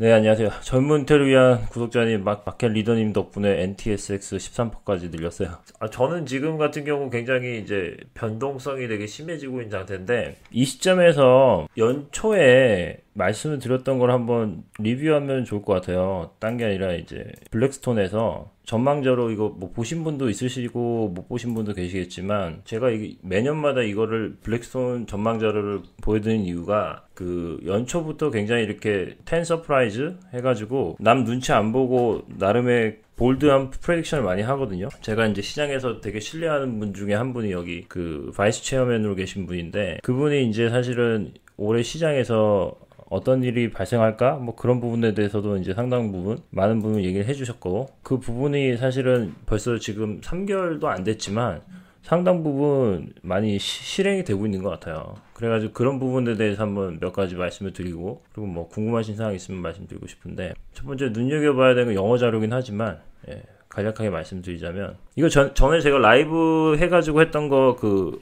네, 안녕하세요. 젊은 은퇴를 위한 구독자님, 마켓 리더님 덕분에 NTSX 13%까지 늘렸어요. 저는 지금 같은 경우 굉장히 이제 변동성이 되게 심해지고 있는 상태인데, 이 시점에서 연초에 말씀을 드렸던 걸 한번 리뷰하면 좋을 것 같아요. 딴 게 아니라 이제 블랙스톤에서 전망자로 이거 뭐 보신 분도 있으시고 못 보신 분도 계시겠지만 제가 매년마다 이거를 블랙스톤 전망자료를 보여드리는 이유가 그 연초부터 굉장히 이렇게 텐 서프라이즈 해가지고 남 눈치 안 보고 나름의 볼드한 프레딕션을 많이 하거든요. 제가 이제 시장에서 되게 신뢰하는 분 중에 한 분이 여기 그 바이스 체어맨으로 계신 분인데, 그분이 이제 사실은 올해 시장에서 어떤 일이 발생할까? 뭐 그런 부분에 대해서도 이제 상당 부분, 많은 부분 얘기를 해주셨고, 그 부분이 사실은 벌써 지금 3개월도 안 됐지만 상당 부분 많이 실행이 되고 있는 것 같아요. 그래가지고 그런 부분에 대해서 한번 몇 가지 말씀을 드리고, 그리고 뭐 궁금하신 사항 있으면 말씀드리고 싶은데, 첫 번째 눈여겨봐야 되는 건 영어 자료긴 하지만, 간략하게 말씀드리자면, 이거 전에 제가 라이브 해가지고 했던 거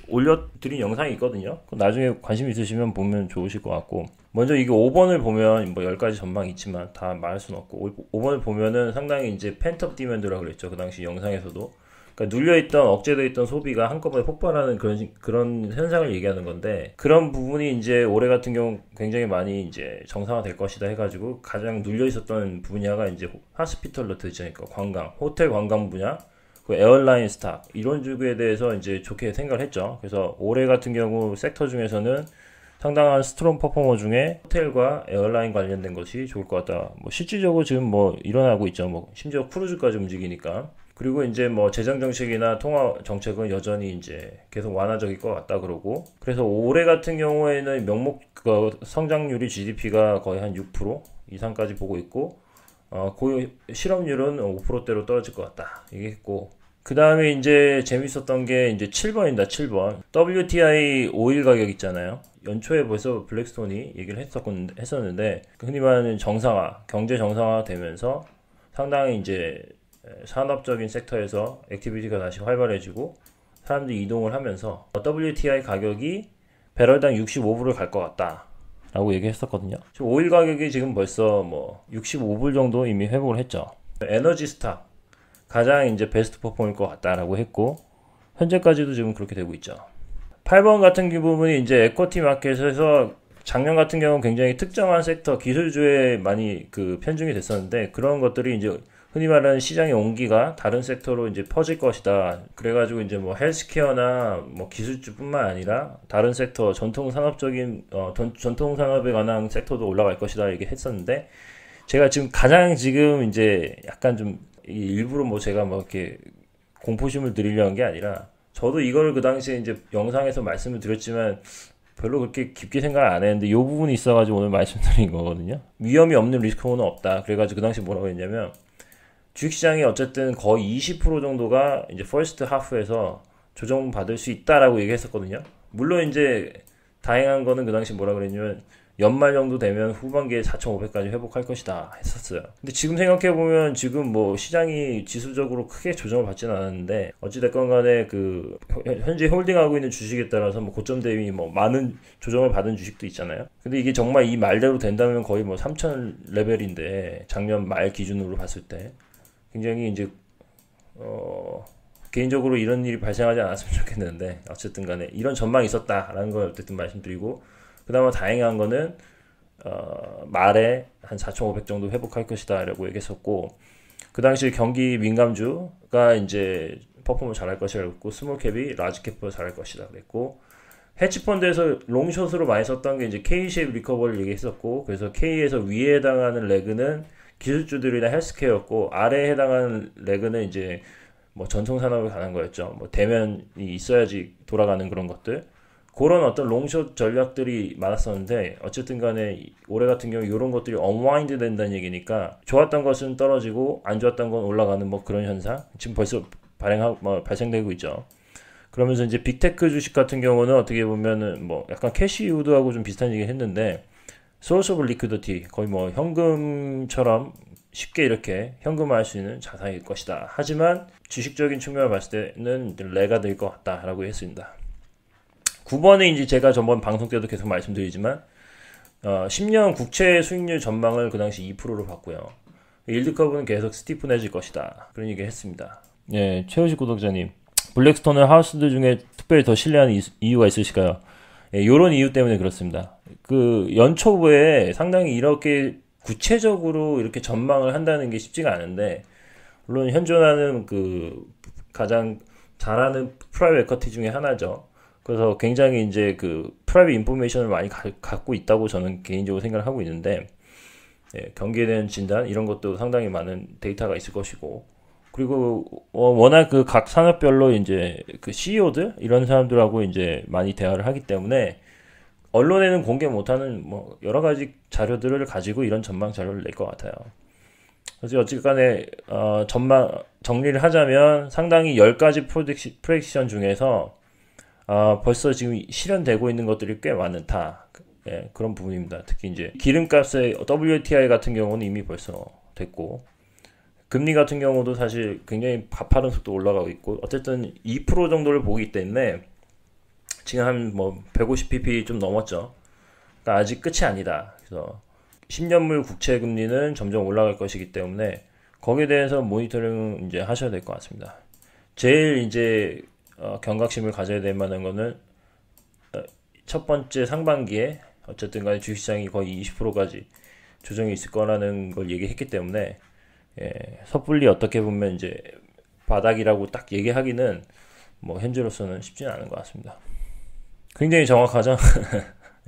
올려드린 영상이 있거든요. 나중에 관심 있으시면 보면 좋으실 것 같고, 먼저 이게 5번을 보면 뭐 10가지 전망이 있지만 다 말할 수는 없고, 5번을 보면은 상당히 이제 펜트업 디맨드라고 그랬죠. 그 당시 영상에서도. 그러니까 눌려있던, 억제되어 있던 소비가 한꺼번에 폭발하는 그런 현상을 얘기하는 건데, 그런 부분이 이제 올해 같은 경우 굉장히 많이 이제 정상화 될 것이다 해가지고, 가장 눌려있었던 분야가 이제 하스피털러트 있잖아요. 관광, 호텔 관광 분야, 그 에어라인 스탁, 이런 쪽에 대해서 이제 좋게 생각을 했죠. 그래서 올해 같은 경우 섹터 중에서는 상당한 스트롱 퍼포머 중에 호텔과 에어라인 관련된 것이 좋을 것 같다. 뭐 실질적으로 지금 뭐 일어나고 있죠. 뭐 심지어 크루즈까지 움직이니까. 그리고 이제 뭐 재정 정책이나 통화 정책은 여전히 이제 계속 완화적일 것 같다 그러고, 그래서 올해 같은 경우에는 명목 성장률이 GDP가 거의 한 6% 이상까지 보고 있고, 고용 실업률은 5%대로 떨어질 것 같다 얘기했고, 그 다음에 이제 재밌었던 게 이제 7번입니다. 7번 WTI 오일 가격 있잖아요. 연초에 벌써 블랙스톤이 얘기를 했었는데, 흔히 말하는 정상화, 경제 정상화 되면서 상당히 이제 산업적인 섹터에서 액티비티가 다시 활발해지고 사람들이 이동을 하면서 WTI 가격이 배럴당 65불을 갈 것 같다 라고 얘기했었거든요. 지금 오일 가격이 지금 벌써 뭐 65불 정도 이미 회복을 했죠. 에너지 스탁 가장 이제 베스트 퍼포머일 것 같다라고 했고, 현재까지도 지금 그렇게 되고 있죠. 8번 같은 부분이 이제 에쿼티 마켓에서 작년 같은 경우는 굉장히 특정한 섹터 기술주에 많이 편중이 됐었는데, 그런 것들이 이제 흔히 말하는 시장의 온기가 다른 섹터로 이제 퍼질 것이다. 그래가지고 이제 뭐 헬스케어나 뭐 기술주뿐만 아니라 다른 sek터, 전통 산업적인 전통 산업에 관한 섹터도 올라갈 것이다 얘기했었는데, 제가 지금 이제 약간 좀 일부러 뭐 제가 뭐 이렇게 공포심을 드리려는 게 아니라, 저도 이걸 그 당시에 이제 영상에서 말씀을 드렸지만 별로 그렇게 깊게 생각을 안 했는데 이 부분이 있어가지고 오늘 말씀드린 거거든요. 위험이 없는 리스크는 없다. 그래가지고 그 당시 뭐라고 했냐면, 주식시장이 어쨌든 거의 20% 정도가 이제 퍼스트 하프에서 조정받을 수 있다라고 얘기했었거든요. 물론 이제 다행한 거는 그 당시 뭐라 그랬냐면, 연말 정도 되면 후반기에 4,500까지 회복할 것이다 했었어요. 근데 지금 생각해보면 지금 뭐 시장이 지수적으로 크게 조정을 받지는 않았는데, 어찌됐건 간에 현재 홀딩하고 있는 주식에 따라서 뭐 고점 대비 뭐 많은 조정을 받은 주식도 있잖아요. 근데 이게 정말 이 말대로 된다면 거의 뭐 3,000 레벨인데, 작년 말 기준으로 봤을 때 굉장히 이제 개인적으로 이런 일이 발생하지 않았으면 좋겠는데, 어쨌든 간에 이런 전망이 있었다라는 걸 어쨌든 말씀드리고, 그나마 다행한 거는 말에 한 4,500 정도 회복할 것이다 라고 얘기했었고, 그 당시 경기 민감주가 이제 퍼포먼 잘할 것이라고 했고, 스몰캡이 라지캡보다 잘할 것이다 그랬고, 헤지펀드에서 롱숏으로 많이 썼던 게 이제 K-쉐입 리커버를 얘기했었고, 그래서 K에서 위에 해당하는 레그는 기술주들이나 헬스케어였고, 아래에 해당하는 레그는 이제 뭐 전통 산업에 관한 거였죠. 뭐 대면이 있어야지 돌아가는 그런 것들. 그런 어떤 롱숏 전략들이 많았었는데, 어쨌든 간에 올해 같은 경우 이런 것들이 언와인드 된다는 얘기니까, 좋았던 것은 떨어지고 안 좋았던 건 올라가는 뭐 그런 현상 지금 벌써 발생되고 있죠. 그러면서 이제 빅테크 주식 같은 경우는 어떻게 보면은 뭐 약간 캐시우드하고 좀 비슷한 얘기 했는데, 소스 오브 리퀴디티, 거의 뭐 현금처럼 쉽게 이렇게 현금화할 수 있는 자산일 것이다. 하지만 주식적인 측면을 봤을 때는 레가 될 것 같다라고 했습니다. 9번에 이제 제가 저번 방송 때도 계속 말씀드리지만, 10년 국채 수익률 전망을 그 당시 2%로 봤고요. 일드 커브는 계속 스티픈해질 것이다. 그런 얘기 했습니다. 예, 최우식 구독자님. 블랙스톤을 하우스들 중에 특별히 더 신뢰하는 이유가 있으실까요? 예, 요런 이유 때문에 그렇습니다. 그 연초부에 상당히 이렇게 구체적으로 이렇게 전망을 한다는 게 쉽지가 않은데, 물론 현존하는 그 가장 잘하는 프라이빗 에쿼티 중에 하나죠. 그래서 굉장히 이제 그 프라이빗 인포메이션을 많이 갖고 있다고 저는 개인적으로 생각을 하고 있는데, 예, 경기에 대한 진단 이런 것도 상당히 많은 데이터가 있을 것이고, 그리고 워낙 그 각 산업별로 이제 그 CEO들 이런 사람들하고 이제 많이 대화를 하기 때문에 언론에는 공개 못하는 뭐 여러 가지 자료들을 가지고 이런 전망 자료를 낼 것 같아요. 그래서 어쨌간에 전망 정리를 하자면 상당히 10가지 프로젝션 중에서 벌써 지금 실현되고 있는 것들이 꽤 많다. 예, 그런 부분입니다. 특히 이제 기름값의 WTI 같은 경우는 이미 벌써 됐고, 금리 같은 경우도 사실 굉장히 가파른 속도 올라가고 있고, 어쨌든 2% 정도를 보기 때문에 지금 한 뭐 150pp 좀 넘었죠. 그러니까 아직 끝이 아니다. 그래서 10년물 국채 금리는 점점 올라갈 것이기 때문에 거기에 대해서 모니터링 이제 하셔야 될 것 같습니다. 제일 이제 경각심을 가져야 될 만한 거는 첫 번째 상반기에 어쨌든 간에 주식시장이 거의 20%까지 조정이 있을 거라는 걸 얘기했기 때문에, 예, 섣불리 어떻게 보면 이제 바닥이라고 딱 얘기하기는 뭐 현재로서는 쉽지는 않은 것 같습니다. 굉장히 정확하죠?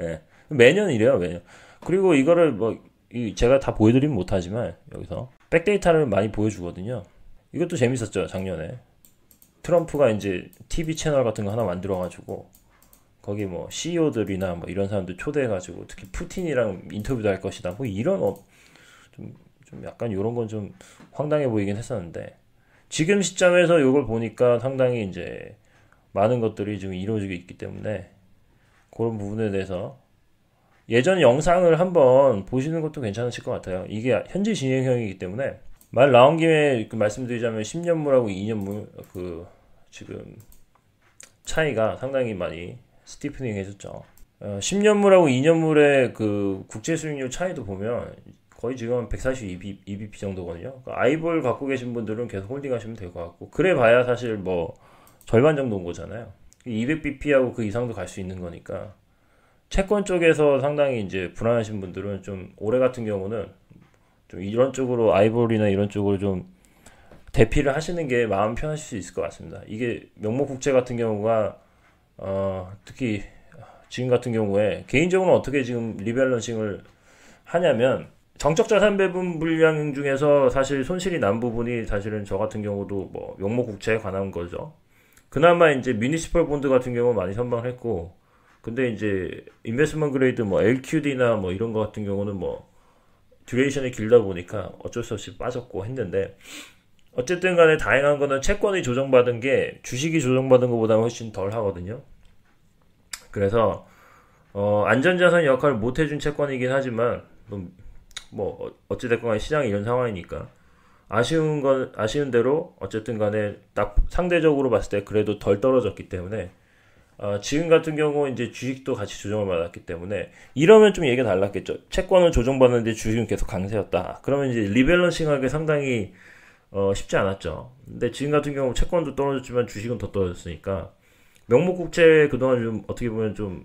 예. 매년 이래요, 매년. 그리고 이거를 뭐 제가 다 보여드리면 못하지만 여기서 백데이터를 많이 보여주거든요. 이것도 재밌었죠, 작년에. 트럼프가 이제 TV 채널 같은 거 하나 만들어가지고 거기 뭐 CEO들이나 뭐 이런 사람들 초대해가지고 특히 푸틴이랑 인터뷰도 할 것이다. 뭐 이런 좀 약간 이런 건 좀 황당해 보이긴 했었는데, 지금 시점에서 이걸 보니까 상당히 이제 많은 것들이 지금 이루어지고 있기 때문에 그런 부분에 대해서 예전 영상을 한번 보시는 것도 괜찮으실 것 같아요. 이게 현재 진행형이기 때문에 말 나온 김에 말씀드리자면 10년물하고 2년물 그 지금 차이가 상당히 많이 스티프닝 해줬죠. 10년물하고 2년물의 그 국제 수익률 차이도 보면 거의 지금 142bp 정도거든요. 그러니까 아이볼 갖고 계신 분들은 계속 홀딩 하시면 될 것 같고, 그래 봐야 사실 뭐 절반 정도인 거잖아요. 200bp하고 그 이상도 갈 수 있는 거니까, 채권 쪽에서 상당히 이제 불안하신 분들은 좀 올해 같은 경우는 좀 이런 쪽으로 아이볼이나 이런 쪽으로 좀 대피를 하시는 게 마음 편하실 수 있을 것 같습니다. 이게 명목국채 같은 경우가 특히 지금 같은 경우에 개인적으로 어떻게 지금 리밸런싱을 하냐면, 정적 자산 배분 분량 중에서 사실 손실이 난 부분이 사실은 저 같은 경우도 뭐 명목국채에 관한 거죠. 그나마 이제 뮤니시펄 본드 같은 경우 많이 선방을 했고, 근데 이제 인베스트먼트 그레이드 뭐 LQD나 뭐 이런 거 같은 경우는 뭐 듀레이션이 길다 보니까 어쩔 수 없이 빠졌고 했는데, 어쨌든 간에 다행한 거는 채권이 조정받은 게 주식이 조정받은 것보다 훨씬 덜 하거든요. 그래서 안전자산 역할을 못 해준 채권이긴 하지만 뭐 어찌됐건 시장이 이런 상황이니까 아쉬운 대로 어쨌든 간에 딱 상대적으로 봤을 때 그래도 덜 떨어졌기 때문에, 지금 같은 경우 이제 주식도 같이 조정을 받았기 때문에 이러면 좀 얘기가 달랐겠죠. 채권은 조정받는데 주식은 계속 강세였다. 그러면 이제 리밸런싱하기 상당히 쉽지 않았죠. 근데 지금 같은 경우 채권도 떨어졌지만 주식은 더 떨어졌으니까 명목국채 그동안 좀 어떻게 보면 좀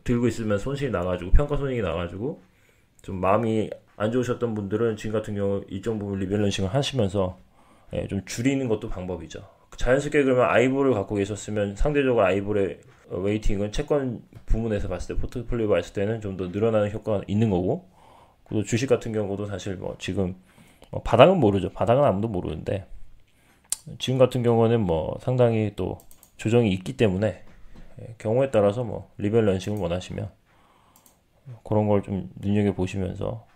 들고 있으면 손실이 나가지고 평가손익이 나가지고 좀 마음이 안 좋으셨던 분들은 지금 같은 경우 일정 부분 리밸런싱을 하시면서, 예, 좀 줄이는 것도 방법이죠. 자연스럽게 그러면 아이볼을 갖고 계셨으면 상대적으로 아이볼의 웨이팅은 채권 부문에서 봤을 때, 포트폴리오 봤을 때는 좀 더 늘어나는 효과가 있는 거고, 그리고 주식 같은 경우도 사실 뭐 지금 바닥은 모르죠. 바닥은 아무도 모르는데 지금 같은 경우는 뭐 상당히 또 조정이 있기 때문에, 예, 경우에 따라서 뭐 리밸런싱을 원하시면 그런 걸 좀 눈여겨보시면서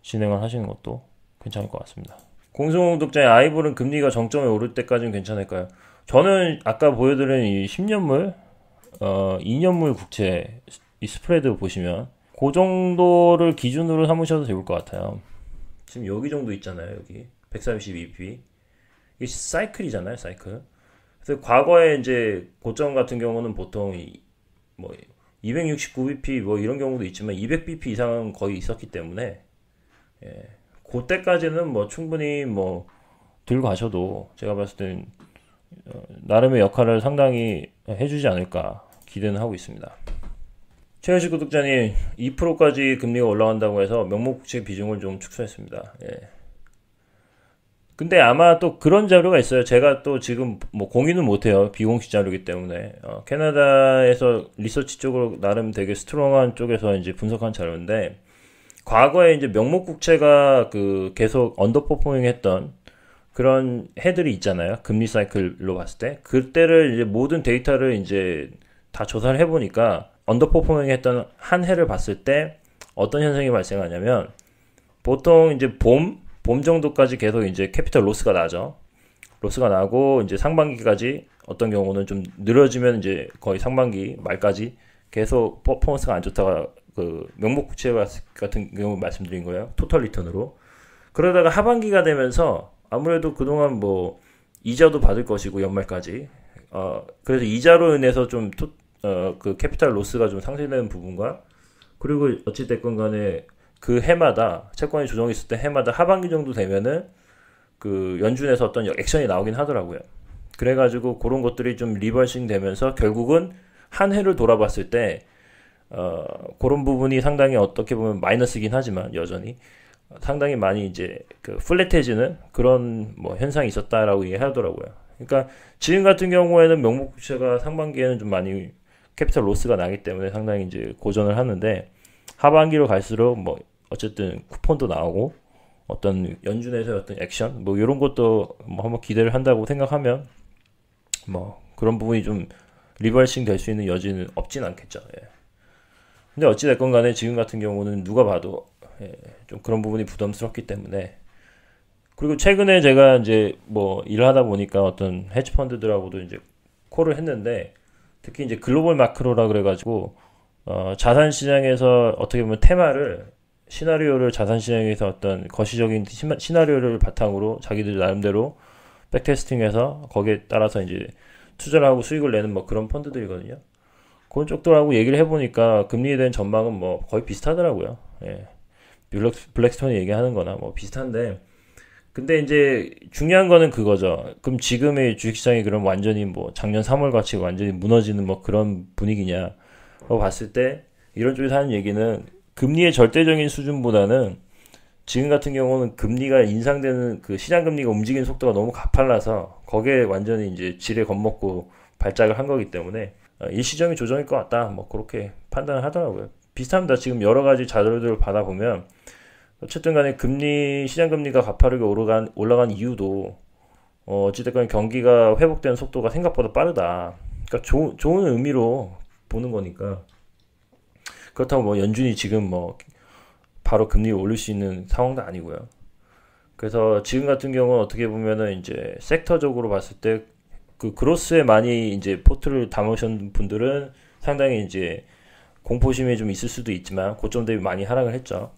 진행을 하시는 것도 괜찮을 것 같습니다. 공송독자의 아이볼은 금리가 정점에 오를 때까지는 괜찮을까요? 저는 아까 보여드린 이 10년물, 2년물 국채 이 스프레드 보시면 그 정도를 기준으로 삼으셔도 좋을 것 같아요. 지금 여기 정도 있잖아요. 여기 132bp. 이게 사이클이잖아요, 사이클. 그래서 과거에 이제 고점 같은 경우는 보통 뭐 269bp 뭐 이런 경우도 있지만 200bp 이상은 거의 있었기 때문에 예, 그때까지는 뭐 충분히 뭐 들고 가셔도 제가 봤을 땐 나름의 역할을 상당히 해주지 않을까 기대는 하고 있습니다. 최현식 구독자님, 2%까지 금리가 올라간다고 해서 명목국채 비중을 좀 축소했습니다. 예. 근데 아마 또 그런 자료가 있어요. 제가 또 지금 뭐 공유는 못해요. 비공식 자료이기 때문에. 캐나다에서 리서치 쪽으로 나름 되게 스트롱한 쪽에서 이제 분석한 자료인데, 과거에 이제 명목국채가 그 계속 언더퍼포밍 했던 그런 해들이 있잖아요. 금리 사이클로 봤을 때. 그때를 이제 모든 데이터를 이제 다 조사를 해보니까 언더퍼포밍 했던 한 해를 봤을 때 어떤 현상이 발생하냐면 보통 이제 봄 정도까지 계속 이제 캐피털 로스가 나죠. 로스가 나고 이제 상반기까지 어떤 경우는 좀 늘어지면 이제 거의 상반기 말까지 계속 퍼포먼스가 안 좋다가 그 명목국채 같은 경우 말씀드린 거예요. 토탈 리턴으로. 그러다가 하반기가 되면서 아무래도 그동안 뭐 이자도 받을 것이고 연말까지 그래서 이자로 인해서 좀 그 캐피탈 로스가 좀 상쇄되는 부분과 그리고 어찌됐건 간에 그 해마다 채권이 조정이 있을 때 해마다 하반기 정도 되면은 그 연준에서 어떤 액션이 나오긴 하더라고요. 그래가지고 그런 것들이 좀 리버싱 되면서 결국은 한 해를 돌아봤을 때 그런 부분이 상당히 어떻게 보면 마이너스긴 하지만 여전히 상당히 많이 이제 그 플랫해지는 그런 뭐 현상이 있었다라고 얘기하더라고요. 그러니까 지금 같은 경우에는 명목국채가 상반기에는 좀 많이 캐피탈 로스가 나기 때문에 상당히 이제 고전을 하는데 하반기로 갈수록 뭐 어쨌든 쿠폰도 나오고 어떤 연준에서 어떤 액션 뭐 이런 것도 뭐 한번 기대를 한다고 생각하면 뭐 그런 부분이 좀 리버싱 될 수 있는 여지는 없진 않겠죠. 예. 근데 어찌됐건 간에 지금 같은 경우는 누가 봐도 좀 그런 부분이 부담스럽기 때문에 그리고 최근에 제가 이제 뭐 일을 하다 보니까 어떤 헤지 펀드들하고도 이제 콜을 했는데 특히 이제 글로벌 마크로라 그래가지고 자산 시장에서 어떻게 보면 테마를 시나리오를 자산 시장에서 어떤 거시적인 시나리오를 바탕으로 자기들 나름대로 백테스팅해서 거기에 따라서 이제 투자를 하고 수익을 내는 뭐 그런 펀드들이거든요. 그런 쪽들하고 얘기를 해보니까 금리에 대한 전망은 뭐 거의 비슷하더라고요. 예. 블랙스톤이 얘기하는 거나 뭐 비슷한데 근데 이제 중요한 거는 그거죠. 그럼 지금의 주식시장이 그럼 완전히 뭐 작년 3월 같이 완전히 무너지는 뭐 그런 분위기냐 라고 봤을 때 이런 쪽에서 하는 얘기는 금리의 절대적인 수준보다는 지금 같은 경우는 금리가 인상되는 그 시장 금리가 움직이는 속도가 너무 가팔라서 거기에 완전히 이제 지레 겁먹고 발작을 한 거기 때문에 일시적인 조정일 것 같다. 뭐 그렇게 판단을 하더라고요. 비슷합니다. 지금 여러 가지 자료들을 받아보면 어쨌든 간에 시장 금리가 가파르게 올라간 이유도 어찌됐건 경기가 회복되는 속도가 생각보다 빠르다. 그러니까 좋은 의미로 보는 거니까. 그렇다고 뭐 연준이 지금 뭐 바로 금리를 올릴 수 있는 상황도 아니고요. 그래서 지금 같은 경우는 어떻게 보면은 이제 섹터적으로 봤을 때 그 그로스에 많이 이제 포트를 담으신 분들은 상당히 이제 공포심이 좀 있을 수도 있지만 고점 대비 많이 하락을 했죠.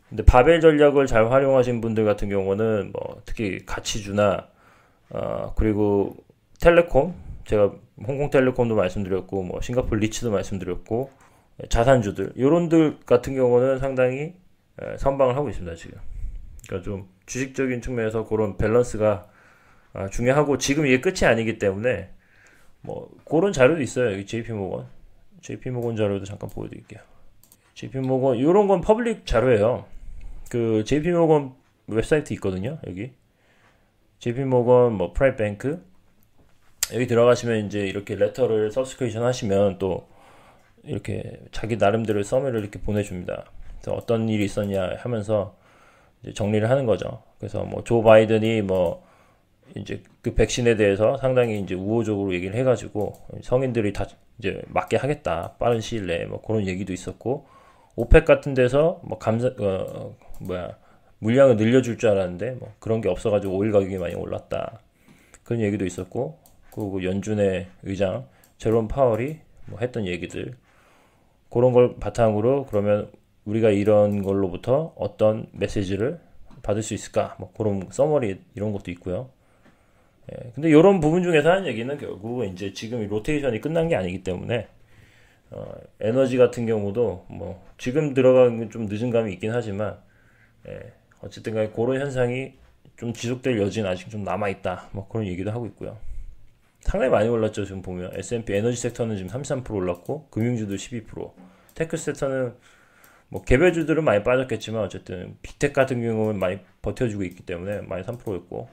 근데 바벨 전략을 잘 활용하신 분들 같은 경우는 뭐 특히 가치주나 그리고 텔레콤 제가 홍콩텔레콤도 말씀드렸고 뭐 싱가포르 리츠도 말씀드렸고 자산주들 요런들 같은 경우는 상당히 선방을 하고 있습니다 지금. 그러니까 좀 주식적인 측면에서 그런 밸런스가 중요하고 지금 이게 끝이 아니기 때문에 뭐 그런 자료도 있어요. 여기 JP모건 자료도 잠깐 보여드릴게요. JP모건 요런 건 퍼블릭 자료예요. 그 JP모건 웹사이트 있거든요. 여기 JP모건 뭐 프라이뱅크 여기 들어가시면 이제 이렇게 레터를 서브스크립션 하시면 또 이렇게 자기 나름대로 서머리를 이렇게 보내줍니다. 그래서 어떤 일이 있었냐 하면서 이제 정리를 하는 거죠. 그래서 뭐 조 바이든이 뭐 이제 그 백신에 대해서 상당히 이제 우호적으로 얘기를 해가지고 성인들이 다 이제 맞게 하겠다 빠른 시일 내에 뭐 그런 얘기도 있었고 오펙 같은 데서 뭐 물량을 늘려줄 줄 알았는데 뭐 그런 게 없어가지고 오일 가격이 많이 올랐다 그런 얘기도 있었고 그리고 연준의 의장 제롬 파월이 뭐 했던 얘기들 그런 걸 바탕으로 그러면 우리가 이런 걸로부터 어떤 메시지를 받을 수 있을까 뭐 그런 서머리 이런 것도 있고요. 근데 이런 부분 중에서 하는 얘기는 결국 이제 지금 이 로테이션이 끝난 게 아니기 때문에 에너지 같은 경우도 뭐 지금 들어가는 좀 늦은 감이 있긴 하지만 어쨌든 간에 그런 현상이 좀 지속될 여지는 아직 좀 남아있다 뭐 그런 얘기도 하고 있고요. 상당히 많이 올랐죠. 지금 보면 S&P 에너지 섹터는 지금 33% 올랐고 금융주도 12%, 테크 섹터는 뭐 개별주들은 많이 빠졌겠지만 어쨌든 빅텍 같은 경우는 많이 버텨주고 있기 때문에 많이 3%였고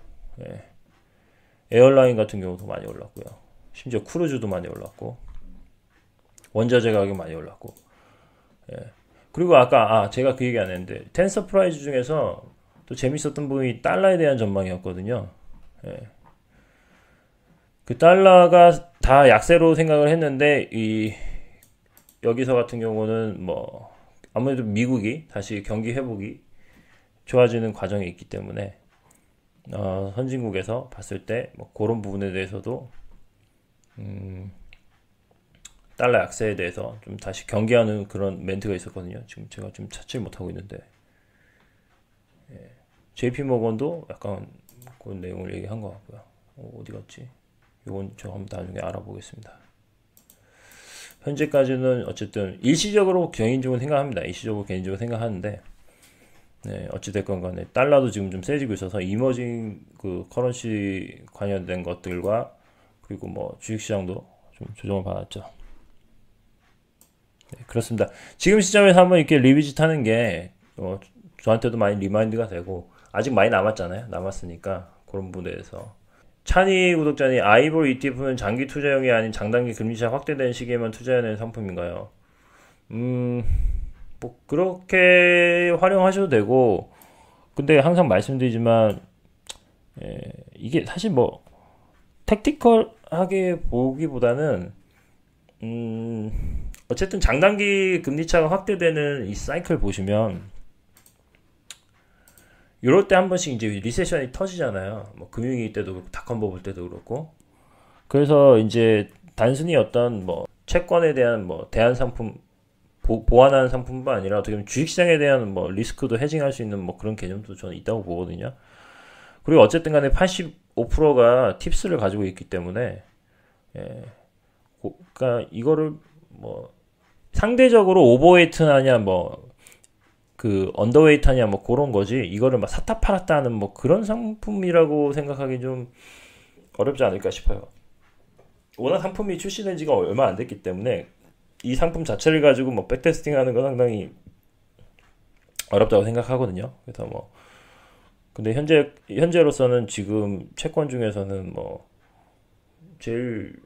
에어라인 같은 경우도 많이 올랐고요. 심지어 크루즈도 많이 올랐고 원자재 가격 많이 올랐고 그리고 아까 제가 그 얘기 안 했는데 텐서프라이즈 중에서 또 재밌었던 부분이 달러에 대한 전망이었거든요. 그 달러가 다 약세로 생각을 했는데 여기서 같은 경우는 뭐 아무래도 미국이 다시 경기 회복이 좋아지는 과정에 있기 때문에 선진국에서 봤을 때 뭐 그런 부분에 대해서도 달러 약세에 대해서 좀 다시 경계하는 그런 멘트가 있었거든요. 지금 제가 좀 찾지 못하고 있는데 JP 모건도 약간 그런 내용을 얘기한 것 같고요. 어디 갔지? 이건 저 한번 나중에 알아보겠습니다. 현재까지는 어쨌든 일시적으로 개인적으로 생각합니다. 일시적으로 개인적으로 생각하는데 어찌됐건 간에 달러도 지금 좀 세지고 있어서 이머징 그 커런시 관련된 것들과 그리고 뭐 주식시장도 좀 조정을 받았죠. 그렇습니다. 지금 시점에서 한번 이렇게 리비짓 하는 게 저한테도 많이 리마인드가 되고 아직 많이 남았잖아요. 남았으니까 그런 부분에 대해서 찬이 구독자님, 아이볼 ETF는 장기 투자용이 아닌 장단기 금리차 확대된 시기에만 투자해야 되는 상품인가요? 뭐 그렇게 활용하셔도 되고 근데 항상 말씀드리지만 이게 사실 뭐 택티컬하게 보기보다는 어쨌든 장단기 금리차가 확대되는 이 사이클 보시면 이럴 때 한 번씩 이제 리세션이 터지잖아요. 뭐 금융위기 때도 그렇고 닷컴 버블 때도 그렇고. 그래서 이제 단순히 어떤 뭐 채권에 대한 뭐 대안 상품 보완하는 상품뿐만 아니라 어떻게 보면 주식시장에 대한 뭐 리스크도 해징할 수 있는 뭐 그런 개념도 저는 있다고 보거든요. 그리고 어쨌든 간에 85%가 팁스를 가지고 있기 때문에 그러니까 이거를 뭐 상대적으로 오버웨이트 하냐 뭐 그 언더웨이트 하냐 뭐 그런 거지 이거를 막 사타 팔았다 하는 뭐 그런 상품이라고 생각하기 좀 어렵지 않을까 싶어요. 워낙 상품이 출시된 지가 얼마 안 됐기 때문에 이 상품 자체를 가지고 뭐 백테스팅 하는 건 상당히 어렵다고 생각하거든요. 그래서 뭐 근데 현재로서는 지금 채권 중에서는 뭐 제일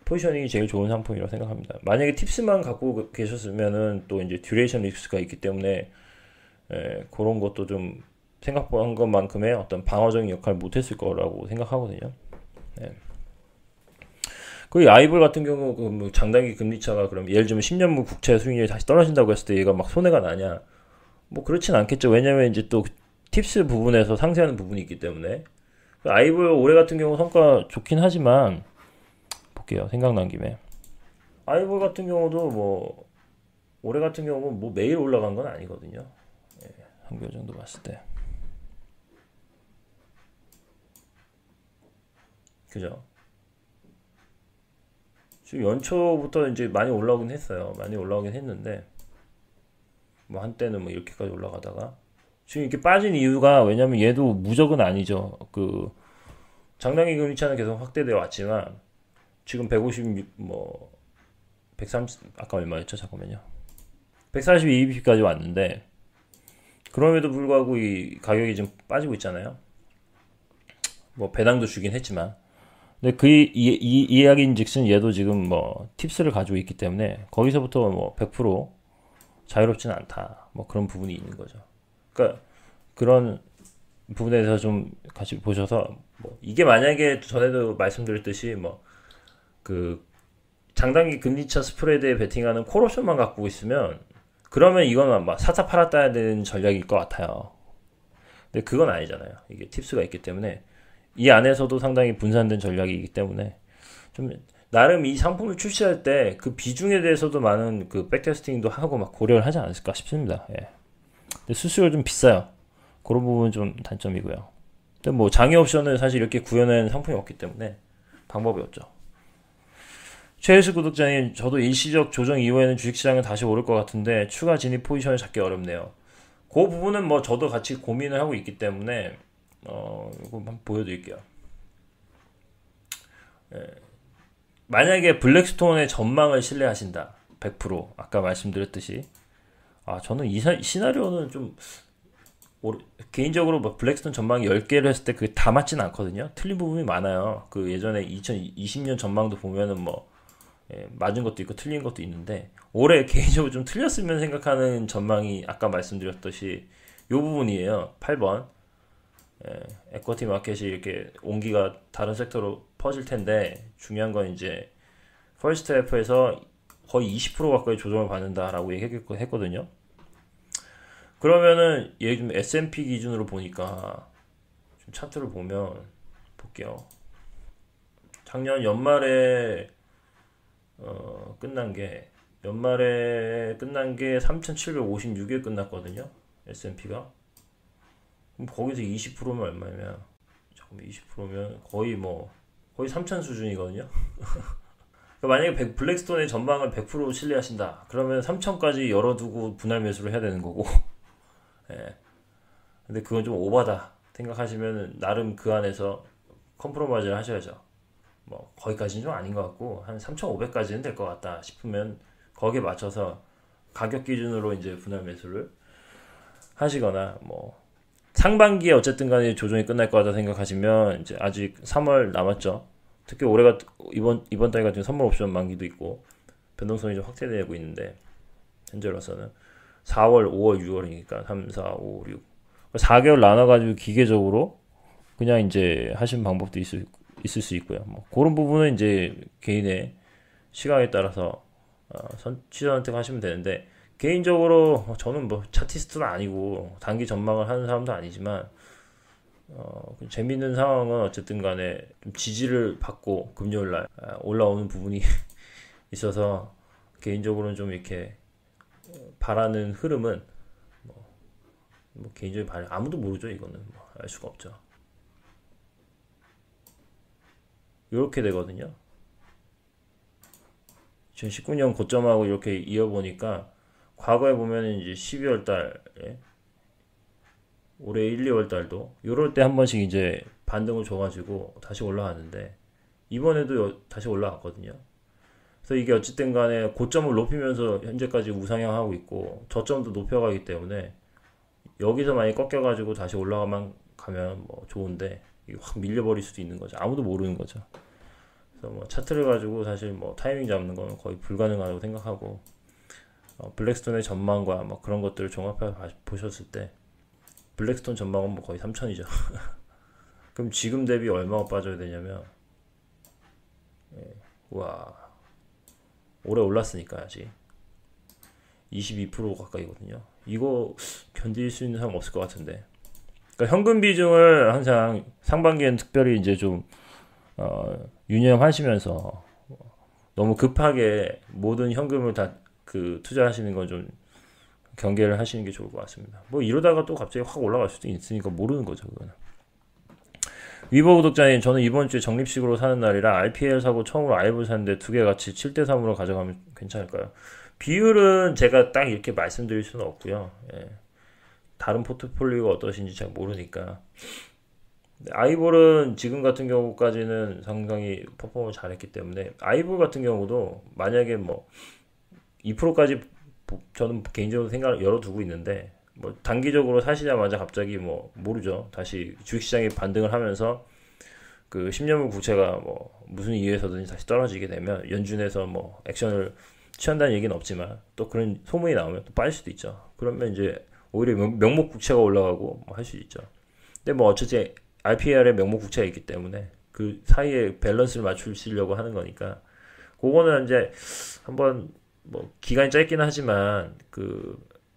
포지셔닝이 제일 좋은 상품이라고 생각합니다. 만약에 팁스만 갖고 계셨으면은 또 이제 듀레이션 리스크가 있기 때문에 그런 것도 좀 생각한 것만큼의 어떤 방어적인 역할을 못했을 거라고 생각하거든요. 그 아이볼 같은 경우 그 장단기 금리차가 그럼 예를 들면 10년물 국채 수익률이 다시 떨어진다고 했을 때 얘가 막 손해가 나냐? 뭐 그렇진 않겠죠. 왜냐면 이제 또 팁스 부분에서 상쇄하는 부분이 있기 때문에 아이볼 올해 같은 경우 성과 좋긴 하지만 볼게요. 생각난 김에 아이볼 같은 경우도 뭐 올해 같은 경우는 뭐 매일 올라간 건 아니거든요. 한교 정도 봤을 때 그죠? 지금 연초부터 이제 많이 올라오긴 했어요. 많이 올라오긴 했는데 뭐 한때는 뭐 이렇게까지 올라가다가 지금 이렇게 빠진 이유가 왜냐면 얘도 무적은 아니죠. 그 장단기 금리차는 계속 확대되어 왔지만 지금 156 뭐 130 아까 얼마였죠? 잠깐만요. 142bp까지 왔는데 그럼에도 불구하고 이 가격이 좀 빠지고 있잖아요. 뭐 배당도 주긴 했지만 근데 이 이야기인즉슨 얘도 지금 뭐 팁스를 가지고 있기 때문에 거기서부터 뭐 100% 자유롭지는 않다. 뭐 그런 부분이 있는 거죠. 그러니까 그런 부분에 대해서 좀 같이 보셔서 뭐 이게 만약에 전에도 말씀드렸듯이 뭐 그 장단기 금리차 스프레드에 베팅하는 콜옵션만 갖고 있으면 그러면 이건 막 사다 팔았다 해야 되는 전략일 것 같아요. 근데 그건 아니잖아요. 이게 팁스가 있기 때문에 이 안에서도 상당히 분산된 전략이기 때문에 좀 나름 이 상품을 출시할 때 그 비중에 대해서도 많은 그 백테스팅도 하고 막 고려를 하지 않았을까 싶습니다. 근데 수수료가 좀 비싸요. 그런 부분은 좀 단점이고요. 근데 뭐 장애 옵션을 사실 이렇게 구현하는 상품이 없기 때문에 방법이 없죠. 최혜수 구독자님, 저도 일시적 조정 이후에는 주식시장은 다시 오를 것 같은데 추가 진입 포지션을 잡기 어렵네요. 그 부분은 뭐 저도 같이 고민을 하고 있기 때문에 이거 한번 보여드릴게요. 예. 만약에 블랙스톤의 전망을 신뢰하신다, 100% 아까 말씀드렸듯이, 저는 이 시나리오는 좀 개인적으로 뭐 블랙스톤 전망 10개를 했을 때 그게 다 맞진 않거든요. 틀린 부분이 많아요. 그 예전에 2020년 전망도 보면은 뭐 맞은 것도 있고 틀린 것도 있는데, 올해 개인적으로 좀 틀렸으면 생각하는 전망이 아까 말씀드렸듯이 이 부분이에요. 8번. 에쿼티 마켓이 이렇게 온기가 다른 섹터로 퍼질 텐데, 중요한 건 이제 퍼스트 F에서 거의 20% 가까이 조정을 받는다라고 얘기했거든요. 그러면은 얘 좀 S&P 기준으로 보니까 좀 차트를 보면 볼게요. 작년 연말에 연말에 끝난 게 3,756에 끝났거든요. S&P가. 그럼 거기서 20%면 얼마냐면, 잠깐만, 20%면 거의 3,000 수준이거든요. 그러니까 만약에 블랙스톤의 전망을 100% 신뢰하신다, 그러면 3,000까지 열어두고 분할 매수를 해야 되는 거고. 예. 근데 그건 좀 오바다 생각하시면 나름 그 안에서 컴프로마이즈를 하셔야죠. 뭐 거기까지는 좀 아닌 것 같고 한 3,500까지는 될 것 같다 싶으면 거기에 맞춰서 가격 기준으로 이제 분할 매수를 하시거나, 뭐 상반기에 어쨌든 간에 조정이 끝날 것 같다 생각하시면 이제 아직 3월 남았죠. 특히 올해가 이번 달 같은 선물 옵션 만기도 있고 변동성이 좀 확대되고 있는데, 현재로서는 4월, 5월, 6월이니까 3, 4, 5, 6 4개월 나눠가지고 기계적으로 그냥 이제 하시는 방법도 있을 수 있고요. 뭐 그런 부분은 이제 개인의 시각에 따라서 취사 선택하시면 되는데, 개인적으로 저는 뭐 차티스트는 아니고 단기 전망을 하는 사람도 아니지만 재밌는 상황은 어쨌든 간에 좀 지지를 받고 금요일날 올라오는 부분이 있어서, 개인적으로는 좀 이렇게 바라는 흐름은 뭐 개인적인 바람, 아무도 모르죠. 이거는 뭐 알 수가 없죠. 이렇게 되거든요. 2019년 고점하고 이렇게 이어보니까, 과거에 보면 이제 12월 달에, 올해 1, 2월 달도 이럴 때 한 번씩 이제 반등을 줘가지고 다시 올라가는데, 이번에도 다시 올라갔거든요. 그래서 이게 어쨌든 간에 고점을 높이면서 현재까지 우상향하고 있고 저점도 높여가기 때문에, 여기서 많이 꺾여가지고 다시 올라가면 뭐 좋은데, 이게 확 밀려버릴 수도 있는 거죠. 아무도 모르는 거죠. 그래서 뭐 차트를 가지고 사실 뭐 타이밍 잡는 건 거의 불가능하다고 생각하고, 블랙스톤의 전망과 뭐 그런 것들을 종합해 보셨을 때 블랙스톤 전망은 뭐 거의 3천이죠. 그럼 지금 대비 얼마가 빠져야 되냐면, 와, 올해 올랐으니까 아직 22% 가까이거든요. 이거 견딜 수 있는 사람 없을 것 같은데. 그러니까 현금 비중을 항상 상반기에는 특별히 이제 좀 유념하시면서, 너무 급하게 모든 현금을 다 투자하시는 건 좀 경계를 하시는 게 좋을 것 같습니다. 뭐 이러다가 또 갑자기 확 올라갈 수도 있으니까 모르는 거죠, 그거는. 위버 구독자님, 저는 이번 주에 적립식으로 사는 날이라 RPL 사고 처음으로 아이볼 샀는데 두 개 같이 7대3으로 가져가면 괜찮을까요? 비율은 제가 딱 이렇게 말씀드릴 수는 없고요. 예. 다른 포트폴리오가 어떠신지 잘 모르니까. 아이볼은 지금 같은 경우까지는 상당히 퍼포먼스 잘했기 때문에, 아이볼 같은 경우도 만약에 뭐 2%까지 저는 개인적으로 생각을 열어두고 있는데, 뭐 단기적으로 사시자마자 갑자기 뭐 모르죠. 다시 주식시장이 반등을 하면서 그 10년물 국채가 뭐 무슨 이유에서든지 다시 떨어지게 되면 연준에서 뭐 액션을 취한다는 얘기는 없지만, 또 그런 소문이 나오면 또 빠질 수도 있죠. 그러면 이제 오히려 명목 국채가 올라가고 뭐 할 수 있죠. 근데 뭐 어쨌든 RPR에 명목 국채가 있기 때문에 그 사이에 밸런스를 맞추시려고 하는 거니까, 그거는 이제 한번 뭐 기간이 짧긴 하지만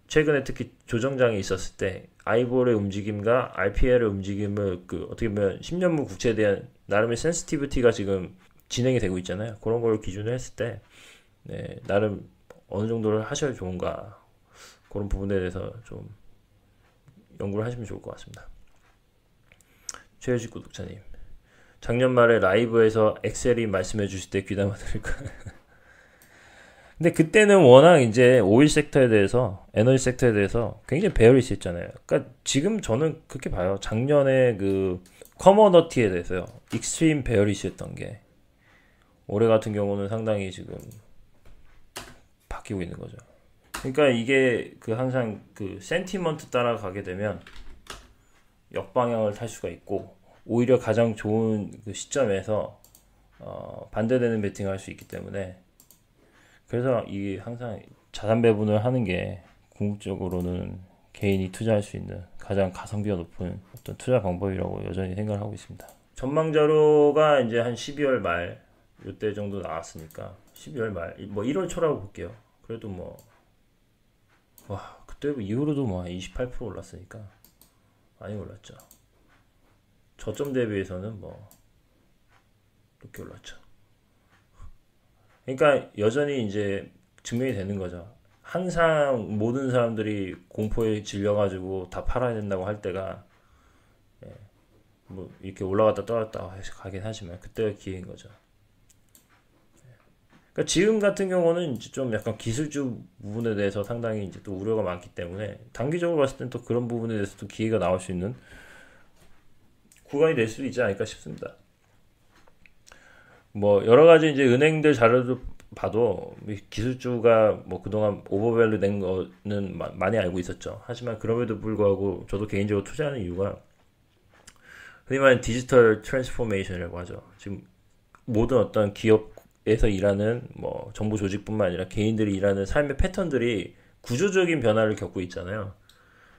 최근에 특히 조정장이 있었을 때 아이볼의 움직임과 RPL의 움직임을 어떻게 보면 10년물 국채에 대한 나름의 센시티비티가 지금 진행이 되고 있잖아요. 그런 걸 기준으로 했을 때 나름 어느 정도를 하셔야 좋은가, 그런 부분에 대해서 좀 연구를 하시면 좋을 것 같습니다. 최효식 구독자님, 작년 말에 라이브에서 엑셀이 말씀해 주실 때 귀담아 들을 거예요. 근데 그때는 워낙 이제 오일 섹터에 대해서, 에너지 섹터에 대해서 굉장히 베어리시 했잖아요. 그러니까 지금 저는 그렇게 봐요. 작년에 그 커머너티에 대해서요. 익스트림 베어리시 했던 게 올해 같은 경우는 상당히 지금 바뀌고 있는 거죠. 그러니까 이게 그 항상 그 센티먼트 따라가게 되면 역방향을 탈 수가 있고 오히려 가장 좋은 그 시점에서 반대되는 베팅을 할 수 있기 때문에 그래서 이 항상 자산 배분을 하는 게 궁극적으로는 개인이 투자할 수 있는 가장 가성비가 높은 어떤 투자 방법이라고 여전히 생각을 하고 있습니다. 전망 자료가 이제 한 12월 말 요때 정도 나왔으니까 12월 말 뭐 1월 초라고 볼게요. 그래도 뭐 와 그때 이후로도 뭐 28% 올랐으니까 많이 올랐죠. 저점 대비해서는 뭐 이렇게 올랐죠. 그러니까 여전히 이제 증명이 되는 거죠. 항상 모든 사람들이 공포에 질려가지고 다 팔아야 된다고 할 때가 뭐 이렇게 올라갔다 떨어졌다 가긴 하지만 그때가 기회인 거죠. 그러니까 지금 같은 경우는 이제 좀 약간 기술주 부분에 대해서 상당히 이제 또 우려가 많기 때문에 단기적으로 봤을 땐 또 그런 부분에 대해서 또 기회가 나올 수 있는 구간이 될 수도 있지 않을까 싶습니다. 뭐 여러 가지 이제 은행들 자료도 봐도 기술주가 뭐 그동안 오버밸류 된 거는 많이 알고 있었죠. 하지만 그럼에도 불구하고 저도 개인적으로 투자하는 이유가 흔히 말하는 디지털 트랜스포메이션이라고 하죠. 지금 모든 어떤 기업에서 일하는 뭐 정부 조직뿐만 아니라 개인들이 일하는 삶의 패턴들이 구조적인 변화를 겪고 있잖아요.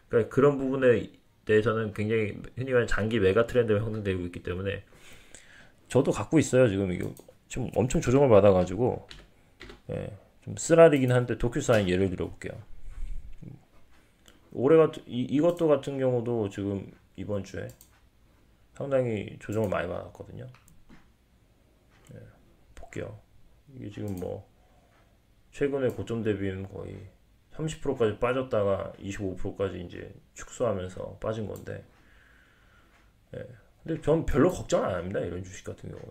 그러니까 그런 부분에 대해서는 굉장히 흔히 말하는 장기 메가 트렌드가 형성되고 있기 때문에 저도 갖고 있어요. 지금 이거 지금 엄청 조정을 받아가지고 좀 쓰라리긴 한데 도큐사인 예를 들어볼게요. 이것도 같은 경우도 지금 이번 주에 상당히 조정을 많이 받았거든요. 볼게요. 이게 지금 뭐 최근에 고점 대비는 거의 30%까지 빠졌다가 25%까지 이제 축소하면서 빠진 건데, 근데 전 별로 걱정 안 합니다. 이런 주식 같은 경우는.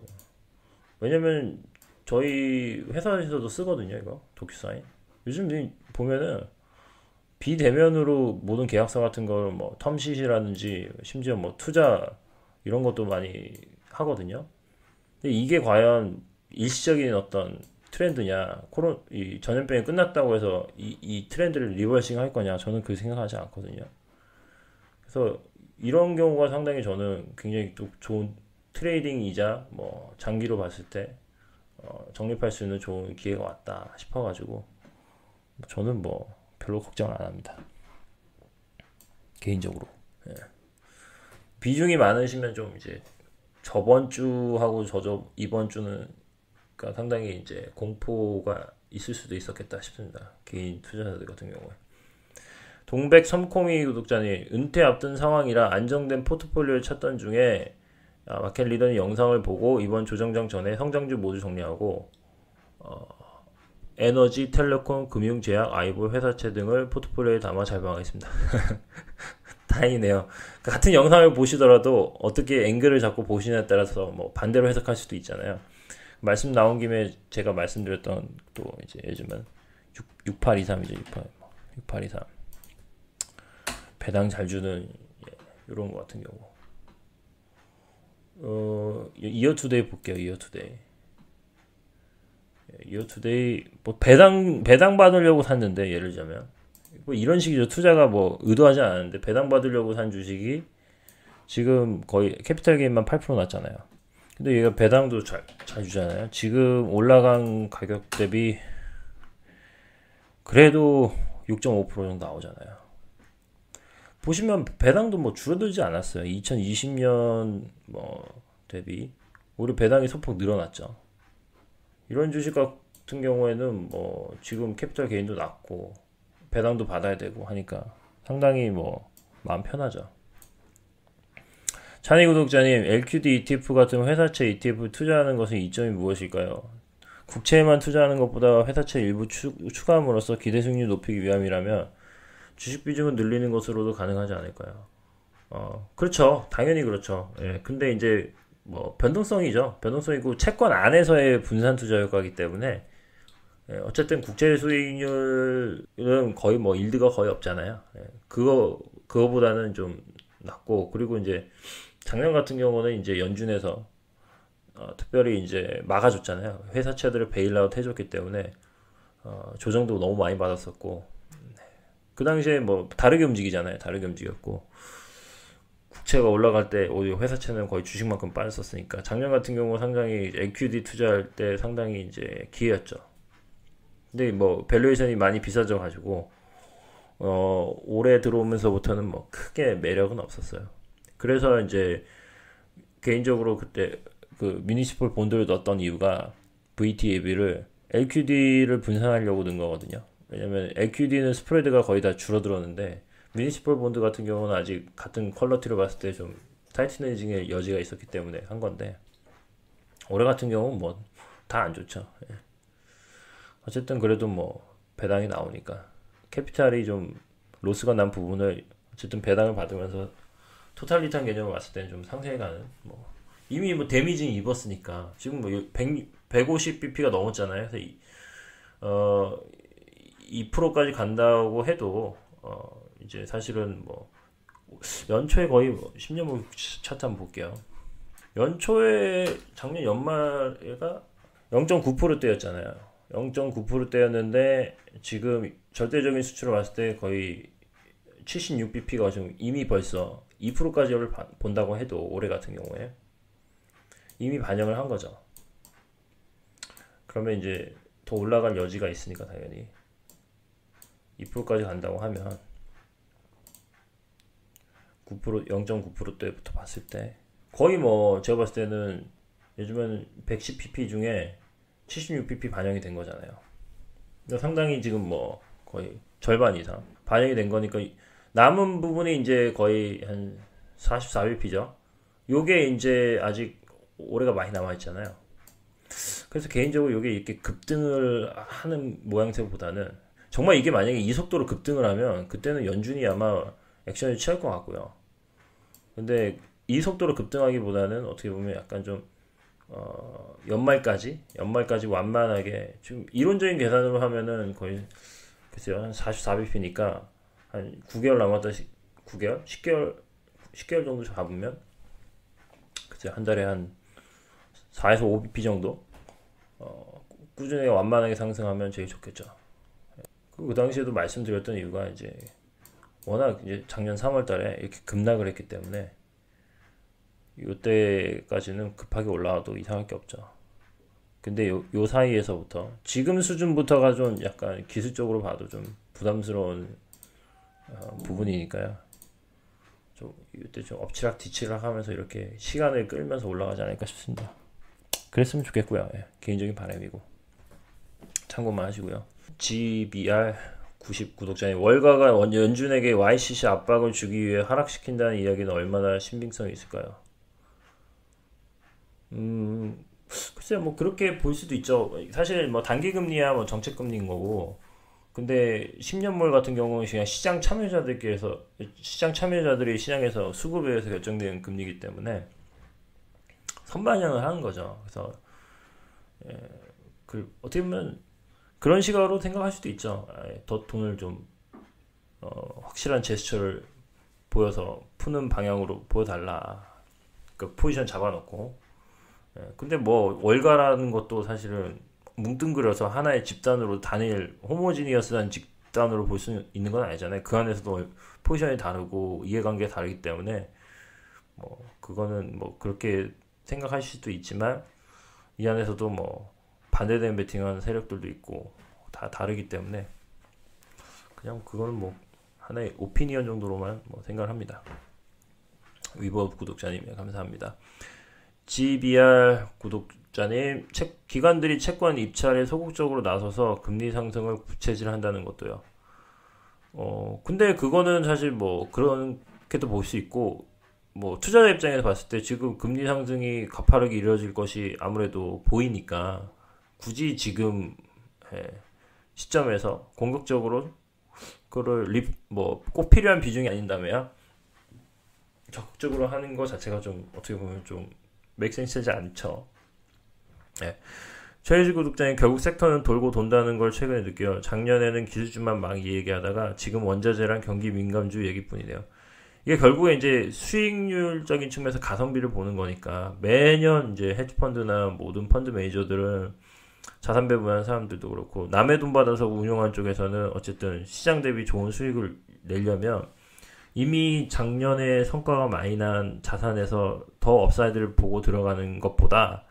왜냐면 저희 회사에서도 쓰거든요. 이거 도큐사인. 요즘 보면은 비대면으로 모든 계약서 같은 걸 뭐 텀시시라든지 심지어 뭐 투자 이런 것도 많이 하거든요. 근데 이게 과연 일시적인 어떤 트렌드냐, 이 전염병이 끝났다고 해서 이 트렌드를 리버싱 할 거냐, 저는 그 생각하지 않거든요. 그래서 이런 경우가 상당히 저는 굉장히 또 좋은 트레이딩이자 뭐 장기로 봤을 때 적립할 수 있는 좋은 기회가 왔다 싶어가지고 저는 뭐 별로 걱정을 안 합니다. 개인적으로. 비중이 많으시면 좀 이제 저번 주하고 이번 주는 그러니까 상당히 이제 공포가 있을 수도 있었겠다 싶습니다. 개인 투자자들 같은 경우에. 동백 섬코미 구독자님, 은퇴 앞둔 상황이라 안정된 포트폴리오를 찾던 중에 마켓 리더님 영상을 보고 이번 조정장 전에 성장주 모두 정리하고 에너지, 텔레콤, 금융, 제약, 아이볼, 회사채 등을 포트폴리오에 담아 잘 방어했습니다. 다행이네요. 같은 영상을 보시더라도 어떻게 앵글을 잡고 보시냐에 따라서 뭐 반대로 해석할 수도 있잖아요. 말씀 나온 김에 제가 말씀드렸던 또 이제 요즘은 6823이죠. 6823 배당 잘 주는 이런 거 같은 경우. 이어투데이 볼게요. 이어투데이 뭐 배당 받으려고 샀는데 예를 들자면 뭐 이런 식이죠. 투자가 뭐 의도하지 않았는데 배당 받으려고 산 주식이 지금 거의 캐피탈 게인만 8% 났잖아요. 근데 얘가 배당도 잘 주잖아요. 지금 올라간 가격 대비 그래도 6.5% 정도 나오잖아요. 보시면 배당도 뭐 줄어들지 않았어요. 2020년 뭐 대비 우리 배당이 소폭 늘어났죠. 이런 주식 같은 경우에는 뭐 지금 캐피탈 게인도 낮고 배당도 받아야 되고 하니까 상당히 뭐 마음 편하죠. 찬희 구독자님, LQD ETF 같은 회사채 ETF 투자하는 것은 이점이 무엇일까요? 국채에만 투자하는 것보다 회사채 일부 추가함으로써 기대 수익률 높이기 위함이라면 주식 비중을 늘리는 것으로도 가능하지 않을까요? 그렇죠. 당연히 그렇죠. 예. 근데 이제 뭐 변동성이죠. 변동성이고 채권 안에서의 분산 투자 효과이기 때문에 어쨌든 국채 수익률은 거의 뭐 일드가 거의 없잖아요. 그거보다는 좀 낮고 그리고 이제 작년 같은 경우는 이제 연준에서 특별히 이제 막아줬잖아요. 회사채들을 베일아웃 해줬기 때문에 조정도 너무 많이 받았었고 그 당시에 뭐 다르게 움직이잖아요. 다르게 움직였고 국채가 올라갈 때 오히려 회사채는 거의 주식만큼 빠졌었으니까 작년 같은 경우 상당히 EQD 투자할 때 상당히 이제 기회였죠. 근데 뭐 밸류에이션이 많이 비싸져 가지고 올해 들어오면서부터는 뭐 크게 매력은 없었어요. 그래서 이제 개인적으로 그때 그 미니시폴 본드를 넣었던 이유가 VTAB를 LQD를 분산하려고 넣은 거거든요. 왜냐면 LQD는 스프레드가 거의 다 줄어들었는데 미니시폴 본드 같은 경우는 아직 같은 퀄러티로 봤을 때 좀 타이트네이징의 여지가 있었기 때문에 한 건데 올해 같은 경우는 뭐 다 안 좋죠. 예. 어쨌든 그래도 뭐 배당이 나오니까 캐피탈이 좀 로스가 난 부분을 어쨌든 배당을 받으면서 토탈 리턴 개념을 봤을 때는 좀 상쇄가는 뭐 이미 뭐 데미징 입었으니까 지금 뭐 150bp가 넘었잖아요. 그래서 2%까지 간다고 해도 이제 사실은 뭐 연초에 거의 뭐 10년 차트 한번 볼게요. 연초에 작년 연말에가 0.9%대였잖아요. 0.9%대였는데 지금 절대적인 수치로 봤을 때 거의 76bp가 지금 이미 벌써 2%까지를 본다고 해도 올해 같은 경우에 이미 반영을 한 거죠. 그러면 이제 더 올라갈 여지가 있으니까 당연히 2%까지 간다고 하면 9% 0.9%대부터 봤을 때 거의 뭐 제가 봤을 때는 요즘은 110pp 중에 76pp 반영이 된 거잖아요. 그러니까 상당히 지금 뭐 거의 절반 이상 반영이 된 거니까 남은 부분이 이제 거의 한 44bp죠. 요게 이제 아직 올해가 많이 남아 있잖아요. 그래서 개인적으로 요게 이렇게 급등을 하는 모양새보다는 정말 이게 만약에 이 속도로 급등을 하면 그때는 연준이 아마 액션을 취할 것 같고요. 근데 이 속도로 급등하기보다는 어떻게 보면 약간 좀 연말까지 완만하게 지금 이론적인 계산으로 하면은 거의 글쎄요 한 44bp니까 한 9개월 남았다 9개월 10개월 정도 잡으면 글쎄 한 달에 한 4에서 5bp 정도 꾸준히 완만하게 상승하면 제일 좋겠죠. 그 당시에도 말씀드렸던 이유가 이제 워낙 이제 작년 3월달에 이렇게 급락을 했기 때문에 이때까지는 급하게 올라와도 이상할 게 없죠. 근데 요 사이에서부터 지금 수준부터가 좀 약간 기술적으로 봐도 좀 부담스러운 부분이니까요. 좀 이때 좀 엎치락 뒤치락 하면서 이렇게 시간을 끌면서 올라가지 않을까 싶습니다. 그랬으면 좋겠고요. 예, 개인적인 바람이고 참고만 하시고요. GBR 90 구독자님, 월가가 연준에게 YCC 압박을 주기 위해 하락시킨다는 이야기는 얼마나 신빙성이 있을까요? 글쎄요, 뭐 그렇게 볼 수도 있죠. 사실 뭐 단기금리야 뭐 정책금리인 거고, 근데 10년물 같은 경우는 그냥 시장 참여자들이 시장에서 수급에 의해서 결정되는 금리이기 때문에 선반영을 하는 거죠. 그래서 어떻게 보면 그런 시각으로 생각할 수도 있죠. 더 돈을 좀 확실한 제스처를 보여서 푸는 방향으로 보여달라. 그 포지션 잡아놓고. 근데 뭐 월가라는 것도 사실은 뭉뚱그려서 하나의 집단으로 단일 호모지니어스한 집단으로 볼 수 있는 건 아니잖아요. 그 안에서도 포지션이 다르고 이해관계가 다르기 때문에 뭐 그거는 뭐 그렇게 생각하실 수도 있지만 이 안에서도 뭐 반대되는 베팅하는 세력들도 있고 다 다르기 때문에 그냥 그거는 뭐 하나의 오피니언 정도로만 뭐 생각을 합니다. 위버 구독자님 감사합니다. GBR 구독자님, 기관들이 채권 입찰에 소극적으로 나서서 금리 상승을 부채질한다는 것도요. 근데 그거는 사실 뭐 그렇게도 볼 수 있고, 뭐 투자자 입장에서 봤을 때 지금 금리 상승이 가파르게 이루어질 것이 아무래도 보이니까 굳이 지금 시점에서 공격적으로 그거를 뭐 꼭 필요한 비중이 아닌다면 적극적으로 하는 것 자체가 좀 어떻게 보면 좀 맥센스하지 않죠. 네. 최혜주 구독자님, 결국 섹터는 돌고 돈다는 걸 최근에 느껴요. 작년에는 기술주만 막 얘기하다가 지금 원자재랑 경기 민감주 얘기뿐이네요. 이게 결국에 이제 수익률적인 측면에서 가성비를 보는 거니까 매년 이제 헤지펀드나 모든 펀드 매니저들은 자산 배분하는 사람들도 그렇고 남의 돈 받아서 운용한 쪽에서는 어쨌든 시장 대비 좋은 수익을 내려면 이미 작년에 성과가 많이 난 자산에서 더 업사이드를 보고 들어가는 것보다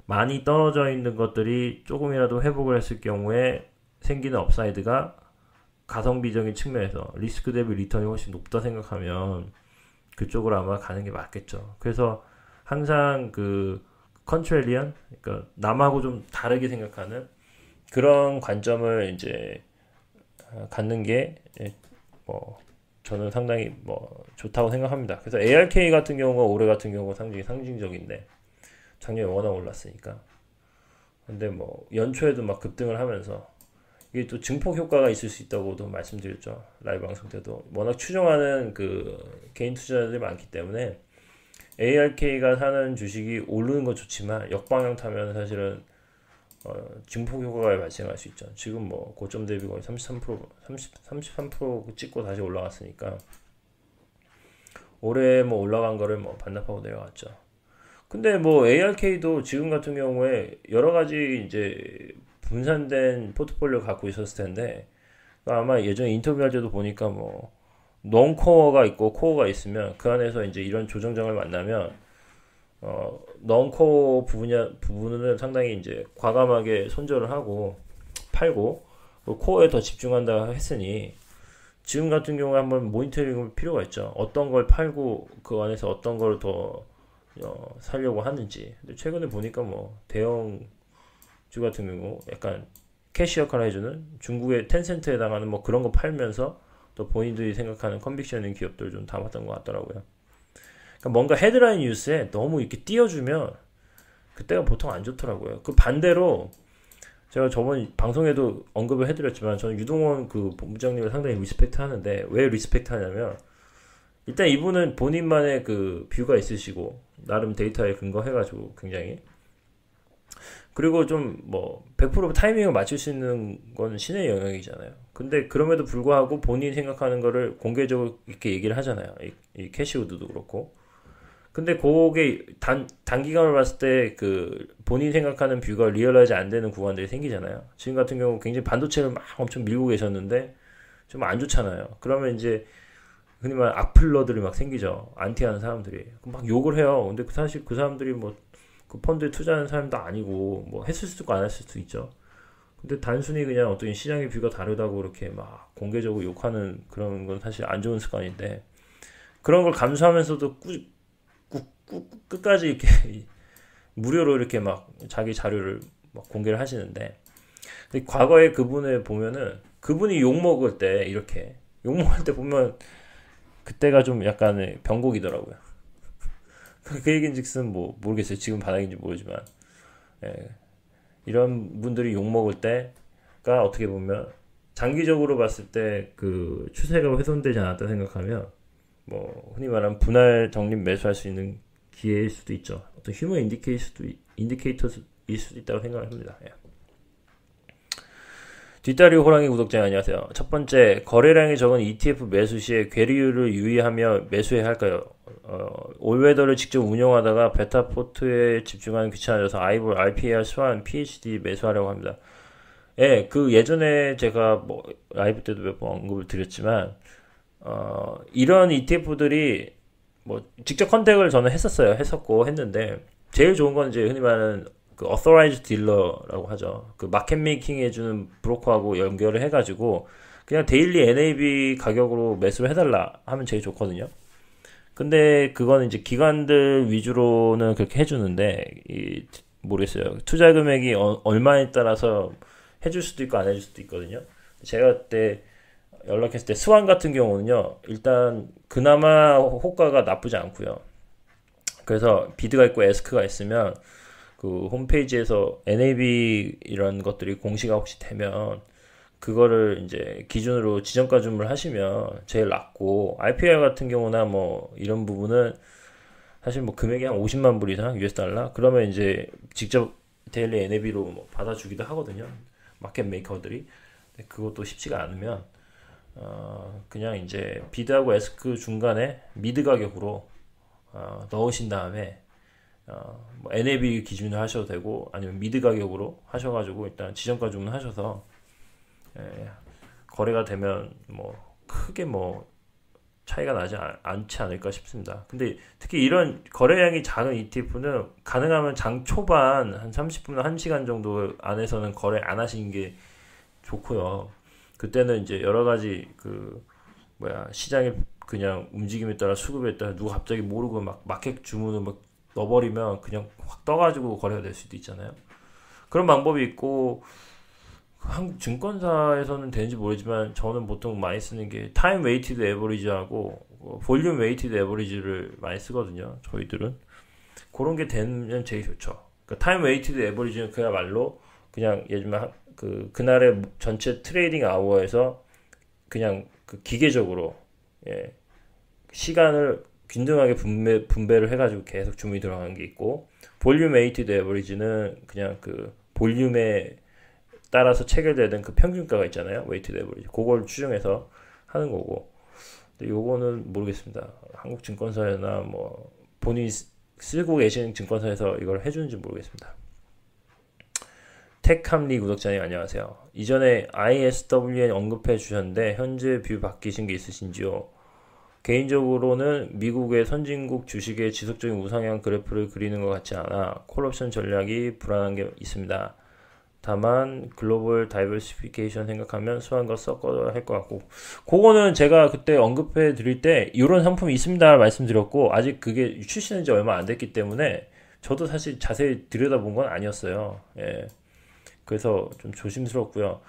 많이 떨어져 있는 것들이 조금이라도 회복을 했을 경우에 생기는 업사이드가 가성비적인 측면에서 리스크 대비 리턴이 훨씬 높다 생각하면 그쪽으로 아마 가는 게 맞겠죠. 그래서 항상 그 컨트레리언, 그러니까 남하고 좀 다르게 생각하는 그런 관점을 이제 갖는 게 뭐 저는 상당히 뭐 좋다고 생각합니다. 그래서 ARK 같은 경우가 올해 같은 경우가 상당히 상징적인데 작년에 워낙 올랐으니까. 근데 뭐 연초에도 막 급등을 하면서 이게 또 증폭 효과가 있을 수 있다고도 말씀드렸죠. 라이브 방송 때도 워낙 추종하는 그 개인 투자자들이 많기 때문에 ARK가 사는 주식이 오르는 건 좋지만 역방향 타면 사실은 증폭 효과가 발생할 수 있죠. 지금 뭐 고점 대비 거의 33% 찍고 다시 올라갔으니까 올해 뭐 올라간 거를 뭐 반납하고 내려갔죠. 근데 뭐 ARK도 지금 같은 경우에 여러 가지 이제 분산된 포트폴리오 갖고 있었을 텐데 아마 예전에 인터뷰할 때도 보니까 뭐 넌코어가 있고 코어가 있으면 그 안에서 이제 이런 조정장을 만나면 넌코어 부분은 상당히 이제 과감하게 손절을 하고 팔고 코어에 더 집중한다 했으니 지금 같은 경우에 한번 모니터링 필요가 있죠. 어떤 걸 팔고 그 안에서 어떤 걸 더 살려고 하는지. 근데 최근에 보니까 뭐 대형주 같은 경우 약간 캐시 역할을 해주는 중국의 텐센트에 해당하는 뭐 그런 거 팔면서 또 본인들이 생각하는 컨빅션 있는 기업들을 좀 담았던 것 같더라고요. 그러니까 뭔가 헤드라인 뉴스에 너무 이렇게 띄워주면 그때가 보통 안 좋더라고요. 그 반대로 제가 저번 방송에도 언급을 해드렸지만 저는 유동원 그 본부장님을 상당히 리스펙트 하는데 왜 리스펙트 하냐면 일단 이분은 본인만의 그 뷰가 있으시고 나름 데이터에 근거해가지고 굉장히 그리고 좀 뭐 100% 타이밍을 맞출 수 있는 건 신의 영역이잖아요. 근데 그럼에도 불구하고 본인이 생각하는 거를 공개적으로 이렇게 얘기를 하잖아요. 이 캐시우드도 그렇고. 근데 그게 단기간으로 봤을 때 그 본인이 생각하는 뷰가 리얼라이즈 안 되는 구간들이 생기잖아요. 지금 같은 경우 굉장히 반도체를 막 엄청 밀고 계셨는데 좀 안 좋잖아요. 그러면 이제 흔히 말하는 악플러들이 막 생기죠. 안티하는 사람들이. 막 욕을 해요. 근데 사실 그 사람들이 뭐 그 펀드에 투자하는 사람도 아니고 뭐 했을 수도 있고 안 했을 수도 있죠. 근데 단순히 그냥 어떤 시장의 뷰가 다르다고 이렇게 막 공개적으로 욕하는 그런 건 사실 안 좋은 습관인데 그런 걸 감수하면서도 끝까지 이렇게 무료로 이렇게 막 자기 자료를 막 공개를 하시는데 근데 과거에 그분을 보면은 그분이 욕먹을 때 이렇게 욕먹을 때 보면 그때가 좀 약간의 병곡이더라고요. 그 얘기인즉슨 뭐 모르겠어요. 지금 바닥인지 모르지만 이런 분들이 욕먹을 때가 어떻게 보면 장기적으로 봤을 때 그 추세가 훼손되지 않았다 생각하면 뭐 흔히 말하는 분할 적립 매수할 수 있는 기회일 수도 있죠. 어떤 휴머 인디케이터일 수도 있다고 생각을 합니다. 뒷다리 호랑이 구독자 안녕하세요. 첫 번째, 거래량이 적은 ETF 매수 시에 괴리율을 유의하며 매수해야 할까요? 올웨더를 직접 운영하다가 베타포트에 집중하는 귀찮아져서 아이볼, RPR, 스완, PHD 매수하려고 합니다. 예, 그 예전에 제가 뭐 라이브 때도 몇 번 언급을 드렸지만 이런 ETF들이 뭐 직접 컨택을 저는 했었는데 제일 좋은 건 이제 흔히 말하는 그 authorized dealer라고 하죠. 그 마켓 메이킹 해주는 브로커하고 연결을 해가지고 그냥 데일리 NAV 가격으로 매수를 해달라 하면 제일 좋거든요. 근데 그거는 이제 기관들 위주로는 그렇게 해주는데 모르겠어요. 투자 금액이 얼마에 따라서 해줄 수도 있고 안 해줄 수도 있거든요. 제가 그때 연락했을 때 스완 같은 경우는요. 일단 그나마 호가가 나쁘지 않고요. 그래서 비드가 있고 에스크가 있으면 그 홈페이지에서 NAV 이런 것들이 공시가 혹시 되면 그거를 이제 기준으로 지정가 주문을 하시면 제일 낫고 RPR 같은 경우나 뭐 이런 부분은 사실 뭐 금액이 한 50만 불 이상 US 달러 그러면 이제 직접 데일리 NAV로 뭐 받아주기도 하거든요. 마켓 메이커들이. 근데 그것도 쉽지가 않으면 그냥 이제 비드하고 에스크 중간에 미드 가격으로 넣으신 다음에 뭐 NAV 기준으로 하셔도 되고 아니면 미드 가격으로 하셔가지고 일단 지정가 주문하셔서 거래가 되면 뭐 크게 뭐 차이가 나지 않지 않을까 싶습니다. 근데 특히 이런 거래량이 작은 ETF는 가능하면 장 초반 한 30분, 1시간 정도 안에서는 거래 안 하시는 게 좋고요. 그때는 이제 여러 가지 시장의 그냥 움직임에 따라 수급에 따라 누가 갑자기 모르고 막 마켓 주문을 막 넣어버리면 그냥 확 떠가지고 거래가 될 수도 있잖아요. 그런 방법이 있고 한국 증권사에서는 되는지 모르지만 저는 보통 많이 쓰는 게 타임 웨이티드 에버리지하고 볼륨 웨이티드 에버리지를 많이 쓰거든요. 저희들은 그런 게 되면 제일 좋죠. 그러니까 타임 웨이티드 에버리지는 그야말로 그냥 예를 들면 그날의 전체 트레이딩 아워에서 그냥 기계적으로 시간을 균등하게 분배를 해가지고 계속 주문이 들어가는 게 있고 볼륨 웨이티드 에버리지는 그냥 볼륨에 따라서 체결되는 평균가가 있잖아요. 웨이티드 에버리지. 그걸 추정해서 하는 거고. 근데 요거는 모르겠습니다. 한국 증권사나 뭐 본인이 쓰고 계신 증권사에서 이걸 해주는지 모르겠습니다. 택함리 구독자님 안녕하세요. 이전에 ISWN 언급해 주셨는데 현재 뷰 바뀌신 게 있으신지요? 개인적으로는 미국의 선진국 주식의 지속적인 우상향 그래프를 그리는 것 같지 않아 콜옵션 전략이 불안한 게 있습니다. 다만 글로벌 다이버시피케이션 생각하면 수완과 섞어야 할 것 같고 그거는 제가 그때 언급해 드릴 때 이런 상품이 있습니다 말씀드렸고 아직 그게 출시된 지 얼마 안 됐기 때문에 저도 사실 자세히 들여다본 건 아니었어요. 그래서 좀 조심스럽고요.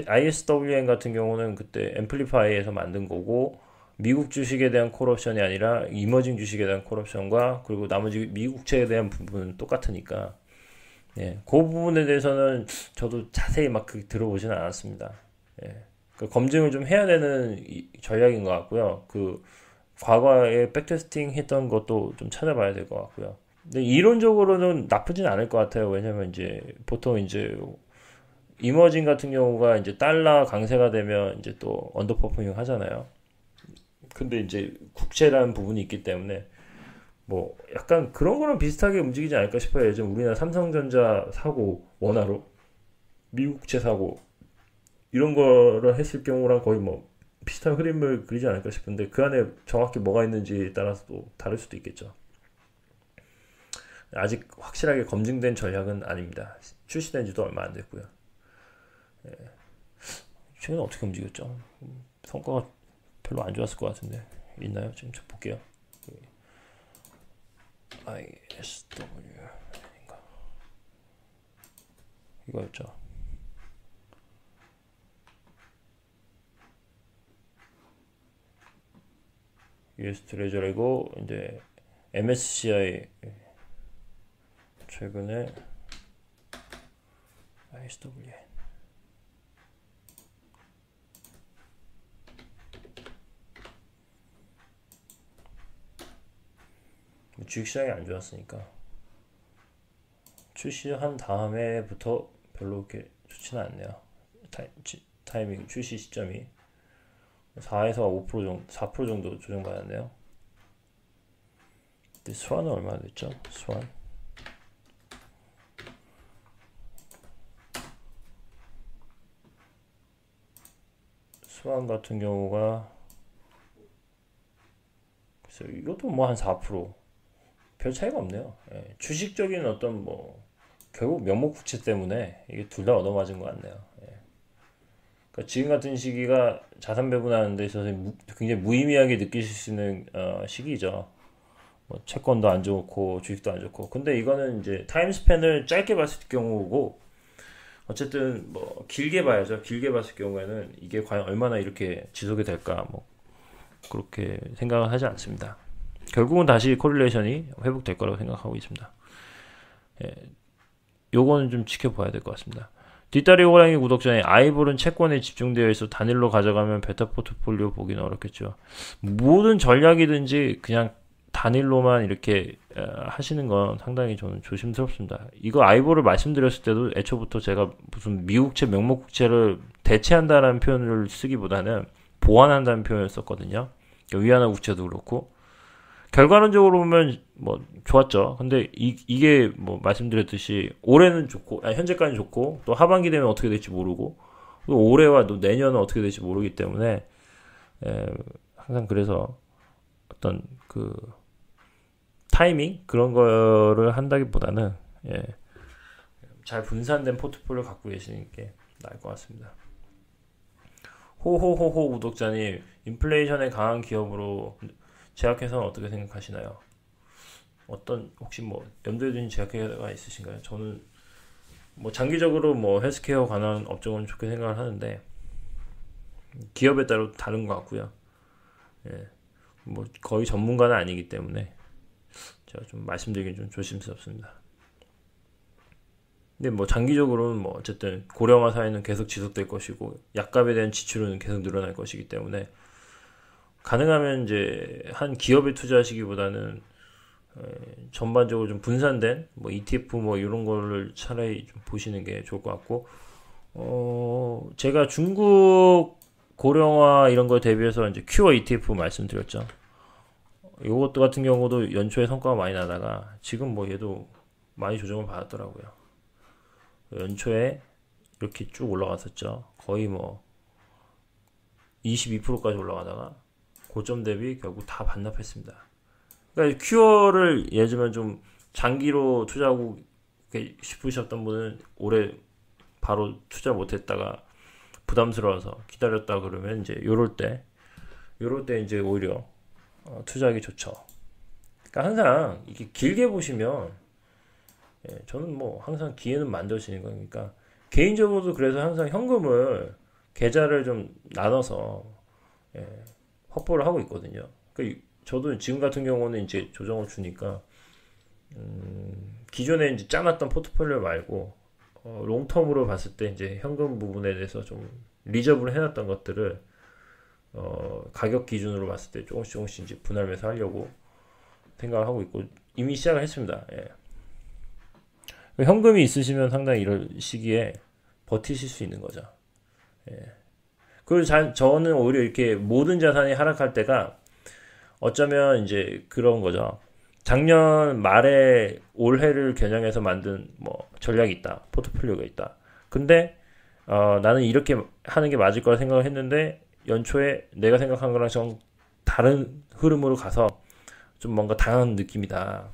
ISWN 같은 경우는 그때 앰플리파이에서 만든 거고 미국 주식에 대한 콜옵션이 아니라 이머징 주식에 대한 콜옵션과 그리고 나머지 미국채에 대한 부분은 똑같으니까 그 부분에 대해서는 저도 자세히 막 들어보지는 않았습니다. 검증을 좀 해야 되는 전략인 것 같고요. 과거에 백테스팅 했던 것도 좀 찾아봐야 될 것 같고요. 근데 이론적으로는 나쁘진 않을 것 같아요. 왜냐면 이제 보통 이제 이머징 같은 경우가 이제 달러 강세가 되면 이제 또 언더퍼포밍 하잖아요. 근데 이제 국채라는 부분이 있기 때문에 뭐 약간 그런 거랑 비슷하게 움직이지 않을까 싶어요. 요즘 우리나라 삼성전자 사고 원화로 미국채 사고 이런 거를 했을 경우랑 거의 뭐 비슷한 흐름을 그리지 않을까 싶은데 그 안에 정확히 뭐가 있는지에 따라서 또 다를 수도 있겠죠. 아직 확실하게 검증된 전략은 아닙니다. 출시된 지도 얼마 안 됐고요. 최근에 어떻게 움직였죠? 성과가 별로 안 좋았을 것 같은데 있나요? 지금 좀 볼게요. ISW인가 이거였죠. US 트레저리고 이제 MSCI 최근에 ISWN 주식시장이 안 좋았으니까 출시한 다음에부터 별로 그렇게 좋지는 않네요. 타이밍 출시 시점이 4에서 5% 정도, 4% 정도 조정받았네요. 근데 스완은 얼마나 됐죠? 스완 같은 경우가 글쎄요, 이것도 뭐 한 4%. 별 차이가 없네요. 주식적인 어떤 결국 명목부채 때문에 이게 둘 다 얻어맞은 것 같네요. 그러니까 지금 같은 시기가 자산 배분하는 데 있어서 굉장히 무의미하게 느끼실 수 있는 시기죠. 채권도 안 좋고 주식도 안 좋고. 근데 이거는 이제 타임스팬을 짧게 봤을 경우고 어쨌든 길게 봐야죠. 길게 봤을 경우에는 이게 과연 얼마나 이렇게 지속이 될까 그렇게 생각을 하지 않습니다. 결국은 다시 코릴레이션이 회복될 거라고 생각하고 있습니다. 요거는 좀 지켜봐야 될 것 같습니다. 뒷다리 호랑이 구독자님, 아이볼은 채권에 집중되어 있어 단일로 가져가면 베타 포트폴리오 보기는 어렵겠죠. 모든 전략이든지 그냥 단일로만 이렇게 하시는 건 상당히 저는 조심스럽습니다. 이거 아이보를 말씀드렸을 때도 애초부터 제가 무슨 미국채, 명목국채를 대체한다는 표현을 쓰기보다는 보완한다는 표현을 썼거든요. 위안화 국채도 그렇고 결과론적으로 보면 뭐 좋았죠. 근데 이게 뭐 말씀드렸듯이 올해는 좋고 현재까지는 좋고 또 하반기 되면 어떻게 될지 모르고 또 올해와 또 내년은 어떻게 될지 모르기 때문에 항상 그래서 어떤 그 타이밍 그런 거를 한다기보다는 잘 분산된 포트폴리오 갖고 계시는 게 나을 것 같습니다. 호호호호 구독자님, 인플레이션에 강한 기업으로 제약회사는 어떻게 생각하시나요? 혹시 뭐 염두에 두는 제약회사가 있으신가요? 저는 뭐 장기적으로 뭐 헬스케어 관한 업종은 좋게 생각을 하는데 기업에 따라 다른 것 같고요. 뭐 거의 전문가는 아니기 때문에 제가 좀 말씀드리긴 좀 조심스럽습니다. 근데 뭐 장기적으로는 뭐 어쨌든 고령화 사회는 계속 지속될 것이고 약값에 대한 지출은 계속 늘어날 것이기 때문에 가능하면 이제 한 기업에 투자하시기보다는 전반적으로 좀 분산된 뭐 ETF 뭐 이런 거를 차라리 좀 보시는 게 좋을 것 같고 제가 중국 고령화 이런 거 대비해서 이제 큐어 ETF 말씀드렸죠. 이것도 같은 경우도 연초에 성과가 많이 나다가 지금 뭐 얘도 많이 조정을 받았더라고요. 연초에 이렇게 쭉 올라갔었죠. 거의 뭐 22%까지 올라가다가 고점 대비 결국 다 반납했습니다. 그러니까 큐어를 예를 들면 좀 장기로 투자하고 싶으셨던 분은 올해 바로 투자 못했다가 부담스러워서 기다렸다 그러면 이제 요럴 때 이제 오히려 투자하기 좋죠. 그러니까 항상 이게 길게 보시면 저는 뭐 항상 기회는 만들어지는 거니까 개인적으로도 그래서 항상 현금을 계좌를 좀 나눠서 확보를 하고 있거든요. 그러니까 저도 지금 같은 경우는 이제 조정을 주니까 기존에 이제 짜놨던 포트폴리오 말고 롱텀으로 봤을 때 이제 현금 부분에 대해서 좀 리저브를 해놨던 것들을 가격 기준으로 봤을 때 조금씩 이제 분할매수 하려고 생각을 하고 있고 이미 시작을 했습니다. 현금이 있으시면 상당히 이럴 시기에 버티실 수 있는 거죠. 그리고 저는 오히려 이렇게 모든 자산이 하락할 때가 어쩌면 이제 그런 거죠. 작년 말에 올해를 겨냥해서 만든 뭐 전략이 있다. 포트폴리오가 있다. 근데 나는 이렇게 하는 게 맞을 거라 생각을 했는데 연초에 내가 생각한 거랑 좀 다른 흐름으로 가서 좀 뭔가 당한 느낌이다.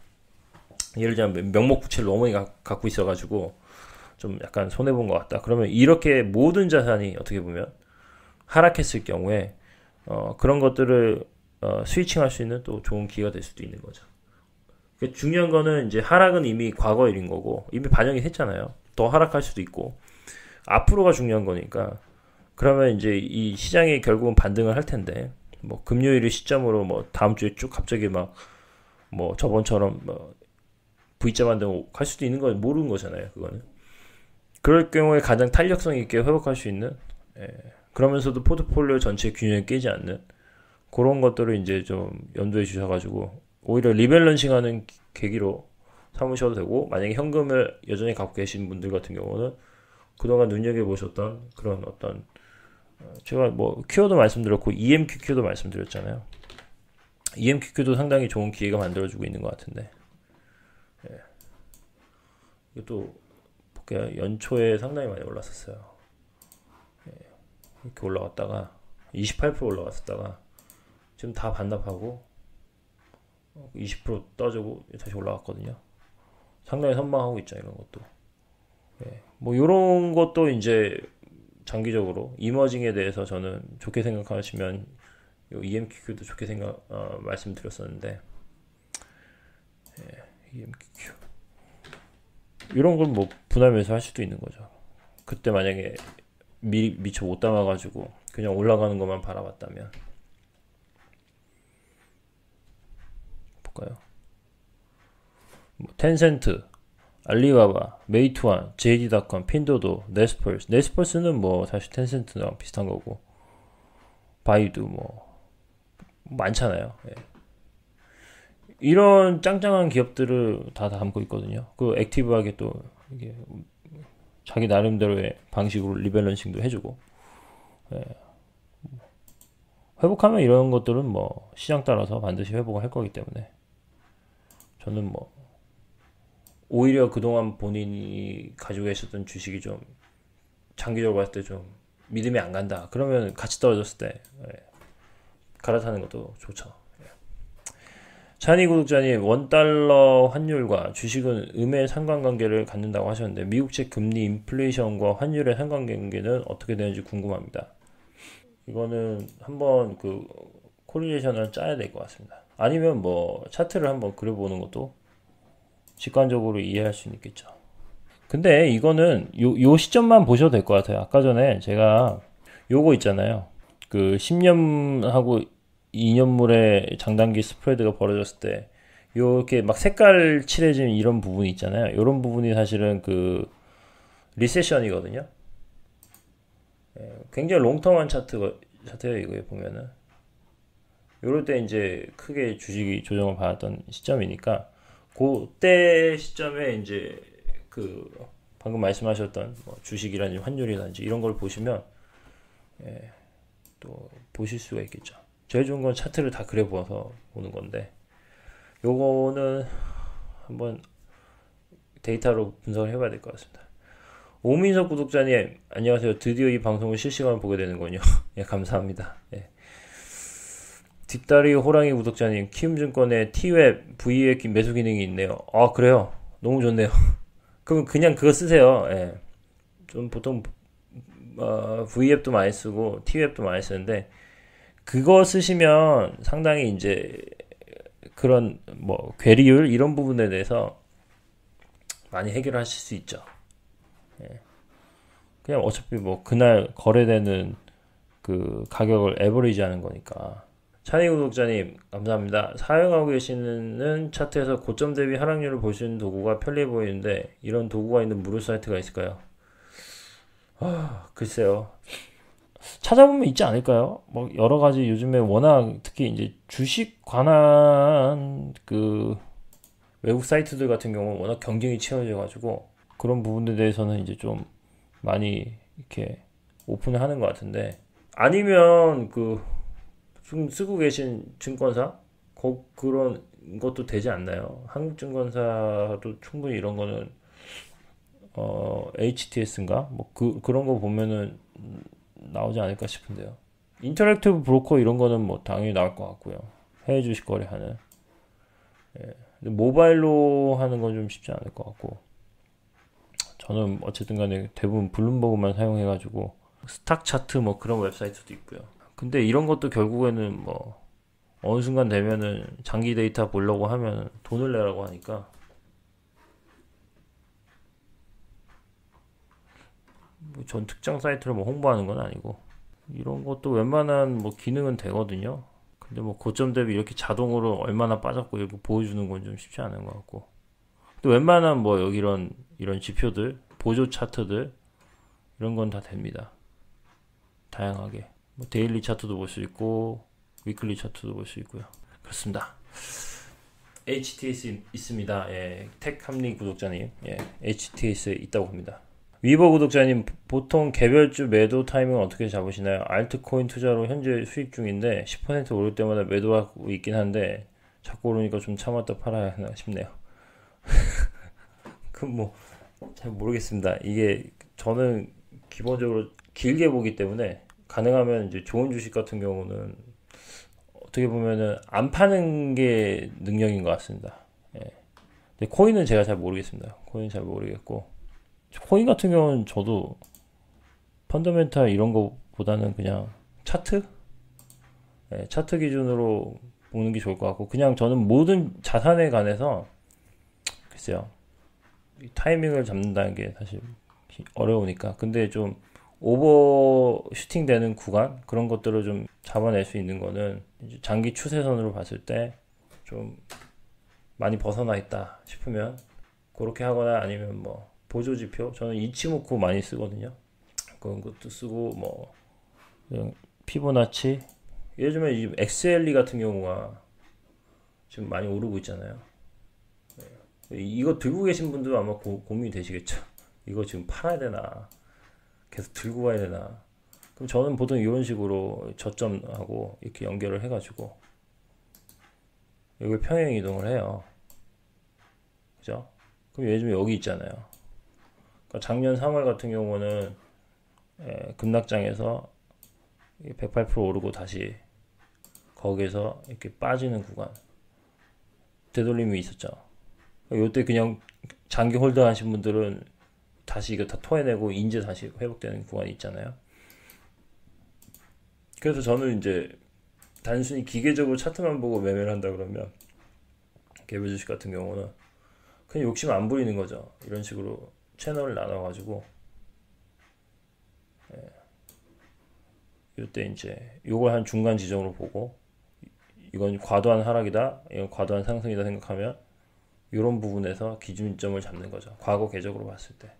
예를 들면 명목부채를 너무 많이 갖고 있어가지고 좀 약간 손해본 것 같다. 그러면 이렇게 모든 자산이 어떻게 보면 하락했을 경우에 그런 것들을 스위칭할 수 있는 또 좋은 기회가 될 수도 있는 거죠. 그러니까 중요한 거는 이제 하락은 이미 과거 일인 거고 이미 반영이 했잖아요. 더 하락할 수도 있고 앞으로가 중요한 거니까 그러면 이제 이 시장이 결국은 반등을 할 텐데 뭐 금요일을 시점으로 뭐 다음 주에 쭉 갑자기 막 뭐 저번처럼 뭐 V자 반등 할 수도 있는 건 모르는 거잖아요. 그거는 그럴 경우에 가장 탄력성 있게 회복할 수 있는 그러면서도 포트폴리오 전체 균형이 깨지 않는 그런 것들을 이제 좀 염두에 주셔가지고 오히려 리밸런싱하는 계기로 삼으셔도 되고 만약에 현금을 여전히 갖고 계신 분들 같은 경우는 그동안 눈여겨보셨던 그런 어떤 제가 뭐 큐어도 말씀드렸고 EMQQ도 말씀드렸잖아요. EMQQ도 상당히 좋은 기회가 만들어주고 있는 것 같은데 이것도 볼게요. 연초에 상당히 많이 올랐었어요. 이렇게 올라갔다가 28% 올라갔었다가 지금 다 반납하고 20% 떠주고 다시 올라갔거든요. 상당히 선방하고 있죠. 이런 것도 뭐 이런 것도 이제 장기적으로 이머징에 대해서 저는 좋게 생각하시면 EMQQ도 좋게 말씀드렸었는데 EMQQ 이런 걸 뭐 분할매수 할 수도 있는 거죠. 그때 만약에 미처 못 담아가지고 그냥 올라가는 것만 바라봤다면 볼까요? 뭐 텐센트, 알리바바, 메이투안, JD.com, 핀도도, 네스펄스는 뭐 사실 텐센트랑 비슷한 거고 바이두 뭐 많잖아요. 이런 짱짱한 기업들을 다 담고 있거든요. 그 액티브하게 또 이게 자기 나름대로의 방식으로 리밸런싱도 해주고, 예. 회복하면 이런 것들은 뭐 시장 따라서 반드시 회복을 할 거기 때문에 저는 뭐 오히려 그동안 본인이 가지고 있었던 주식이 좀 장기적으로 봤을 때 좀 믿음이 안 간다. 그러면 같이 떨어졌을 때 갈아타는 것도 좋죠. 찬이 구독자님, $1 환율과 주식은 음의 상관관계를 갖는다고 하셨는데 미국채 금리, 인플레이션과 환율의 상관관계는 어떻게 되는지 궁금합니다. 이거는 한번 그 코릴레이션을 짜야 될 것 같습니다. 아니면 뭐 차트를 한번 그려보는 것도 직관적으로 이해할 수 있겠죠. 근데 이거는 요 시점만 보셔도 될 것 같아요. 아까 전에 제가 요거 있잖아요. 그 10년하고 2년물의 장단기 스프레드가 벌어졌을 때 요렇게 막 색깔 칠해진 이런 부분이 있잖아요. 이런 부분이 사실은 그 리세션이거든요. 굉장히 롱텀한 차트예요. 이거에 보면은 요럴 때 이제 크게 주식이 조정을 받았던 시점이니까 그때 시점에 이제 그 방금 말씀하셨던 뭐 주식이라든지 환율이라든지 이런 걸 보시면 또 보실 수가 있겠죠. 제일 좋은 건 차트를 다 그려보아서 보는 건데 요거는 한번 데이터로 분석을 해봐야 될 것 같습니다. 오민석 구독자님 안녕하세요. 드디어 이 방송을 실시간으로 보게 되는군요. 예, 감사합니다. 예. 뒷다리 호랑이 구독자님 키움증권에 T웹 V앱 매수 기능이 있네요. 아 그래요? 너무 좋네요. 그럼 그냥 그거 쓰세요. 예. 좀 보통 V앱도 많이 쓰고 T웹도 많이 쓰는데 그거 쓰시면 상당히 이제 그런 뭐 괴리율 이런 부분에 대해서 많이 해결하실 수 있죠. 예. 그냥 어차피 뭐 그날 거래되는 그 가격을 에버리지 하는 거니까. 찬이 구독자님 감사합니다. 사용하고 계시는 차트에서 고점 대비 하락률을 볼 수 있는 도구가 편리해 보이는데 이런 도구가 있는 무료 사이트가 있을까요? 글쎄요. 찾아보면 있지 않을까요? 뭐 여러 가지 요즘에 워낙 특히 이제 주식 관한 그 외국 사이트들 같은 경우는 워낙 경쟁이 치열해져 가지고 그런 부분에 대해서는 이제 좀 많이 이렇게 오픈을 하는 것 같은데 아니면 그 지금 쓰고 계신 증권사 그런 것도 되지 않나요? 한국증권사도 충분히 이런 거는 HTS인가 뭐 그런 거 보면은 나오지 않을까 싶은데요. 인터랙티브 브로커 이런 거는 뭐 당연히 나올 것 같고요. 해외 주식 거래하는. 예. 근데 모바일로 하는 건 좀 쉽지 않을 것 같고. 저는 어쨌든 간에 대부분 블룸버그만 사용해가지고 스탁 차트 뭐 그런 웹사이트도 있고요. 근데 이런 것도 결국에는 뭐 어느 순간 되면은 장기 데이터 보려고 하면 돈을 내라고 하니까 전 특정 사이트를 뭐 홍보하는 건 아니고 이런 것도 웬만한 뭐 기능은 되거든요. 근데 뭐 고점 대비 이렇게 자동으로 얼마나 빠졌고 이렇게 보여주는 건 좀 쉽지 않은 것 같고. 또 웬만한 뭐 여기 이런 지표들, 보조 차트들 이런 건 다 됩니다. 다양하게. 뭐 데일리 차트도 볼 수 있고 위클리 차트도 볼 수 있고요. 그렇습니다. HTS 있습니다. 예, 택함리 구독자님, 예, HTS에 있다고 봅니다. 위버 구독자님, 보통 개별주 매도 타이밍은 어떻게 잡으시나요? 알트코인 투자로 현재 수익 중인데 10% 오를 때마다 매도하고 있긴 한데 자꾸 오르니까 좀 참았다 팔아야 하나 싶네요. 그럼 뭐 잘 모르겠습니다. 이게 저는 기본적으로 길게 보기 때문에 가능하면 이제 좋은 주식 같은 경우는 어떻게 보면은 안 파는 게 능력인 것 같습니다. 예. 근데 코인은 제가 잘 모르겠습니다. 코인 잘 모르겠고 코인 같은 경우는 저도 펀더멘탈 이런 거보다는 그냥 차트? 예, 차트 기준으로 보는 게 좋을 것 같고 그냥 저는 모든 자산에 관해서 글쎄요 타이밍을 잡는다는 게 사실 어려우니까 근데 좀 오버 슈팅 되는 구간 그런 것들을 좀 잡아낼 수 있는 거는 이제 장기 추세선으로 봤을 때 좀 많이 벗어나 있다 싶으면 그렇게 하거나 아니면 뭐 보조 지표 저는 이치모쿠 많이 쓰거든요. 그런 것도 쓰고 뭐 그냥 피보나치 요즘에 이 XLE 같은 경우가 지금 많이 오르고 있잖아요. 이거 들고 계신 분도 아마 고민이 되시겠죠. 이거 지금 팔아야 되나? 계속 들고 가야 되나? 그럼 저는 보통 이런 식으로 저점하고 이렇게 연결을 해가지고 여기 평행 이동을 해요. 그죠? 그럼 요즘 여기 있잖아요. 그러니까 작년 3월 같은 경우는 급락장에서 108% 오르고 다시 거기에서 이렇게 빠지는 구간 되돌림이 있었죠. 이때 그냥 장기 홀더 하신 분들은 다시 이거 다 토해내고 이제 다시 회복되는 구간이 있잖아요. 그래서 저는 이제 단순히 기계적으로 차트만 보고 매매를 한다 그러면 개별 주식 같은 경우는 그냥 욕심 안 부리는 거죠. 이런 식으로 채널을 나눠가지고 이때 이제 요걸 한 중간 지점으로 보고 이건 과도한 하락이다, 이건 과도한 상승이다 생각하면 이런 부분에서 기준점을 잡는 거죠. 과거 궤적으로 봤을 때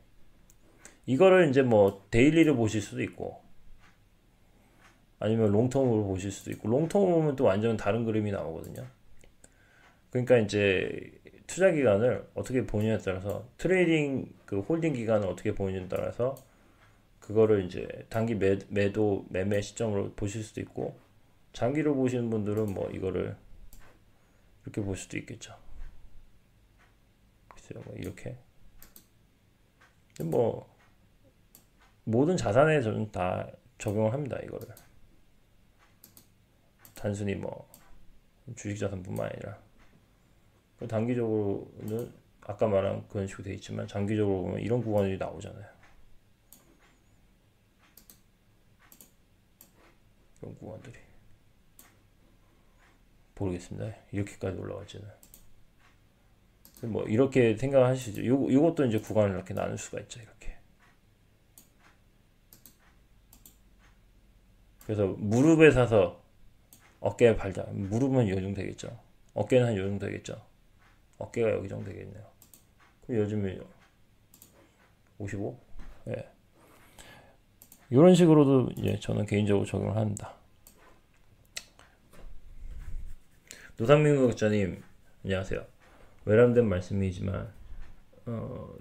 이거를 이제 뭐 데일리로 보실 수도 있고 아니면 롱텀으로 보실 수도 있고, 롱텀으로 보면 또 완전 다른 그림이 나오거든요. 그러니까 이제 투자 기간을 어떻게 보느냐에 따라서, 트레이딩 그 홀딩 기간을 어떻게 보느냐에 따라서 그거를 이제 단기 매도 매매 시점으로 보실 수도 있고, 장기로 보시는 분들은 뭐 이거를 이렇게 볼 수도 있겠죠. 글쎄요, 뭐 이렇게. 뭐 모든 자산에 저는 다 적용을 합니다. 이거를 단순히 뭐 주식자산뿐만 아니라 단기적으로는 아까 말한 그런 식으로 되어 있지만 장기적으로 보면 이런 구간이 나오잖아요. 이런 구간들이 모르겠습니다. 이렇게까지 올라갈지는. 뭐 이렇게 생각하시죠. 요것도 이제 구간을 이렇게 나눌 수가 있죠. 이렇게. 그래서 무릎에 사서 어깨에 발자. 무릎은 이 정도 되겠죠. 어깨는 한 이 정도 되겠죠. 어깨가 여기 정도 되겠네요. 그럼 요즘에 55? 예. 이런 식으로도 이제 저는 개인적으로 적용을 합니다. 노상민 구독자님, 안녕하세요. 외람된 말씀이지만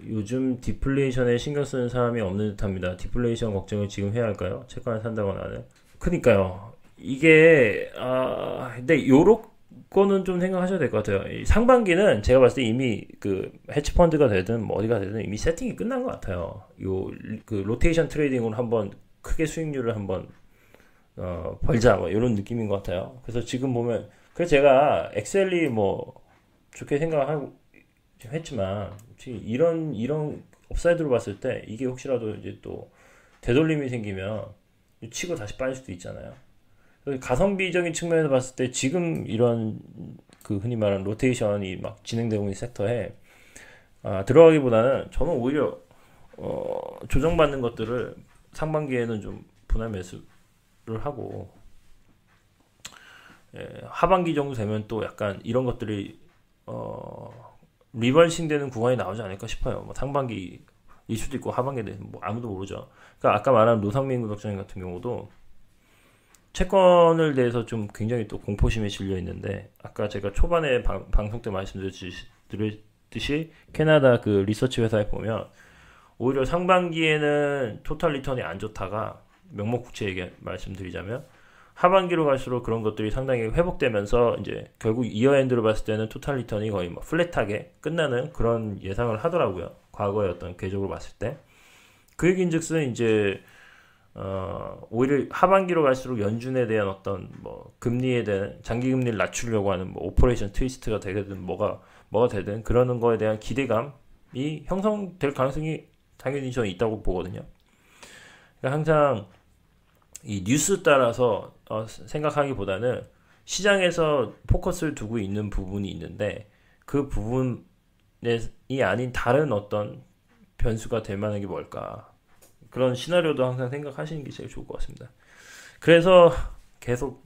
요즘 디플레이션에 신경 쓰는 사람이 없는 듯합니다. 디플레이션 걱정을 지금 해야 할까요? 채권을 산다거나 하는. 그니까요. 이게 근데 요런 거는 좀 생각하셔야 될 것 같아요. 상반기는 제가 봤을 때 이미 그 헤지펀드가 되든 뭐 어디가 되든 이미 세팅이 끝난 것 같아요. 요 그 로테이션 트레이딩으로 한번 크게 수익률을 한번 벌자 뭐 이런 느낌인 것 같아요. 그래서 지금 보면, 그래서 제가 엑셀이 뭐 좋게 생각하고 했지만 이런 업사이드로 봤을 때 이게 혹시라도 이제 또 되돌림이 생기면 치고 다시 빠질 수도 있잖아요. 가성비적인 측면에서 봤을 때 지금 이런 그 흔히 말하는 로테이션이 막 진행되고 있는 섹터에 들어가기보다는 저는 오히려 조정받는 것들을 상반기에는 좀 분할 매수를 하고, 하반기 정도 되면 또 약간 이런 것들이 리버싱 되는 구간이 나오지 않을까 싶어요. 뭐 상반기일 수도 있고 하반기에 대해서 뭐 아무도 모르죠. 그러니까 아까 말한 노상민 구독자님 같은 경우도 채권을 대해서 좀 굉장히 또 공포심에 질려 있는데, 아까 제가 초반에 방송 때 말씀드렸듯이 캐나다 그 리서치 회사에 보면 오히려 상반기에는 토탈 리턴이 안 좋다가, 명목구체 얘기 말씀드리자면 하반기로 갈수록 그런 것들이 상당히 회복되면서 이제 결국 이어엔드로 봤을 때는 토탈 리턴이 거의 뭐 플랫하게 끝나는 그런 예상을 하더라고요. 과거의 어떤 궤적으로 봤을 때. 그 얘기인즉슨 이제 오히려 하반기로 갈수록 연준에 대한 어떤 뭐 금리에 대한 장기 금리를 낮추려고 하는 뭐 오퍼레이션 트위스트가 되든 뭐가 되든 그러는 거에 대한 기대감이 형성될 가능성이 당연히 저는 있다고 보거든요. 그러니까 항상 이 뉴스 따라서 생각하기보다는 시장에서 포커스를 두고 있는 부분이 있는데, 그 부분이 아닌 다른 어떤 변수가 될 만한 게 뭘까, 그런 시나리오도 항상 생각하시는 게 제일 좋을 것 같습니다. 그래서 계속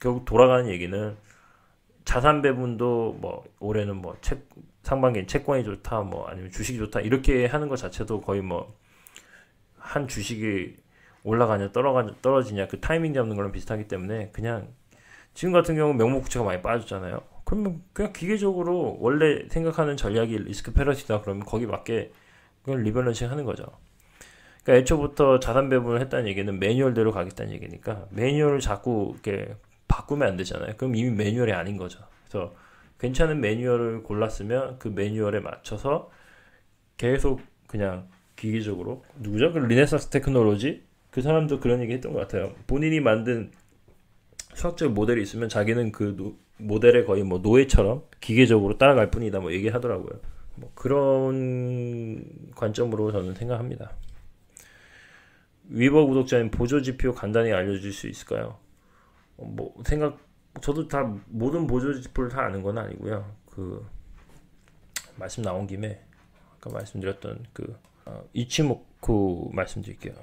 결국 돌아가는 얘기는 자산 배분도 뭐 올해는 뭐 상반기엔 채권이 좋다, 뭐 아니면 주식이 좋다 이렇게 하는 것 자체도 거의 뭐 한 주식이 올라가냐 떨어지냐 그 타이밍 잡는 거랑 비슷하기 때문에 그냥 지금 같은 경우는 명목 부채가 많이 빠졌잖아요. 그러면 그냥 기계적으로 원래 생각하는 전략이 리스크 패러디다 그러면 거기 맞게 그걸 리밸런싱 하는 거죠. 그러니까 애초부터 자산 배분을 했다는 얘기는 매뉴얼대로 가겠다는 얘기니까 매뉴얼을 자꾸 이렇게 바꾸면 안 되잖아요. 그럼 이미 매뉴얼이 아닌 거죠. 그래서 괜찮은 매뉴얼을 골랐으면 그 매뉴얼에 맞춰서 계속 그냥 기계적으로 누구죠? 그 리네상스 테크놀로지 그 사람도 그런 얘기 했던 것 같아요. 본인이 만든 수학적 모델이 있으면 자기는 그 모델에 거의 뭐 노예처럼 기계적으로 따라갈 뿐이다 뭐 얘기하더라고요. 뭐 그런 관점으로 저는 생각합니다. 위버 구독자님 보조 지표 간단히 알려줄 수 있을까요? 저도 다 모든 보조 지표를 다 아는 건 아니고요. 그 말씀 나온 김에 아까 말씀드렸던 그 이치모쿠 말씀드릴게요.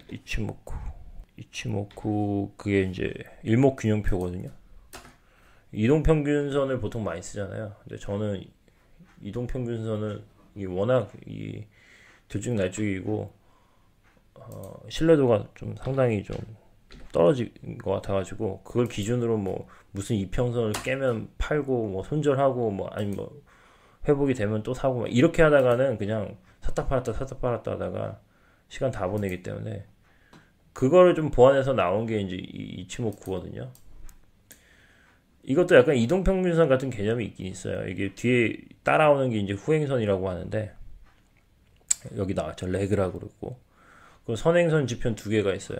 이치모쿠 그게 이제 일목균형표거든요. 이동평균선을 보통 많이 쓰잖아요. 근데 저는 이동평균선은 이게 워낙 이 들쭉날쭉이고 신뢰도가 좀 상당히 좀 떨어진 것 같아가지고 그걸 기준으로 뭐 무슨 이평선을 깨면 팔고 뭐 손절하고 뭐 아니면 뭐 회복이 되면 또 사고 막 이렇게 하다가는 그냥 샀다 팔았다 하다가 시간 다 보내기 때문에 그거를 좀 보완해서 나온 게 이제 이치모쿠거든요. 이것도 약간 이동평균선 같은 개념이 있긴 있어요. 이게 뒤에 따라오는 게 이제 후행선이라고 하는데 여기 나왔죠. 레그라고 그러고 그 선행선 지표는 두 개가 있어요.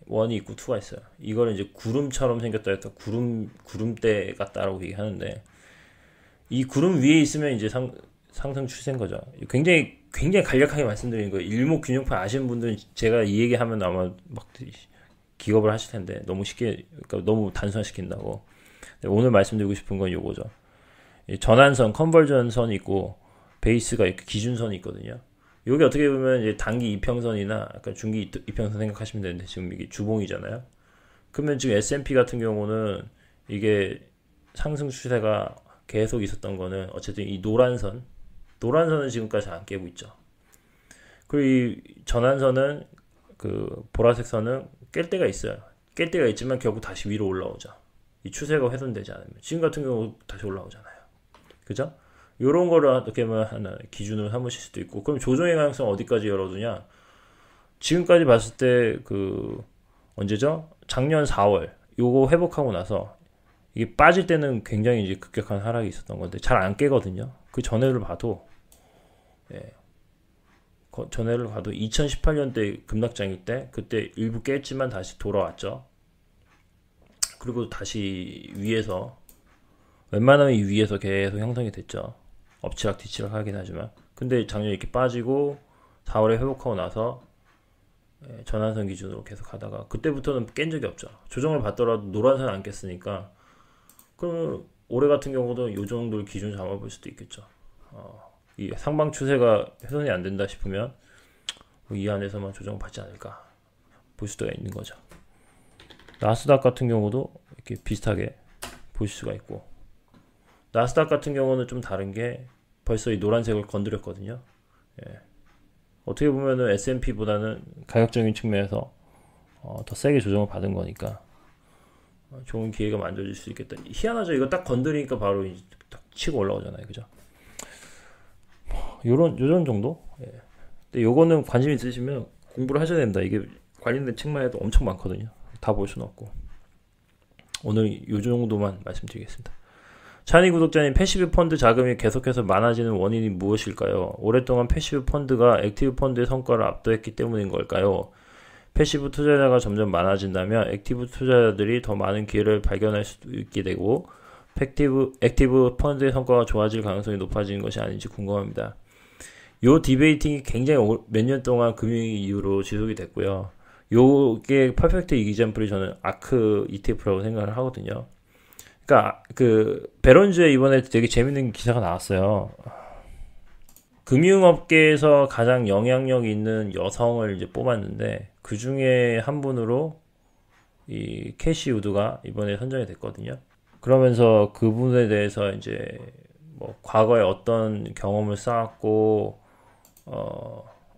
1이 있고 2가 있어요. 이거를 이제 구름처럼 생겼다 해서 구름대 같다라고 얘기하는데 이 구름 위에 있으면 이제 상승 추세인 거죠. 굉장히 간략하게 말씀드리는 거예요. 일목균형표 아시는 분들은 제가 이 얘기하면 아마 막 기겁을 하실 텐데 너무 쉽게 그러니까 너무 단순화시킨다고. 오늘 말씀드리고 싶은 건 요거죠. 전환선, 컨버전선이 있고 베이스가 이렇게 기준선이 있거든요. 요게 어떻게 보면 이제 단기 이평선이나 약간 중기 이평선 생각하시면 되는데 지금 이게 주봉이잖아요. 그러면 지금 S&P 같은 경우는 이게 상승 추세가 계속 있었던 거는 어쨌든 이 노란선은 지금까지 안 깨고 있죠. 그리고 이 전환선은 그 보라색 선은 깰 때가 있어요. 깰 때가 있지만 결국 다시 위로 올라오죠. 이 추세가 훼손되지 않으면 지금 같은 경우 다시 올라오잖아요. 그죠? 요런 거를 어떻게 보면 하나 기준으로 삼으실 수도 있고 그럼 조정의 가능성 어디까지 열어두냐? 지금까지 봤을 때 그 언제죠? 작년 4월 요거 회복하고 나서 이게 빠질 때는 굉장히 이제 급격한 하락이 있었던 건데 잘 안 깨거든요. 그 전해를 봐도 전해를 봐도 2018년대 급락장일 때 그때 일부 깼지만 다시 돌아왔죠. 그리고 다시 위에서 웬만하면 이 위에서 계속 형성이 됐죠. 엎치락 뒤치락 하긴 하지만 근데 작년에 이렇게 빠지고 4월에 회복하고 나서 전환선 기준으로 계속 하다가 그때부터는 깬 적이 없죠. 조정을 받더라도 노란선 안 깼으니까 그러면 올해 같은 경우도 이 정도를 기준 잡아볼 수도 있겠죠. 이 상방 추세가 훼손이 안 된다 싶으면 이 안에서만 조정을 받지 않을까 볼 수가 있는 거죠. 나스닥 같은 경우도 이렇게 비슷하게 보실 수가 있고 나스닥 같은 경우는 좀 다른 게 벌써 이 노란색을 건드렸거든요. 어떻게 보면은 S&P보다는 가격적인 측면에서 더 세게 조정을 받은 거니까 좋은 기회가 만들어질 수 있겠다. 희한하죠. 이거 딱 건드리니까 바로 딱 치고 올라오잖아요. 그죠? 요런 정도? 근데 요거는 관심 있으시면 공부를 하셔야 됩니다. 이게 관련된 책만 해도 엄청 많거든요. 다 볼 수는 없고. 오늘 요 정도만 말씀드리겠습니다. 찬이 구독자님, 패시브 펀드 자금이 계속해서 많아지는 원인이 무엇일까요? 오랫동안 패시브 펀드가 액티브 펀드의 성과를 압도했기 때문인 걸까요? 패시브 투자자가 점점 많아진다면 액티브 투자자들이 더 많은 기회를 발견할 수 있게 되고 액티브 펀드의 성과가 좋아질 가능성이 높아지는 것이 아닌지 궁금합니다. 요 디베이팅이 굉장히 몇 년 동안 금융위기 이후로 지속이 됐고요. 요게 퍼펙트 이기잼플이 저는 아크 ETF라고 생각을 하거든요. 그러니까 그 베런즈에 이번에 되게 재밌는 기사가 나왔어요. 금융업계에서 가장 영향력 있는 여성을 이제 뽑았는데 그 중에 한 분으로 이 캐시 우드가 이번에 선정이 됐거든요. 그러면서 그분에 대해서 이제 뭐 과거에 어떤 경험을 쌓았고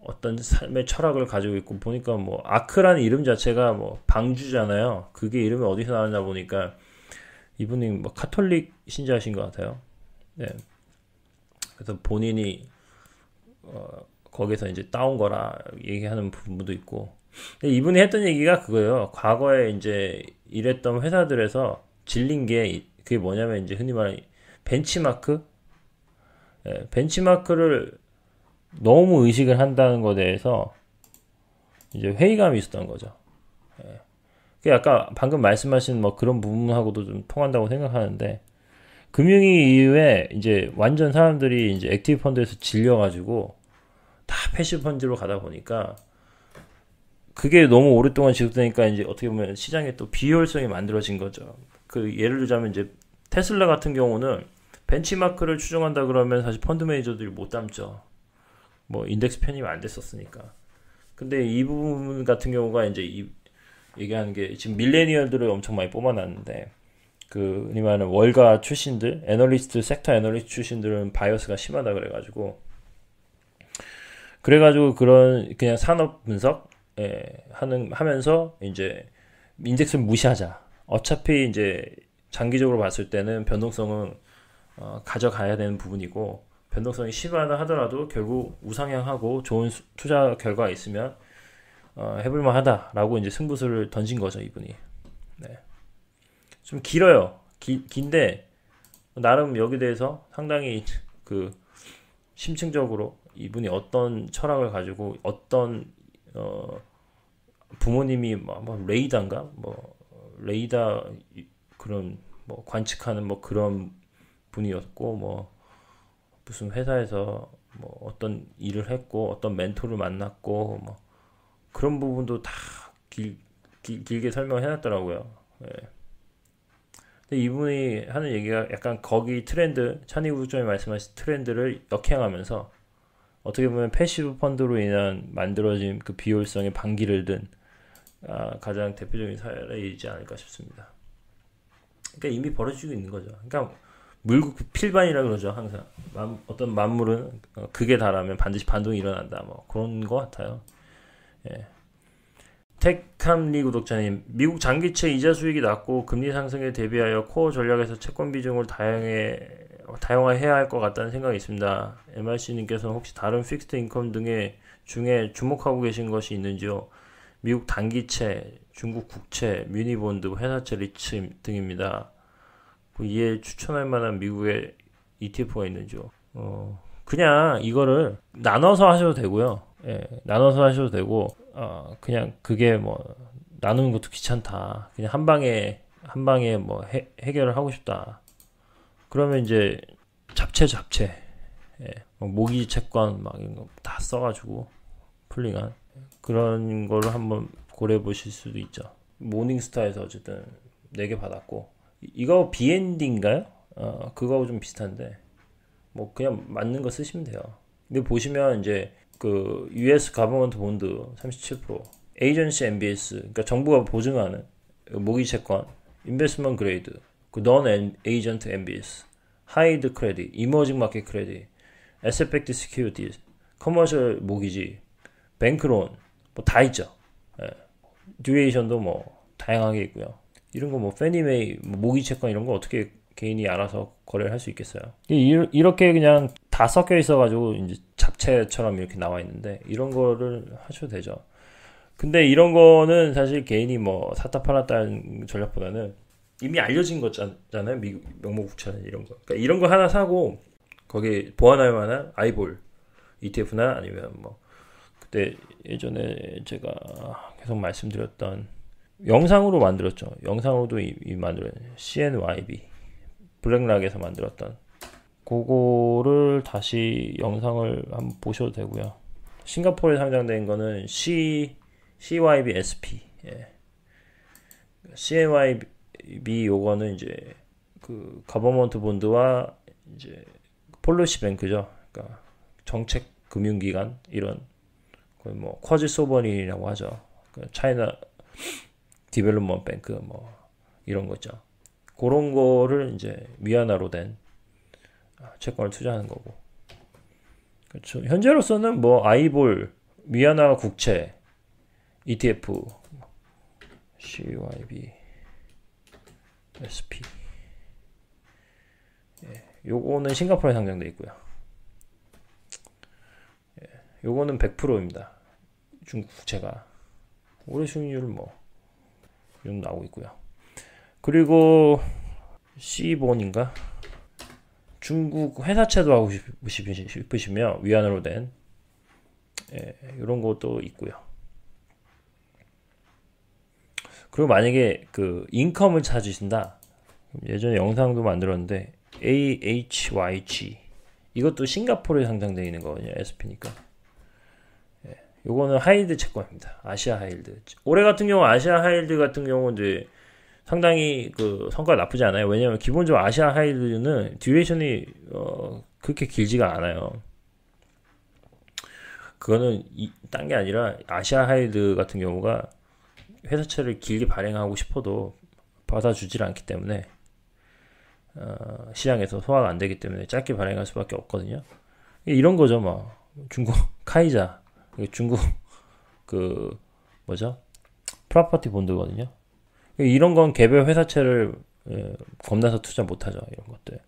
어떤 삶의 철학을 가지고 있고 보니까 뭐 아크라는 이름 자체가 뭐 방주잖아요. 그게 이름이 어디서 나왔나 보니까 이분이 뭐 카톨릭 신자신 것 같아요. 네. 그래서 본인이 거기서 이제 따온 거라 얘기하는 부분도 있고. 근데 이분이 했던 얘기가 그거예요. 과거에 이제 일했던 회사들에서 질린 게 그게 뭐냐면 이제 흔히 말하는 벤치마크, 벤치마크를 너무 의식을 한다는 것에 대해서 이제 회의감이 있었던 거죠. 그 아까 방금 말씀하신 뭐 그런 부분하고도 좀 통한다고 생각하는데, 금융위 이후에 이제 완전 사람들이 이제 액티브 펀드에서 질려가지고 다 패시브 펀드로 가다 보니까 그게 너무 오랫동안 지속되니까 이제 어떻게 보면 시장에 또 비효율성이 만들어진 거죠. 그 예를 들자면 이제 테슬라 같은 경우는 벤치마크를 추정한다 그러면 사실 펀드 매니저들이 못 담죠. 뭐 인덱스 편입이 안 됐었으니까. 근데 이 부분 같은 경우가 이제 얘기하는 게 지금 밀레니얼들을 엄청 많이 뽑아놨는데, 그 흔히 말하는 월가 출신들, 애널리스트, 섹터 애널리스트 출신들은 바이어스가 심하다 그래가지고 그런 그냥 산업 분석 하면서 이제 인덱스를 무시하자. 어차피 이제 장기적으로 봤을 때는 변동성은 가져가야 되는 부분이고, 변동성이 심하다 하더라도 결국 우상향하고 좋은 투자 결과가 있으면 해볼만 하다라고 이제 승부수를 던진 거죠, 이분이. 네. 좀 길어요. 긴데 나름 여기 대해서 상당히 그 심층적으로 이분이 어떤 철학을 가지고 어떤 부모님이 뭐 레이다인가 뭐 레이다 그런 뭐 관측하는 뭐 그런 분이었고, 뭐 무슨 회사에서 뭐 어떤 일을 했고 어떤 멘토를 만났고 뭐 그런 부분도 다 길게 설명을 해놨더라고요. 네. 근데 이분이 하는 얘기가 약간 거기 트렌드, 찬희 구독자님이 말씀하신 트렌드를 역행하면서 어떻게 보면 패시브 펀드로 인한 만들어진 그 비효율성의 반기를 든 가장 대표적인 사례이지 않을까 싶습니다. 그러니까 이미 벌어지고 있는 거죠. 그러니까 물고 필반이라 그러죠. 항상 어떤 만물은 극에 달하면 반드시 반동이 일어난다. 뭐 그런 것 같아요. 예. 택함리 구독자님, 미국 장기채 이자 수익이 낮고 금리 상승에 대비하여 코어 전략에서 채권 비중을 다양화해야 할 것 같다는 생각이 있습니다. MRC님께서는 혹시 다른 픽스드 인컴 중에 주목하고 계신 것이 있는지요? 미국 단기채, 중국 국채, 뮤니본드, 회사채 리츠 등입니다. 이에 추천할 만한 미국의 ETF가 있는지요? 그냥 이거를 나눠서 하셔도 되고요. 예, 나눠서 하셔도 되고, 그냥 그게 뭐 나누는 것도 귀찮다. 그냥 한 방에 뭐 해결을 하고 싶다. 그러면 이제 잡채, 예, 모기 채권 막 이런 거 다 써가지고 풀링한 그런 거를 한번 고려해 보실 수도 있죠. 모닝스타에서 어쨌든 4개 받았고, 이거 BND인가요? 그거하고 좀 비슷한데 뭐 그냥 맞는 거 쓰시면 돼요. 근데 보시면 이제 그 US 가버먼트 본드 37%, 에이전시 MBS, 그러니까 정부가 보증하는 모기 채권, 인베스트먼트 그레이드, 그 non 에이전트 MBS, 하이드 크레딧, 이머징 마켓 크레딧, 에셋 백드 시큐리티즈, 커머셜 모기지, 뱅크론 뭐 다 있죠. 예. 듀레이션도 뭐 다양하게 있고요. 이런 거 뭐 페니메이, 모기 채권 이런 거 어떻게 개인이 알아서 거래를 할 수 있겠어요? 이렇게 그냥 다 섞여 있어가지고 이제 잡채처럼 이렇게 나와 있는데 이런 거를 하셔도 되죠. 근데 이런 거는 사실 개인이 뭐 샀다 팔았다는 전략보다는 이미 알려진 거잖아요. 미국 명목국채는 이런 거. 그러니까 이런 거 하나 사고 거기에 보완할 만한 아이볼 ETF나 아니면 뭐 그때 예전에 제가 계속 말씀드렸던 영상으로 만들었죠. 영상으로도 만들었 CNYB 블랙락에서 만들었던 그거를 다시 영상을 한번 보셔도 되고요. 싱가포르에 상장된 거는 CYB SP. 예. CNYB 요거는 이제 그 가버먼트 본드와 이제 폴리시 뱅크죠. 그러니까 정책 금융기관 이런 뭐 쿼지 소버린이라고 하죠. 차이나 디벨롭먼트 뱅크 뭐 이런 거죠. 그런 거를 이제 위안화로 된 채권을 투자하는 거고. 그렇죠. 현재로서는 뭐 아이볼, 위안화 국채, ETF, CYB, SP 요거는 싱가포르에 상장돼 있고요. 요거는 100%입니다. 중국 부채가. 올해 수익률은 뭐 좀 나오고 있고요. 그리고 C본인가? 중국 회사채도 하고 싶으시면 위안으로 된 이런 것도 있고요. 그리고 만약에 그 인컴을 찾으신다. 예전에 영상도 만들었는데 AHYG 이것도 싱가포르에 상장되어 있는 거거든요. SP니까. 요거는 하이힐드 채권입니다. 아시아 하이힐드. 올해 같은 경우 아시아 하이힐드 같은 경우는 이제 상당히 그 성과가 나쁘지 않아요. 왜냐면 기본적으로 아시아 하이힐드는 듀레이션이 그렇게 길지가 않아요. 그거는 딴 게 아니라 아시아 하이힐드 같은 경우가 회사채를 길게 발행하고 싶어도 받아주질 않기 때문에 시장에서 소화가 안 되기 때문에 짧게 발행할 수밖에 없거든요. 이런 거죠, 뭐 중국 카이자, 중국 그 뭐죠? 프로퍼티 본드거든요. 이런 건 개별 회사채를 겁나서 투자 못하죠. 이런 것들.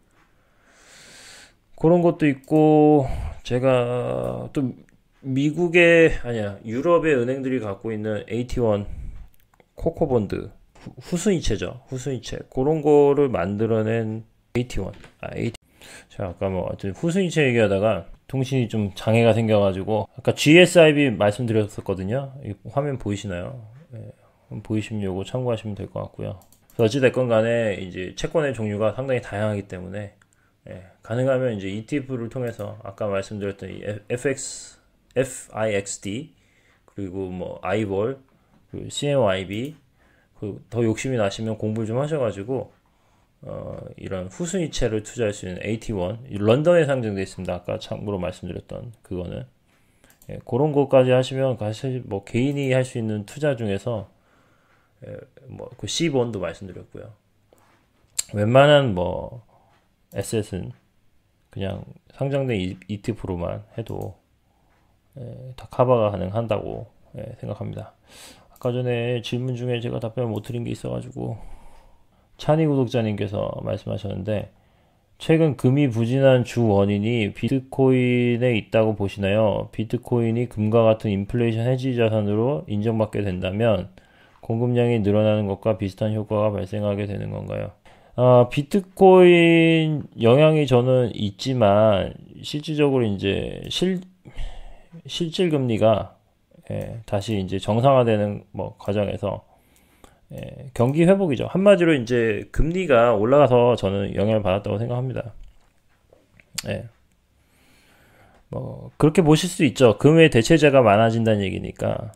그런 것도 있고 제가 또 미국의 유럽의 은행들이 갖고 있는 AT1 코코본드 후순위채죠. 후순위채 그런 거를 만들어낸 AT1. 제가 아까 뭐 후순위채 얘기하다가 통신이 좀 장애가 생겨가지고 아까 GSIB 말씀드렸었거든요. 화면 보이시나요? 보이시면 요거 참고하시면 될 것 같고요. 어찌됐건 간에 이제 채권의 종류가 상당히 다양하기 때문에 가능하면 이제 ETF를 통해서 아까 말씀드렸던 이 FIXD 그리고 뭐 IBOR 그리고 CMYB 더 욕심이 나시면 공부를 좀 하셔가지고 이런 후순위채를 투자할 수 있는 AT1 런던에 상장되어 있습니다. 아까 참고로 말씀드렸던 그거는 그런 것까지 하시면 사실 뭐 개인이 할 수 있는 투자 중에서 뭐 그 C본도 말씀드렸고요. 웬만한 뭐 에셋은 그냥 상장된 ETF로만 해도 다 커버가 가능한다고 생각합니다. 아까 전에 질문 중에 제가 답변을 못 드린 게 있어가지고 찬이 구독자님께서 말씀하셨는데 최근 금이 부진한 주 원인이 비트코인에 있다고 보시나요? 비트코인이 금과 같은 인플레이션 해지 자산으로 인정받게 된다면 공급량이 늘어나는 것과 비슷한 효과가 발생하게 되는 건가요? 비트코인 영향이 저는 있지만 실질적으로 이제 실질 금리가 다시 이제 정상화되는 뭐 과정에서 경기 회복이죠. 한마디로 이제 금리가 올라가서 저는 영향을 받았다고 생각합니다. 뭐 그렇게 보실 수 있죠. 금의 대체재가 많아진다는 얘기니까.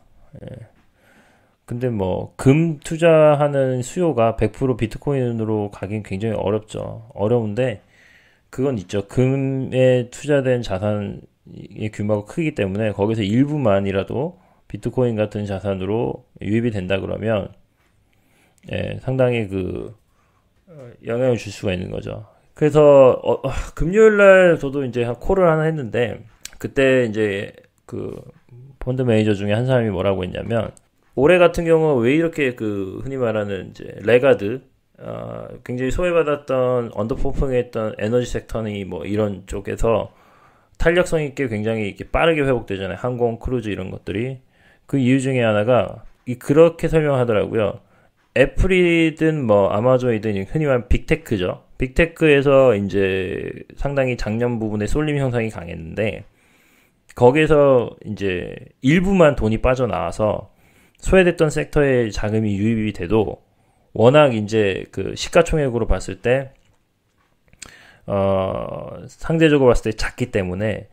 근데 뭐 금 투자하는 수요가 100% 비트코인으로 가긴 굉장히 어렵죠. 어려운데 그건 있죠. 금에 투자된 자산의 규모가 크기 때문에 거기서 일부만이라도 비트코인 같은 자산으로 유입이 된다 그러면 상당히 그 영향을 줄 수가 있는 거죠. 그래서 금요일날 저도 이제 콜을 하나 했는데 그때 이제 그 펀드 매니저 중에 한 사람이 뭐라고 했냐면 올해 같은 경우 왜 이렇게 그 흔히 말하는 이제 레가드 굉장히 소외받았던 언더퍼포밍했던 에너지 섹터니 뭐 이런 쪽에서 탄력성 있게 굉장히 이렇게 빠르게 회복되잖아요. 항공, 크루즈 이런 것들이 그 이유 중에 하나가 그렇게 설명하더라고요. 애플이든 뭐 아마존이든 흔히 말하는 빅테크죠. 빅테크에서 이제 상당히 작년 부분에 쏠림 현상이 강했는데 거기에서 이제 일부만 돈이 빠져나와서 소외됐던 섹터에 자금이 유입이 돼도 워낙 이제 그 시가총액으로 봤을 때 상대적으로 봤을 때 작기 때문에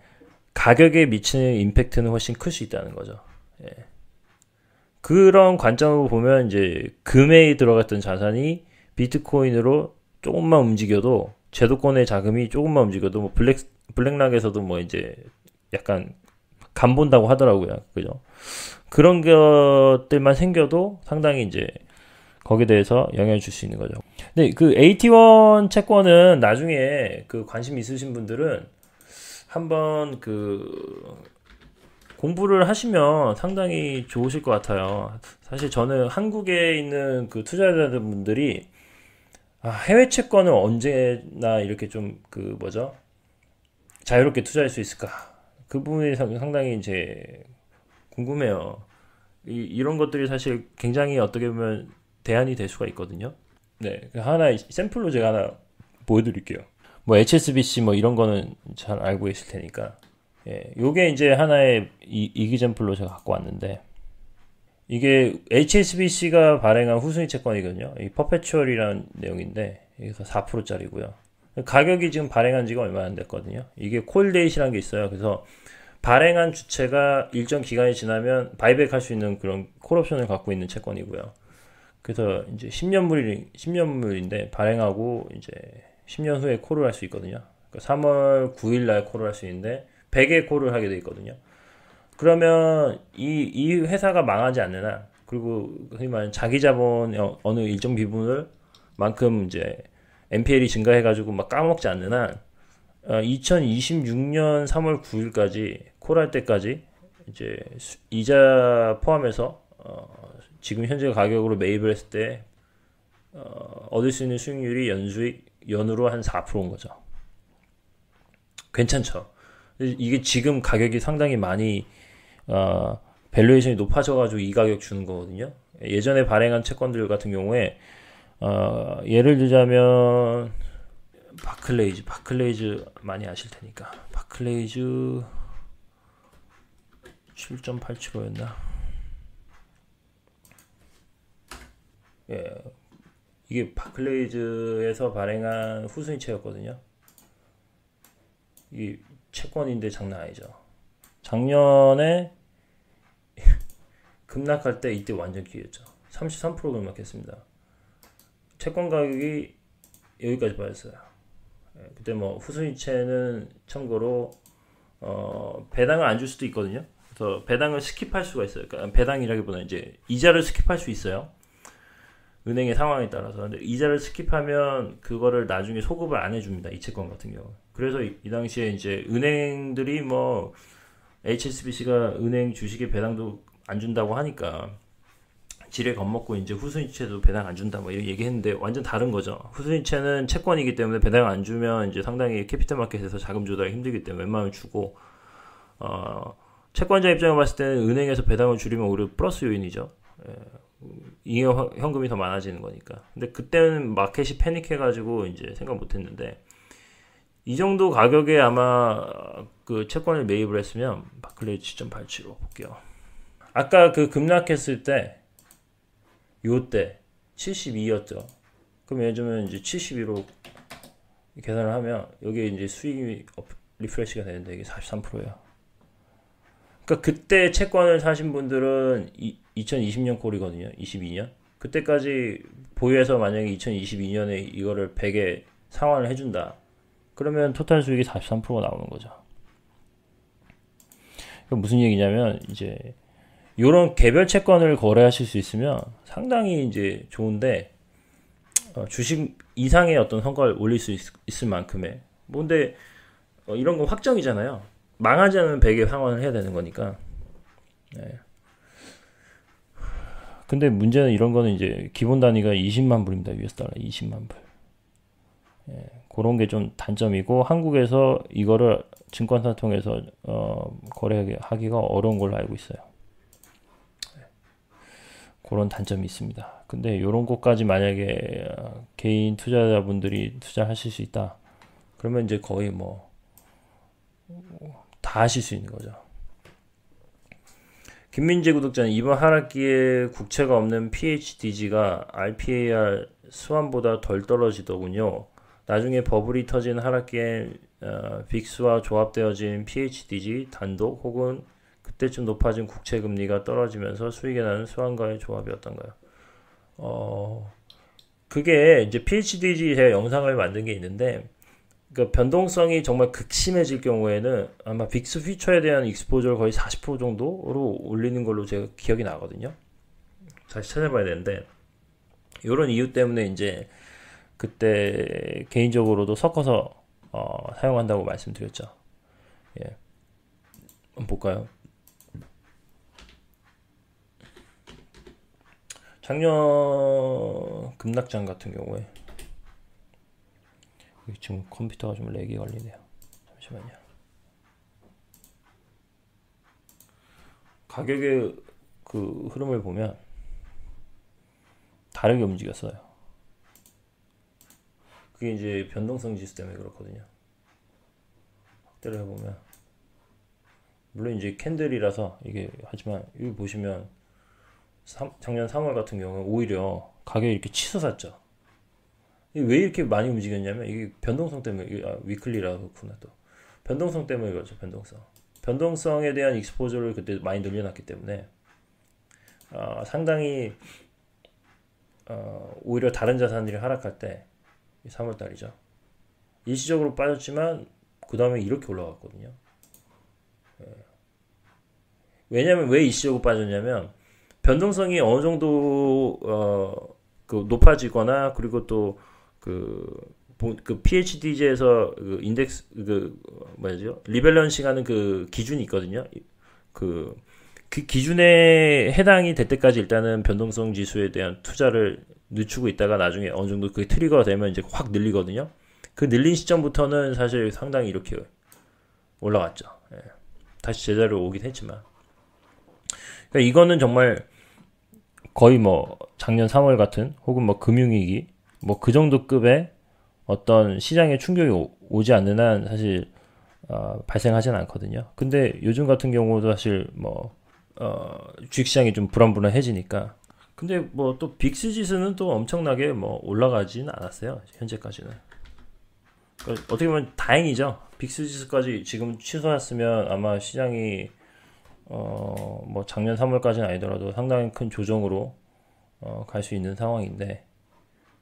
가격에 미치는 임팩트는 훨씬 클 수 있다는 거죠. 그런 관점으로 보면 이제 금에 들어갔던 자산이 비트코인으로 조금만 움직여도 제도권의 자금이 조금만 움직여도 뭐 블랙락에서도 뭐 이제 약간 간 본다고 하더라고요. 그죠? 그런 것들만 생겨도 상당히 이제 거기에 대해서 영향을 줄 수 있는 거죠. 근데 그 AT1 채권은 나중에 그 관심 있으신 분들은 한번 그 공부를 하시면 상당히 좋으실 것 같아요. 사실 저는 한국에 있는 그 투자자분들이 해외 채권을 언제나 이렇게 좀 그 뭐죠? 자유롭게 투자할 수 있을까? 그 부분이 상당히 이제 궁금해요. 이런 것들이 사실 굉장히 어떻게 보면 대안이 될 수가 있거든요. 네, 하나 샘플로 제가 하나 보여드릴게요. 뭐 HSBC 뭐 이런 거는 잘 알고 계실 테니까. 예, 요게 이제 하나의 이기잼플로 제가 갖고 왔는데 이게 HSBC가 발행한 후순위 채권이거든요. 이 퍼페추얼이라는 내용인데 여기서 4%짜리고요. 가격이 지금 발행한 지가 얼마 안 됐거든요. 이게 콜데이시라는 게 있어요. 그래서 발행한 주체가 일정 기간이 지나면 바이백 할 수 있는 그런 콜옵션을 갖고 있는 채권이고요. 그래서 이제 10년물인데 발행하고 이제 10년 후에 콜을 할 수 있거든요. 그러니까 3월 9일 날 콜을 할 수 있는데 100에 콜을 하게 돼 있거든요. 그러면 이 회사가 망하지 않는 한, 그리고 흔히 말하는 자기 자본의 어느 일정 비중을 만큼 이제 NPL이 증가해가지고 막 까먹지 않는 한 2026년 3월 9일까지 콜할 때까지 이제 이자 포함해서 지금 현재 가격으로 매입을 했을 때 얻을 수 있는 수익률이 연수익 연으로 한 4%인 거죠. 괜찮죠. 이게 지금 가격이 상당히 많이 밸류에이션이 높아져가지고 이 가격 주는 거거든요. 예전에 발행한 채권들 같은 경우에 예를 들자면 바클레이즈 많이 아실 테니까 바클레이즈 7.875였나? 예, 이게 바클레이즈에서 발행한 후순위채였거든요. 이 채권인데 장난 아니죠. 작년에 급락할 때 이때 완전 기회였죠. 33% 급락했습니다. 채권 가격이 여기까지 빠졌어요. 그때 뭐 후순위채는 참고로 배당을 안 줄 수도 있거든요. 그래서 배당을 스킵할 수가 있어요. 그러니까 배당이라기보다는 이제 이자를 스킵할 수 있어요. 은행의 상황에 따라서. 근데 이자를 스킵하면 그거를 나중에 소급을 안 해줍니다. 이 채권 같은 경우. 그래서 이 당시에 이제 은행들이 뭐 HSBC가 은행 주식에 배당도 안 준다고 하니까 지레 겁먹고 이제 후순위채도 배당 안 준다 뭐 이런 얘기했는데 완전 다른 거죠. 후순위채는 채권이기 때문에 배당 안 주면 이제 상당히 캐피탈 마켓에서 자금 조달이 힘들기 때문에 웬만하면 주고 채권자 입장에 봤을 때는 은행에서 배당을 줄이면 오히려 플러스 요인이죠. 잉여 현금이 더 많아지는 거니까. 근데 그때는 마켓이 패닉해가지고 이제 생각 못했는데 이 정도 가격에 아마 그 채권을 매입을 했으면 바클레이 7.87로 볼게요. 아까 그 급락했을 때 요때 72였죠. 그럼 요즘은 이제 72로 계산을 하면 여기에 이제 수익이 리프레시가 되는데 이게 43%예요. 그러니까 그때 채권을 사신 분들은 2020년 콜이거든요. 22년. 그때까지 보유해서 만약에 2022년에 이거를 100에 상환을 해준다. 그러면 토탈 수익이 43%가 나오는 거죠. 무슨 얘기냐면 이제 이런 개별 채권을 거래하실 수 있으면 상당히 이제 좋은데 주식 이상의 어떤 성과를 올릴 수 있을 만큼의 뭔데 이런 건 확정이잖아요. 망하지 않으면 100에 상환을 해야 되는 거니까. 네. 근데 문제는 이런 거는 이제 기본 단위가 20만 불입니다. US 달러 20만 불. 예, 그런 게 좀 단점이고 한국에서 이거를 증권사 통해서 거래하기가 어려운 걸로 알고 있어요. 그런 단점이 있습니다. 근데 이런 것까지 만약에 개인 투자자분들이 투자하실 수 있다. 그러면 이제 거의 뭐 다 하실 수 있는 거죠. 김민재 구독자는 이번 하락기에 국채가 없는 PHDG가 RPAR 수완보다 덜 떨어지더군요. 나중에 버블이 터진 하락기엔 빅스와 조합되어진 PHDG 단독 혹은 그때쯤 높아진 국채 금리가 떨어지면서 수익이 나는 수완과의 조합이 어떤가요? 그게 이제 PHDG 제가 영상을 만든 게 있는데 그러니까 변동성이 정말 극심해질 경우에는 아마 빅스 퓨처에 대한 익스포저를 거의 40% 정도로 올리는 걸로 제가 기억이 나거든요. 다시 찾아봐야 되는데 이런 이유 때문에 이제 그때 개인적으로도 섞어서 사용한다고 말씀드렸죠. 예. 한번 볼까요? 작년 급락장 같은 경우에 지금 컴퓨터가 좀 렉이 걸리네요. 잠시만요. 가격의 그 흐름을 보면 다르게 움직였어요. 그게 이제 변동성 지수 때문에 그렇거든요. 확대를 해보면 물론 이제 캔들이라서 이게, 하지만 여기 보시면 작년 3월 같은 경우는 오히려 가격이 이렇게 치솟았죠. 왜 이렇게 많이 움직였냐면 이게 변동성 때문에, 위클리라 그렇구나. 또 변동성 때문에 그렇죠. 변동성에 대한 익스포저를 그때 많이 늘려놨기 때문에 상당히 오히려 다른 자산들이 하락할 때 3월달이죠. 일시적으로 빠졌지만 그 다음에 이렇게 올라갔거든요. 왜냐면 왜 일시적으로 빠졌냐면 변동성이 어느 정도 그 높아지거나, 그리고 또 그 PHDG에서 그 인덱스 뭐죠? 리밸런싱 하는 그 기준이 있거든요. 그 기준에 해당이 될 때까지 일단은 변동성 지수에 대한 투자를 늦추고 있다가 나중에 어느 정도 그게 트리거가 되면 이제 확 늘리거든요. 그 늘린 시점부터는 사실 상당히 이렇게 올라갔죠. 다시 제자리로 오긴 했지만. 그러니까 이거는 정말 거의 뭐 작년 3월 같은, 혹은 뭐 금융위기, 뭐 그 정도 급의 어떤 시장에 충격이 오지 않는 한 사실 발생하진 않거든요. 근데 요즘 같은 경우도 사실 뭐 주식시장이 좀 불안불안해지니까. 근데 뭐 또 빅스 지수는 또 엄청나게 뭐 올라가진 않았어요. 현재까지는. 그러니까 어떻게 보면 다행이죠. 빅스 지수까지 지금 취소했으면 아마 시장이 뭐 작년 3월까지는 아니더라도 상당히 큰 조정으로 갈 수 있는 상황인데,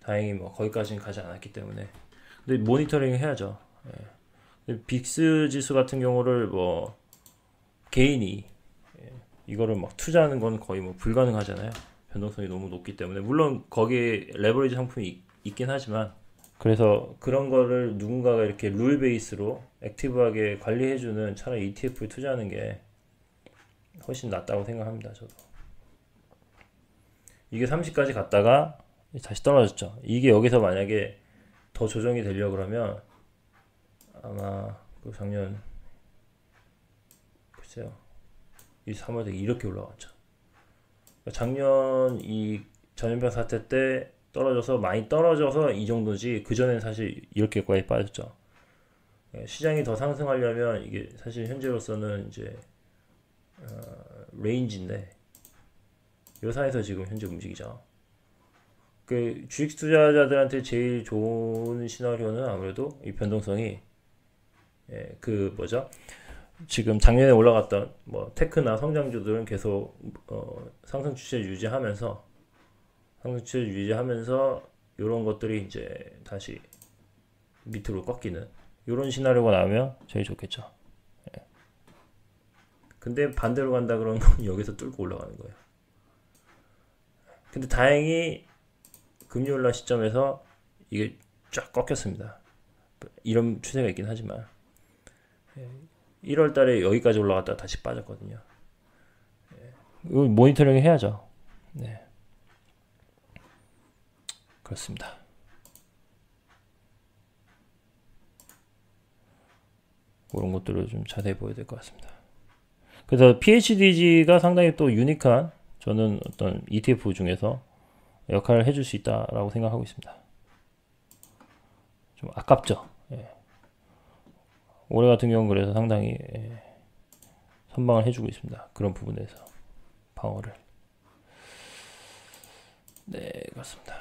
다행히 뭐 거기까지는 가지 않았기 때문에. 근데 모니터링 해야죠. 근데 빅스 지수 같은 경우를 뭐 개인이 이거를 막 투자하는 건 거의 뭐 불가능하잖아요. 변동성이 너무 높기 때문에. 물론 거기에 레버리지 상품이 있긴 하지만, 그래서 그런 거를 누군가가 이렇게 룰 베이스로 액티브하게 관리해주는 차라리 ETF에 투자하는 게 훨씬 낫다고 생각합니다. 저도. 이게 30까지 갔다가 다시 떨어졌죠. 이게 여기서 만약에 더 조정이 되려고 그러면 아마 그 작년, 글쎄요, 이 3월에 이렇게 올라갔죠. 작년 이 전염병 사태 때 떨어져서, 많이 떨어져서 이 정도지, 그전에는 사실 이렇게까지 빠졌죠. 시장이 더 상승하려면 이게 사실 현재로서는 이제 레인지인데, 이 사이에서 지금 현재 움직이죠. 그 주식 투자자들한테 제일 좋은 시나리오는 아무래도 이 변동성이, 그 뭐죠? 지금 작년에 올라갔던 뭐 테크나 성장주들은 계속 상승 추세 유지하면서 이런 것들이 이제 다시 밑으로 꺾이는 이런 시나리오가 나오면 제일 좋겠죠. 근데 반대로 간다 그러면 여기서 뚫고 올라가는 거예요. 근데 다행히 금요일날 시점에서 이게 쫙 꺾였습니다. 이런 추세가 있긴 하지만 1월 달에 여기까지 올라갔다가 다시 빠졌거든요. 이거 모니터링 해야죠. 네. 그렇습니다. 그런 것들을 좀 자세히 보여야 될 것 같습니다. 그래서 PHDG가 상당히 또 유니크한, 저는 어떤 ETF 중에서 역할을 해줄 수 있다라고 생각하고 있습니다. 좀 아깝죠. 올해 같은 경우는 그래서 상당히 선방을 해주고 있습니다. 그런 부분에서 방어를. 네, 그렇습니다.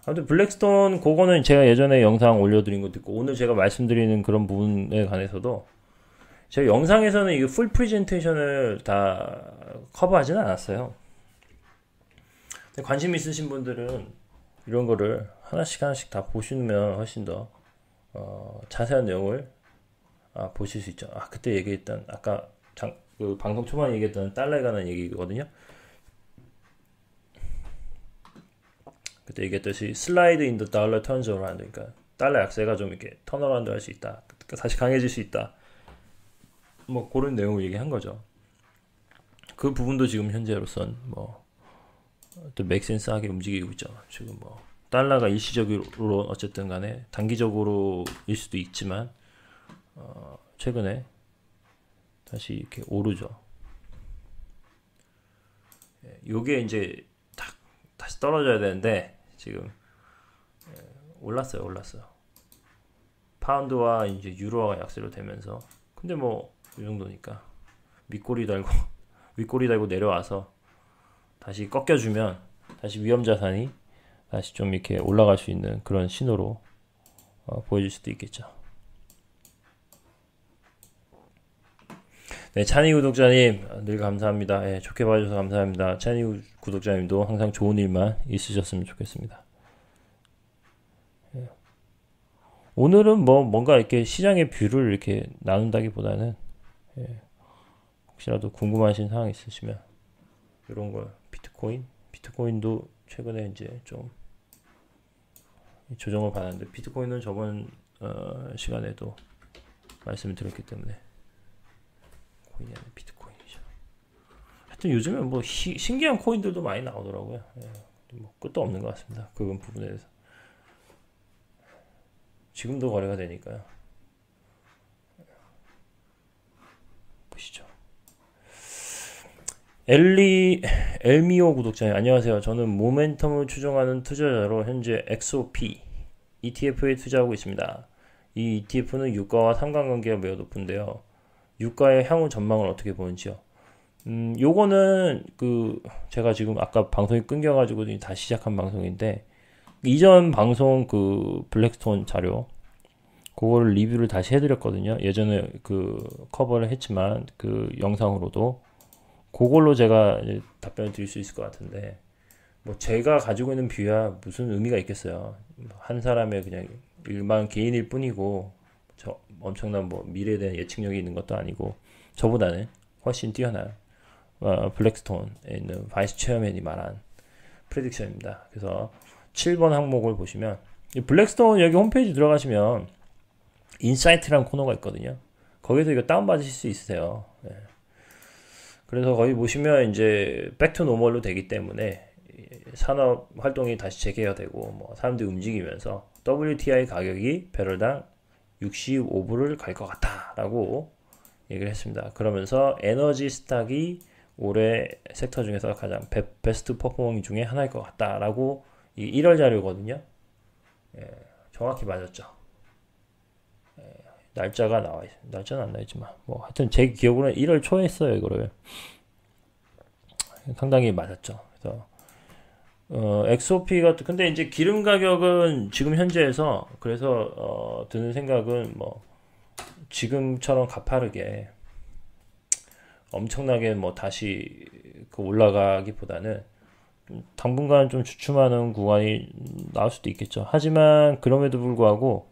아무튼 블랙스톤, 그거는 제가 예전에 영상 올려드린 것도 있고, 오늘 제가 말씀드리는 그런 부분에 관해서도 제가 영상에서는 이거 풀 프레젠테이션을 다 커버하지는 않았어요. 근데 관심 있으신 분들은 이런 거를 하나씩 다 보시면 훨씬 더 자세한 내용을 보실 수 있죠. 그때 얘기했던, 아까 그 방송 초반에 얘기했던 달러에 관한 얘기거든요. 그때 얘기했듯이 슬라이드 인 더 달러 턴즈 어라운드, 그러니까 달러 약세가 좀 이렇게 턴어라운드 할 수 있다, 그러니까 다시 강해질 수 있다, 뭐 그런 내용을 얘기한 거죠. 그 부분도 지금 현재로선 뭐 또 맥센스하게 움직이고 있죠. 지금 뭐 달러가 일시적으로 어쨌든 간에 단기적으로일 수도 있지만 최근에 다시 이렇게 오르죠. 요게 이제 다시 떨어져야 되는데 지금 올랐어요. 파운드와 이제 유로화가 약세로 되면서 근데 뭐 이 정도니까 윗꼬리 달고 내려와서 다시 꺾여주면 다시 위험 자산이 다시 좀 이렇게 올라갈 수 있는 그런 신호로 보여줄 수도 있겠죠. 네, 찬이 구독자님 늘 감사합니다. 예, 좋게 봐주셔서 감사합니다. 찬이 구독자님도 항상 좋은 일만 있으셨으면 좋겠습니다. 예. 오늘은 뭐 뭔가 이렇게 시장의 뷰를 이렇게 나눈다기보다는 예, 혹시라도 궁금하신 사항 있으시면 이런 걸 비트코인도 최근에 이제 좀 조정을 받았는데 비트코인은 저번 시간에도 말씀을 드렸기 때문에 코인이 아니라 비트코인이죠. 하여튼 요즘에 뭐 신기한 코인들도 많이 나오더라고요. 예, 뭐 끝도 없는 것 같습니다. 그 부분에 대해서 지금도 거래가 되니까요. 보시죠. 엘미오 구독자님 안녕하세요. 저는 모멘텀을 추종하는 투자자로 현재 XOP ETF에 투자하고 있습니다. 이 ETF는 유가와 상관관계가 매우 높은데요. 유가의 향후 전망을 어떻게 보는지요? 요거는 제가 지금 아까 방송이 끊겨가지고 다시 시작한 방송인데 이전 방송 블랙스톤 자료 그거를 리뷰를 다시 해드렸거든요. 예전에 커버를 했지만 영상으로도 그걸로 제가 답변을 드릴 수 있을 것 같은데 뭐 제가 가지고 있는 뷰야 무슨 의미가 있겠어요. 한 사람의 그냥 일반 개인일 뿐이고 저 엄청난 뭐 미래에 대한 예측력이 있는 것도 아니고 저보다는 훨씬 뛰어난 블랙스톤에 있는 바이스 체어맨이 말한 프레딕션입니다. 그래서 7번 항목을 보시면 블랙스톤 여기 홈페이지 들어가시면 인사이트라는 코너가 있거든요. 거기서 이거 다운받으실 수 있으세요. 네. 그래서 거기 보시면 이제 백투 노멀로 되기 때문에 산업 활동이 다시 재개가 되고 뭐 사람들이 움직이면서 WTI 가격이 배럴당 65불을 갈 것 같다라고 얘기를 했습니다. 그러면서 에너지 스탁이 올해 섹터 중에서 가장 베스트 퍼포먼 중에 하나일 것 같다라고 1월 자료거든요. 예, 정확히 맞았죠. 날짜가 나와 있어요. 날짜는 안 나있지만 뭐 하여튼 제 기억으로는 1월 초에 했어요. 이거를 상당히 맞았죠. 그래서 XOP가 근데 이제 기름 가격은 지금 현재에서 그래서 드는 생각은 뭐 지금처럼 가파르게 엄청나게 뭐 다시 올라가기보다는 당분간 좀 주춤하는 구간이 나올 수도 있겠죠. 하지만 그럼에도 불구하고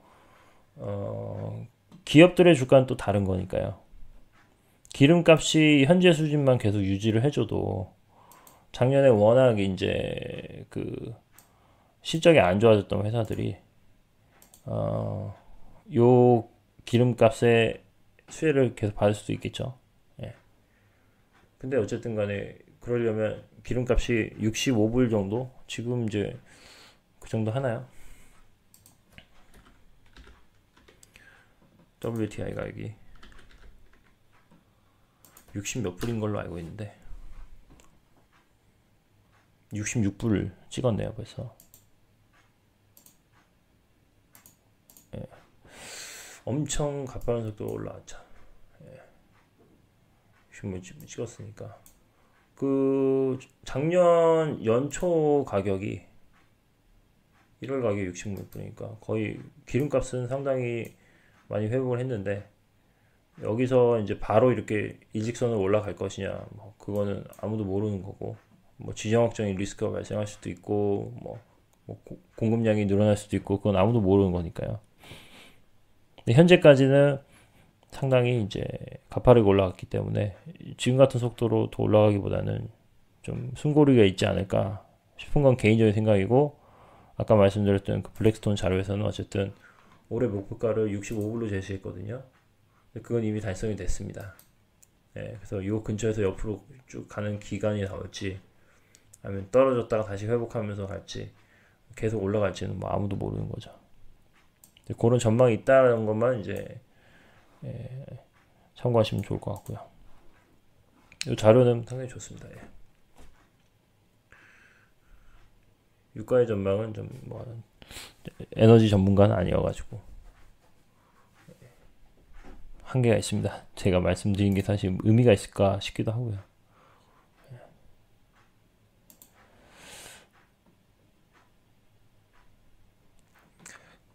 기업들의 주가는 또 다른 거니까요. 기름값이 현재 수준만 계속 유지를 해줘도 작년에 워낙 이제 실적이 안 좋아졌던 회사들이 요 기름값의 수혜를 계속 받을 수도 있겠죠. 예. 근데 어쨌든 간에 그러려면 기름값이 65불 정도? 지금 이제 그 정도 하나요? WTI 가격이 60 몇 불인 걸로 알고 있는데 66불을 찍었네요 벌써. 예. 엄청 가파른 속도로 올라왔죠. 예. 66불 찍었으니까 작년 연초 가격이 1월 가격이 66불이니까 거의 기름값은 상당히 많이 회복을 했는데 여기서 이제 바로 이렇게 일직선으로 올라갈 것이냐 뭐 그거는 아무도 모르는 거고 뭐 지정학적인 리스크가 발생할 수도 있고 뭐 공급량이 늘어날 수도 있고 그건 아무도 모르는 거니까요. 근데 현재까지는 상당히 이제 가파르게 올라갔기 때문에 지금 같은 속도로 더 올라가기보다는 좀 숨고르기가 있지 않을까 싶은 건 개인적인 생각이고 아까 말씀드렸던 블랙스톤 자료에서는 어쨌든 올해 목표가를 65불로 제시했거든요. 그건 이미 달성이 됐습니다. 네, 그래서 이 근처에서 옆으로 쭉 가는 기간이 나올지 아니면 떨어졌다가 다시 회복하면서 갈지 계속 올라갈지는 뭐 아무도 모르는 거죠. 그런 전망이 있다는 것만 이제 참고하시면 좋을 것 같고요. 이 자료는 상당히 좋습니다. 예. 유가의 전망은 좀 뭐 에너지 전문가는 아니어가지고 한계가 있습니다. 제가 말씀드린 게 사실 의미가 있을까 싶기도 하고요.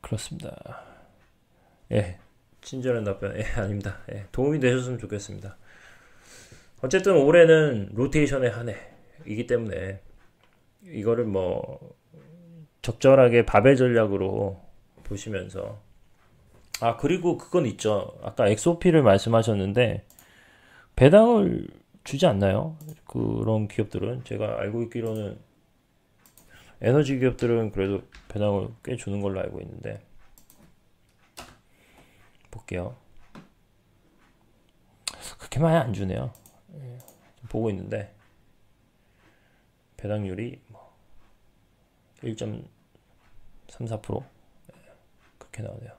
그렇습니다. 예, 친절한 답변. 예, 아닙니다. 예, 도움이 되셨으면 좋겠습니다. 어쨌든 올해는 로테이션의 한 해이기 때문에 이거를 뭐 적절하게 바벨 전략으로 보시면서 그리고 그건 있죠. 아까 엑소피를 말씀하셨는데 배당을 주지 않나요? 그런 기업들은 제가 알고 있기로는 에너지 기업들은 그래도 배당을 꽤 주는 걸로 알고 있는데 볼게요. 그렇게 많이 안 주네요. 보고 있는데 배당률이 1.34% 그렇게 나오네요.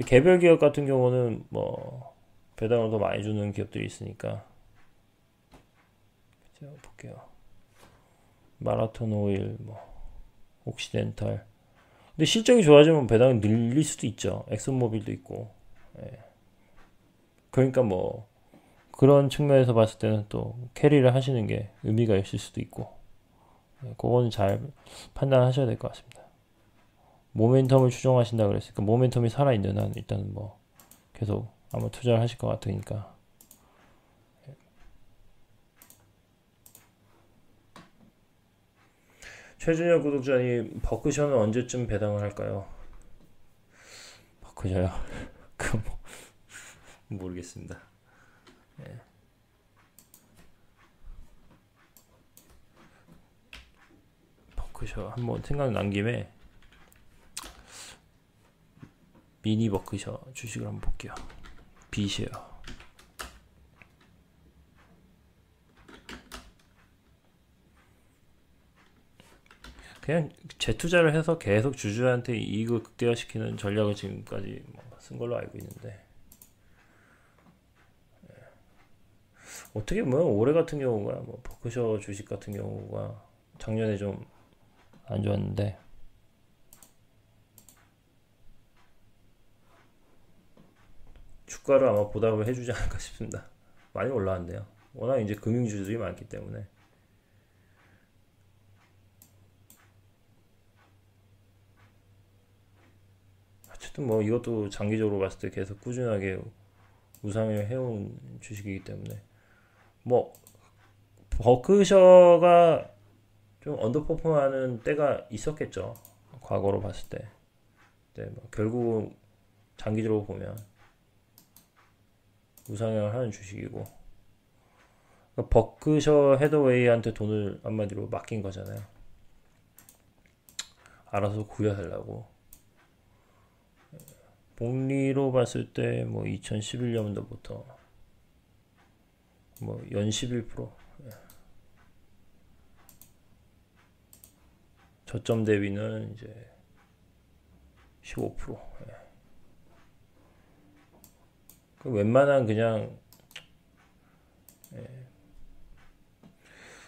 개별 기업 같은 경우는 뭐 배당을 더 많이 주는 기업들이 있으니까 제가 볼게요. 마라톤 오일, 뭐 옥시덴탈. 근데 실적이 좋아지면 배당을 늘릴 수도 있죠. 엑슨모빌도 있고. 예. 그러니까 뭐 그런 측면에서 봤을 때는 또 캐리를 하시는 게 의미가 있을 수도 있고. 예, 그거는 잘 판단하셔야 될 것 같습니다. 모멘텀을 추정하신다 그랬으니까 모멘텀이 살아있는 한 일단 뭐 계속 아마 투자를 하실 것 같으니까. 최준혁 구독자님, 버크셔는 언제쯤 배당을 할까요? 버크셔요? 그 모르겠습니다. 예. 버크셔 한번 생각난 김에 미니 버크셔 주식을 한번 볼게요. B쉐어. 그냥 재투자를 해서 계속 주주한테 이익을 극대화시키는 전략을 지금까지 쓴 걸로 알고 있는데 어떻게 보면 올해 같은 경우가 뭐 버크셔 주식 같은 경우가 작년에 좀 안 좋았는데 주가를 아마 보답을 해주지 않을까 싶습니다. 많이 올라왔네요. 워낙 이제 금융주들이 많기 때문에. 어쨌든 뭐 이것도 장기적으로 봤을 때 계속 꾸준하게 우상을 해온 주식이기 때문에 뭐 버크셔가 좀 언더퍼폼하는 때가 있었겠죠. 과거로 봤을 때. 네, 뭐 결국 장기적으로 보면 우상향을 하는 주식이고 그러니까 버크셔 헤더웨이한테 돈을 한마디로 맡긴 거잖아요. 알아서 구해달라고. 복리로 봤을 때 뭐 2011년도부터 뭐 연 11%, 저점 대비는 이제 15%. 웬만한 그냥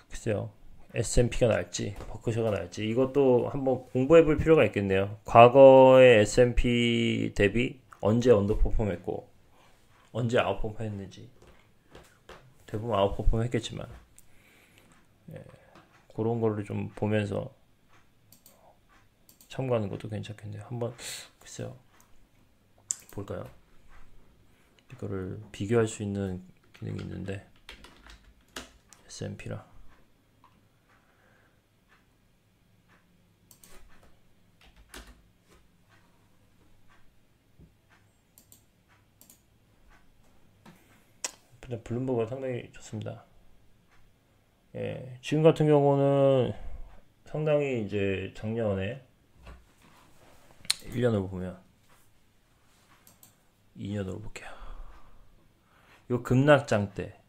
글쎄요. S&P가 날지 버크셔가 날지 이것도 한번 공부해 볼 필요가 있겠네요. 과거의 S&P 대비 언제 언더퍼폼 했고 언제 아웃퍼폼 했는지 대부분 아웃퍼폼 했겠지만 그런 거를 좀 보면서 참고하는 것도 괜찮겠네요. 한번 글쎄요. 볼까요? 이거를 비교할 수 있는 기능이 있는데 S&P랑 일단 블룸버그가 상당히 좋습니다. 예, 지금 같은 경우는 상당히 이제 작년에 1년을 보면 2년으로 볼게요. 요 급락장 때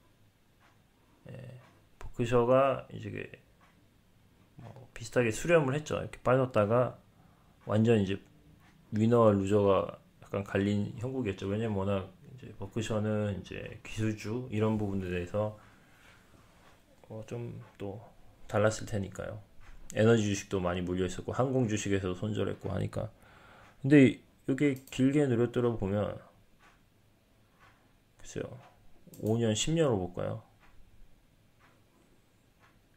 버크셔가 이제 뭐 비슷하게 수렴을 했죠. 이렇게 빠졌다가 완전 이제 위너와 루저가 약간 갈린 형국이었죠. 왜냐면 워낙 이제 버크셔는 이제 기술주 이런 부분에 대해서 좀 또 달랐을 테니까요. 에너지 주식도 많이 몰려 있었고 항공 주식에서도 손절했고 하니까. 근데 이게 길게 누렸더라 보면 글쎄요. 5년, 10년으로 볼까요?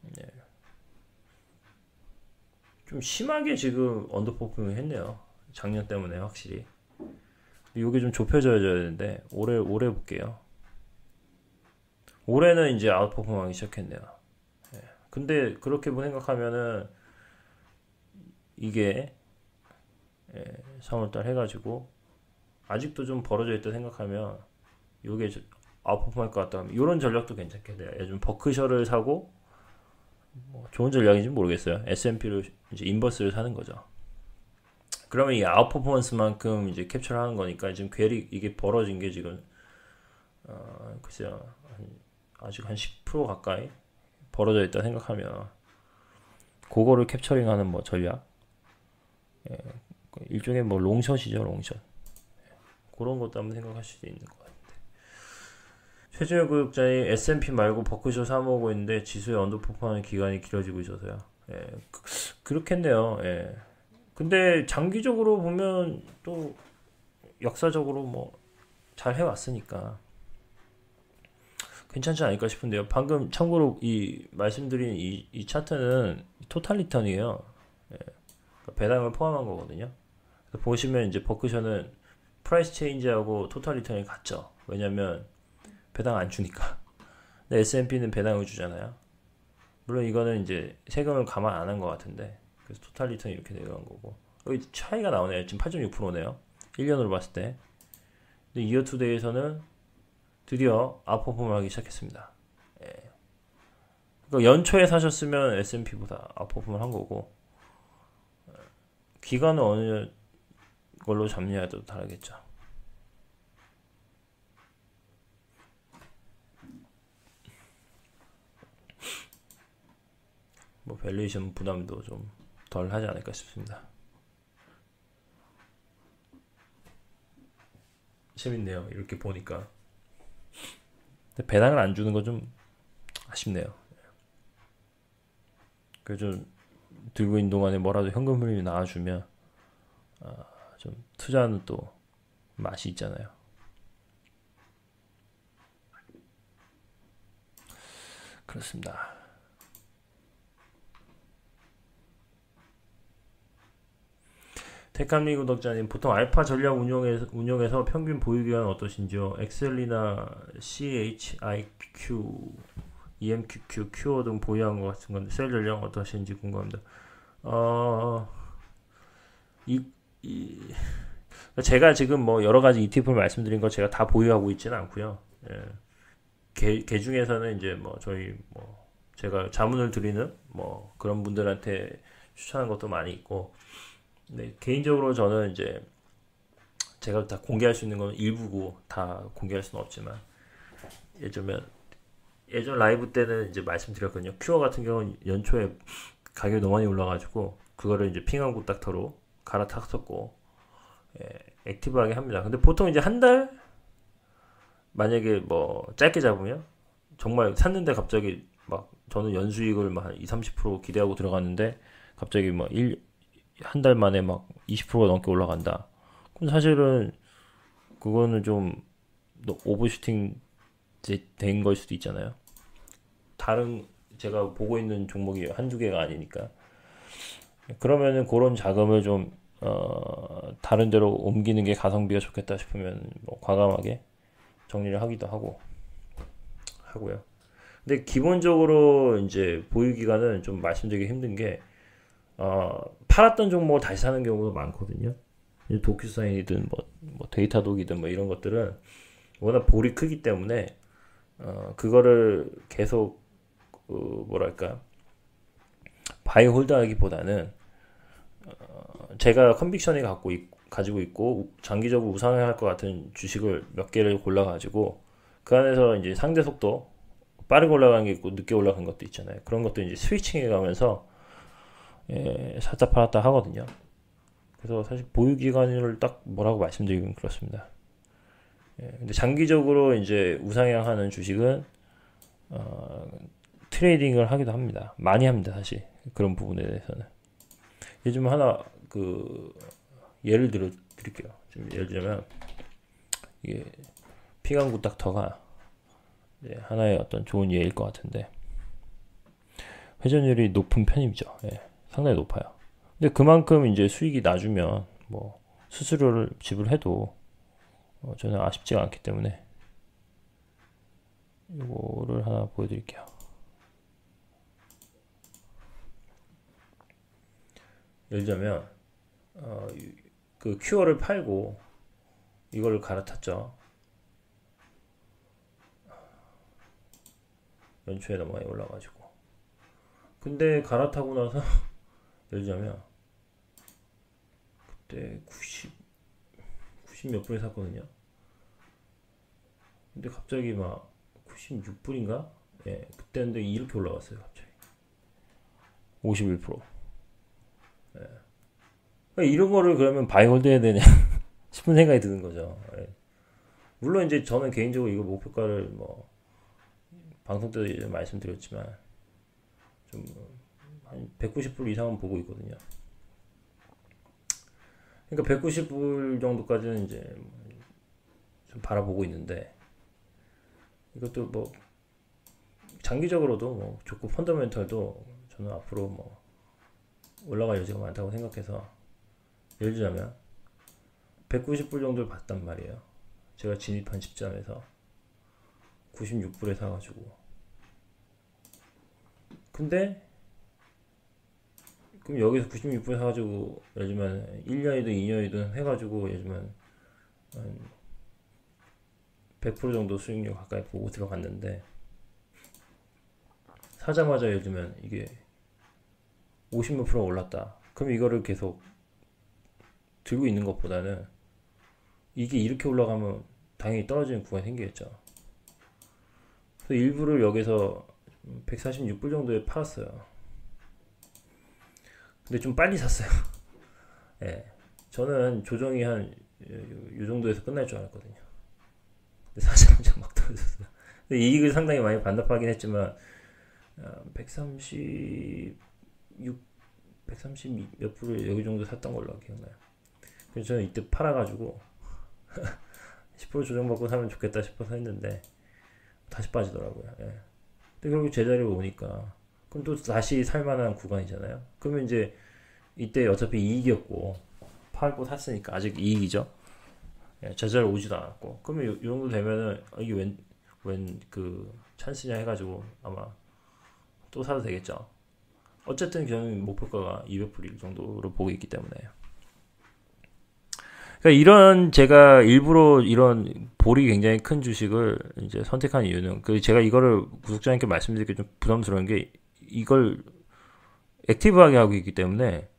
네. 좀 심하게 지금 언더퍼포밍 했네요. 작년 때문에 확실히. 이게 좀 좁혀져야 되는데 올해 볼게요. 올해는 이제 아웃퍼폼하기 시작했네요. 예. 근데 그렇게 생각하면은 이게 3월달 해가지고 아직도 좀 벌어져 있다 생각하면 이게 아웃퍼폼할 것 같다 하면 이런 전략도 괜찮겠네요. 요즘 버크셔를 사고 뭐 좋은 전략인지 모르겠어요. S&P를 이제 인버스를 사는 거죠. 그러면 이 아웃퍼포먼스만큼 이제 캡처를 하는 거니까 지금 괴리 이게 벌어진 게 지금 글쎄요 아직 한 10% 가까이 벌어져 있다 생각하면 그거를 캡처링하는 뭐 전략 일종의 뭐 롱숏이죠 롱숏 그런 것도 한번 생각할 수도 있는 것 같은데 최준혁 구독자님 S&P 말고 버크셔 사모으고 있는데 지수에 언더퍼포하는 기간이 길어지고 있어서요. 그렇겠네요. 근데 장기적으로 보면 또 역사적으로 뭐 잘 해왔으니까 괜찮지 않을까 싶은데요. 방금 참고로 이 말씀드린 이 차트는 토탈 리턴이에요. 그러니까 배당을 포함한 거거든요. 보시면 이제 버크셔는 프라이스 체인지하고 토탈 리턴이 같죠. 왜냐면 배당 안 주니까. 근데 S&P는 배당을 주잖아요. 물론 이거는 이제 세금을 감안 안 한 것 같은데 그래서 토탈 리턴이 이렇게 내려간 거고 여기 차이가 나오네요. 지금 8.6%네요. 1년으로 봤을 때. 근데 이어 투데이에서는 드디어 아웃퍼폼을 하기 시작했습니다. 그러니까 연초에 사셨으면 S&P보다 아웃퍼폼을 한 거고 기간은 어느 걸로 잡느냐에 또 다르겠죠. 뭐 밸류에이션 부담도 좀 덜 하지 않을까 싶습니다. 재밌네요. 이렇게 보니까. 근데 배당을 안 주는 건 좀 아쉽네요. 그 좀 들고 있는 동안에 뭐라도 현금 흐름이 나와주면 좀 투자는 또 맛이 있잖아요. 그렇습니다. 테캄리 구독자님, 보통 알파 전략 운용에서 평균 보유기간 어떠신지요? 엑셀이나 CHIQ, EMQQ, 큐어 등 보유한 것 같은 건데 셀 전략 어떠신지 궁금합니다. 이, 이, 제가 지금 뭐 여러 가지 ETF를 말씀드린 거 제가 다 보유하고 있지는 않고요. 개 중에서는 이제 뭐 저희 뭐 제가 자문을 드리는 뭐 그런 분들한테 추천한 것도 많이 있고. 네, 개인적으로 저는 이제 제가 다 공개할 수 있는 건 일부고 다 공개할 수는 없지만 예전 라이브 때는 이제 말씀드렸거든요. 큐어 같은 경우는 연초에 가격이 너무 많이 올라가지고 그거를 이제 핑하고 닥터로 갈아탔었고 액티브하게 합니다. 근데 보통 이제 한 달 만약에 뭐 짧게 잡으면 정말 샀는데 갑자기 막 저는 연수익을 막 한 20-30% 기대하고 들어갔는데 갑자기 막 한 달 만에 막 20%가 넘게 올라간다. 그럼 사실은 그거는 좀 오버슈팅 된 걸 수도 있잖아요. 다른 제가 보고 있는 종목이 한두 개가 아니니까. 그러면은 그런 자금을 좀 다른 데로 옮기는 게 가성비가 좋겠다 싶으면 뭐 과감하게 정리를 하기도 하고요. 근데 기본적으로 이제 보유 기간은 좀 말씀드리기 힘든 게 팔았던 종목을 다시 사는 경우도 많거든요. 도큐사인이든 뭐 데이터독이든 뭐 이런 것들은 워낙 볼이 크기 때문에 그거를 계속 뭐랄까 바이 홀드하기보다는 제가 컨빅션이 가지고 있고 장기적으로 우상향할 것 같은 주식을 몇 개를 골라가지고 그 안에서 이제 상대 속도 빠르게 올라가는 게 있고 늦게 올라가는 것도 있잖아요. 그런 것도 이제 스위칭해 가면서 샀다 팔았다 하거든요. 그래서 사실 보유 기간을 딱 뭐라고 말씀드리긴 그렇습니다. 근데 장기적으로 이제 우상향하는 주식은 트레이딩을 하기도 합니다. 많이 합니다, 사실. 그런 부분에 대해서는. 요즘 하나 예를 들어 드릴게요. 좀 예를 들면 이게 피강구 닥터가 하나의 어떤 좋은 예일 것 같은데 회전율이 높은 편이죠. 상당히 높아요. 근데 그만큼 이제 수익이 낮으면 뭐 수수료를 지불해도 저는 아쉽지가 않기 때문에 이거를 하나 보여드릴게요. 예를 들자면 그 큐어를 팔고 이거를 갈아탔죠. 연초에 너무 많이 올라가지고. 근데 갈아타고 나서 예를 들자면 그때 90 몇 불에 샀거든요. 근데 갑자기 막 96불인가? 그때인데 이렇게 올라갔어요, 갑자기. 51%. 그러니까 이런 거를 그러면 바이홀드 해야 되냐 싶은 생각이 드는 거죠. 물론 이제 저는 개인적으로 이거 목표가를 뭐 방송 때도 이제 말씀드렸지만 좀 한 190불 이상은 보고 있거든요. 그러니까 190불 정도까지는 이제 좀 바라보고 있는데 이것도 뭐 장기적으로도 뭐 좋고 펀더멘털도 저는 앞으로 뭐 올라갈 여지가 많다고 생각해서 예를 들자면 190불 정도를 봤단 말이에요. 제가 진입한 시점에서 96불에 사가지고 근데 그럼 여기서 96불에 사가지고 예를 들면 1년이든 2년이든 해가지고 예를 들면 100% 정도 수익률 가까이 보고 들어갔는데 사자마자 예를 들면 이게 50몇 프로 올랐다. 그럼 이거를 계속 들고 있는 것보다는 이게 이렇게 올라가면 당연히 떨어지는 구간이 생기겠죠. 그래서 일부를 여기서 146불 정도에 팔았어요. 근데 좀 빨리 샀어요. 저는 조정이 한 이 정도에서 끝날 줄 알았거든요. 근데 사자마자 막 떨어졌어요. 근데 이익을 상당히 많이 반납하긴 했지만 136, 130 몇 불을 여기 정도 샀던 걸로 기억나요. 그래서 저는 이때 팔아가지고 10% 조정받고 사면 좋겠다 싶어서 했는데 다시 빠지더라고요. 근데 결국 제자리로 오니까 그럼 또 다시 살만한 구간이잖아요. 그러면 이제 이때 어차피 이익이었고 팔고 샀으니까 아직 이익이죠. 제자리 오지도 않았고 그러면 이 정도 되면은 이게 웬 그 찬스냐 해가지고 아마 또 사도 되겠죠. 어쨌든 저는 목표가가 200불 정도로 보고 있기 때문에. 그러니까 제가 일부러 이런 볼이 굉장히 큰 주식을 이제 선택한 이유는 제가 이거를 구독자님께 말씀드리기 좀 부담스러운 게 이걸 액티브하게 하고 있기 때문에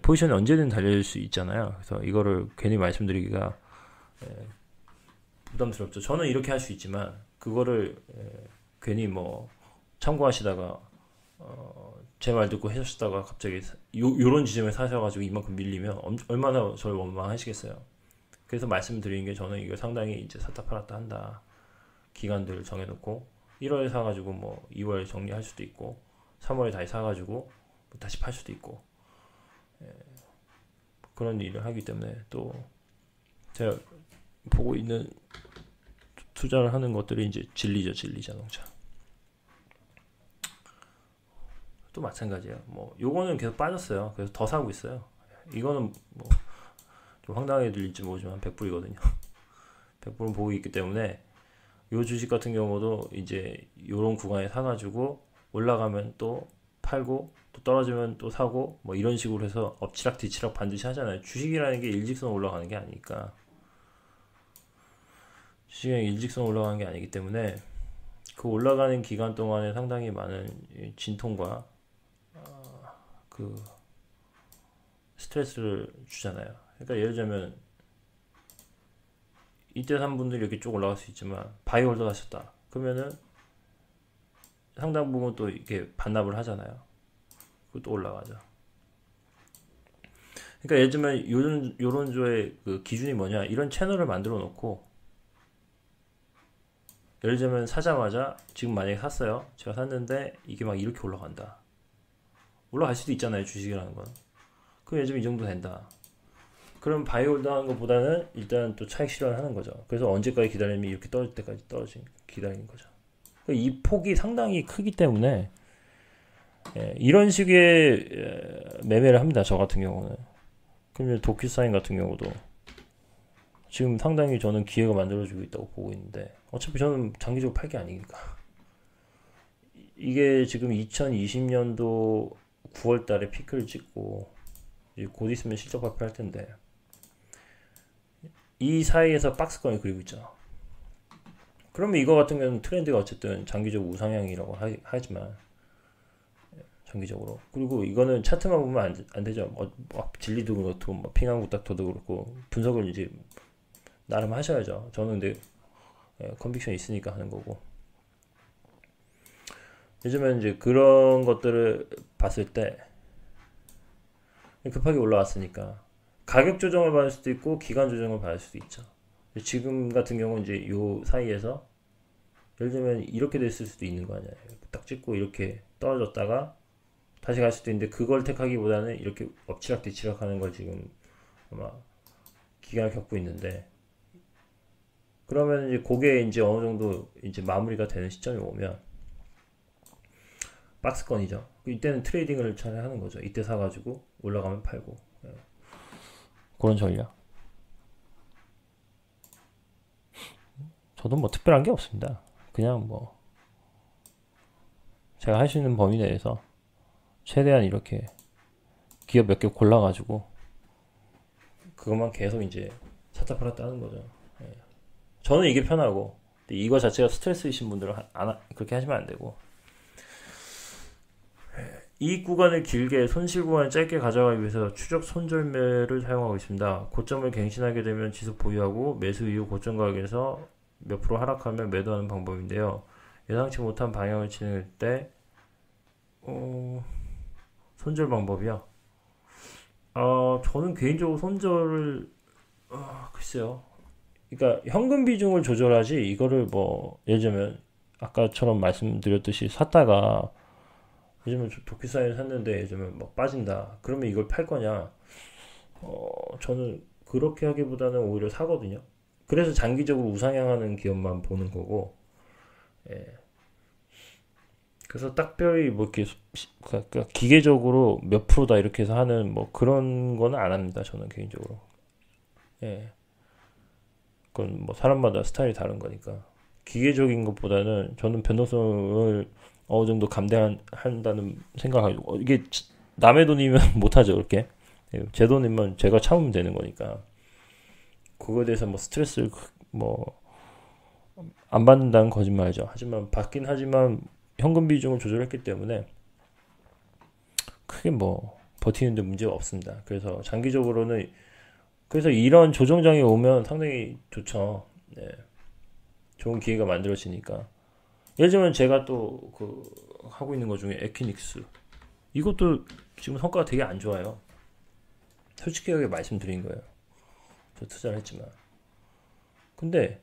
포지션이 언제든 달릴 수 있잖아요. 그래서 이거를 괜히 말씀드리기가 부담스럽죠. 저는 이렇게 할 수 있지만 그거를 괜히 뭐 참고하시다가 제 말 듣고 해주시다가 갑자기 요런 지점에 사셔가지고 이만큼 밀리면 얼마나 저를 원망하시겠어요. 그래서 말씀드리는 게 저는 이거 상당히 이제 샀다 팔았다 한다. 기간들을 정해놓고 1월에 사가지고 뭐 2월에 정리할 수도 있고 3월에 다시 사가지고 다시 팔 수도 있고 그런 일을 하기 때문에 또 제가 보고 있는 투자를 하는 것들이 이제 진리죠, 진리 자동차. 또 마찬가지예요. 뭐 요거는 계속 빠졌어요. 그래서 더 사고 있어요. 이거는 뭐 좀 황당하게 들릴지 모르지만 100불이거든요. 100불은 보고 있기 때문에 요 주식 같은 경우도 이제 요런 구간에 사가지고 올라가면 또 팔고 또 떨어지면 또 사고 뭐 이런 식으로 해서 엎치락 뒤치락 반드시 하잖아요. 주식이라는 게 일직선 올라가는 게 아니니까. 주식은 일직선 올라가는 게 아니기 때문에 그 올라가는 기간 동안에 상당히 많은 진통과 그 스트레스를 주잖아요. 그러니까 예를 들면 이때 산 분들이 이렇게 쭉 올라갈 수 있지만 바이 홀더 하셨다. 그러면은 상당 부분 또 이렇게 반납을 하잖아요. 그것도 올라가죠. 그러니까 예를 들면 요런 조의 그 기준이 뭐냐, 이런 채널을 만들어 놓고 예를 들면 사자마자 지금 만약에 샀어요. 제가 샀는데 이게 막 이렇게 올라간다. 올라갈 수도 있잖아요, 주식이라는 건. 그럼 예를 들면 이 정도 된다. 그럼 바이홀드 하는 것보다는 일단 또 차익 실현하는 거죠. 그래서 언제까지 기다리면 이렇게 떨어질 때까지 기다리는 거죠. 이 폭이 상당히 크기 때문에 이런 식의 매매를 합니다. 저 같은 경우는. 그럼 도큐사인 같은 경우도 지금 상당히 저는 기회가 만들어지고 있다고 보고 있는데, 어차피 저는 장기적으로 팔 게 아니니까. 이게 지금 2020년도 9월 달에 피크를 찍고 곧 있으면 실적 발표할 텐데, 이 사이에서 박스권이 그리고 있죠. 그러면 이거 같은 경우는 트렌드가 어쨌든 장기적으로 우상향이라고 하지만 장기적으로, 그리고 이거는 차트만 보면 안 되죠. 진리도 그렇고 핑하고딱터도 그렇고 분석을 이제 나름 하셔야죠. 저는 근데 컨빅션 있으니까 하는 거고. 요즘엔 이제 그런 것들을 봤을 때 급하게 올라왔으니까 가격 조정을 받을 수도 있고 기간 조정을 받을 수도 있죠. 지금 같은 경우는 이제 요 사이에서 예를 들면 이렇게 됐을 수도 있는 거 아니에요. 딱 찍고 이렇게 떨어졌다가 다시 갈 수도 있는데, 그걸 택하기보다는 이렇게 엎치락 뒤치락 하는 걸 지금 아마 기간을 겪고 있는데, 그러면 이제 그게 이제 어느 정도 이제 마무리가 되는 시점이 오면 박스권이죠. 이때는 트레이딩을 잘 하는 거죠. 이때 사가지고 올라가면 팔고. 그런 전략. 저도 뭐 특별한 게 없습니다. 그냥 뭐 제가 할 수 있는 범위 내에서 최대한 이렇게 기업 몇 개 골라가지고 그것만 계속 이제 샀다 팔았다 하는 거죠. 저는 이게 편하고, 이거 자체가 스트레스이신 분들은 그렇게 하시면 안 되고, 이익 구간을 길게, 손실 구간을 짧게 가져가기 위해서 추적 손절매를 사용하고 있습니다. 고점을 갱신하게 되면 지속 보유하고 매수 이후 고점 가격에서 몇 프로 하락하면 매도하는 방법인데요. 예상치 못한 방향을 진행할 때 손절 방법이요. 저는 개인적으로 손절을 글쎄요. 그러니까 현금 비중을 조절하지, 이거를 뭐 예를 들면 아까처럼 말씀드렸듯이 샀다가 요즘은 도큐사인 샀는데 요즘은 막 빠진다. 그러면 이걸 팔 거냐? 저는 그렇게 하기보다는 오히려 사거든요. 그래서 장기적으로 우상향하는 기업만 보는 거고, 예. 그래서 딱별히 뭐 이렇게 그러니까 기계적으로 몇 프로다 이렇게 해서 하는 뭐 그런 거는 안 합니다. 저는 개인적으로. 예. 그건 뭐 사람마다 스타일이 다른 거니까. 기계적인 것보다는 저는 변동성을 어느 정도 감대한다는 생각하고, 이게 남의 돈이면 못하죠, 그렇게. 제 돈이면 제가 참으면 되는 거니까. 그거에 대해서 뭐 스트레스를 뭐 안 받는다는 거짓말이죠. 하지만 받긴 하지만 현금 비중을 조절했기 때문에 크게 뭐 버티는데 문제가 없습니다. 그래서 장기적으로는, 그래서 이런 조정장이 오면 상당히 좋죠. 네. 좋은 기회가 만들어지니까. 예를 들면 제가 또 그 하고 있는 것 중에 에퀴닉스, 이것도 지금 성과가 되게 안 좋아요. 솔직하게 말씀드린 거예요. 저 투자를 했지만. 근데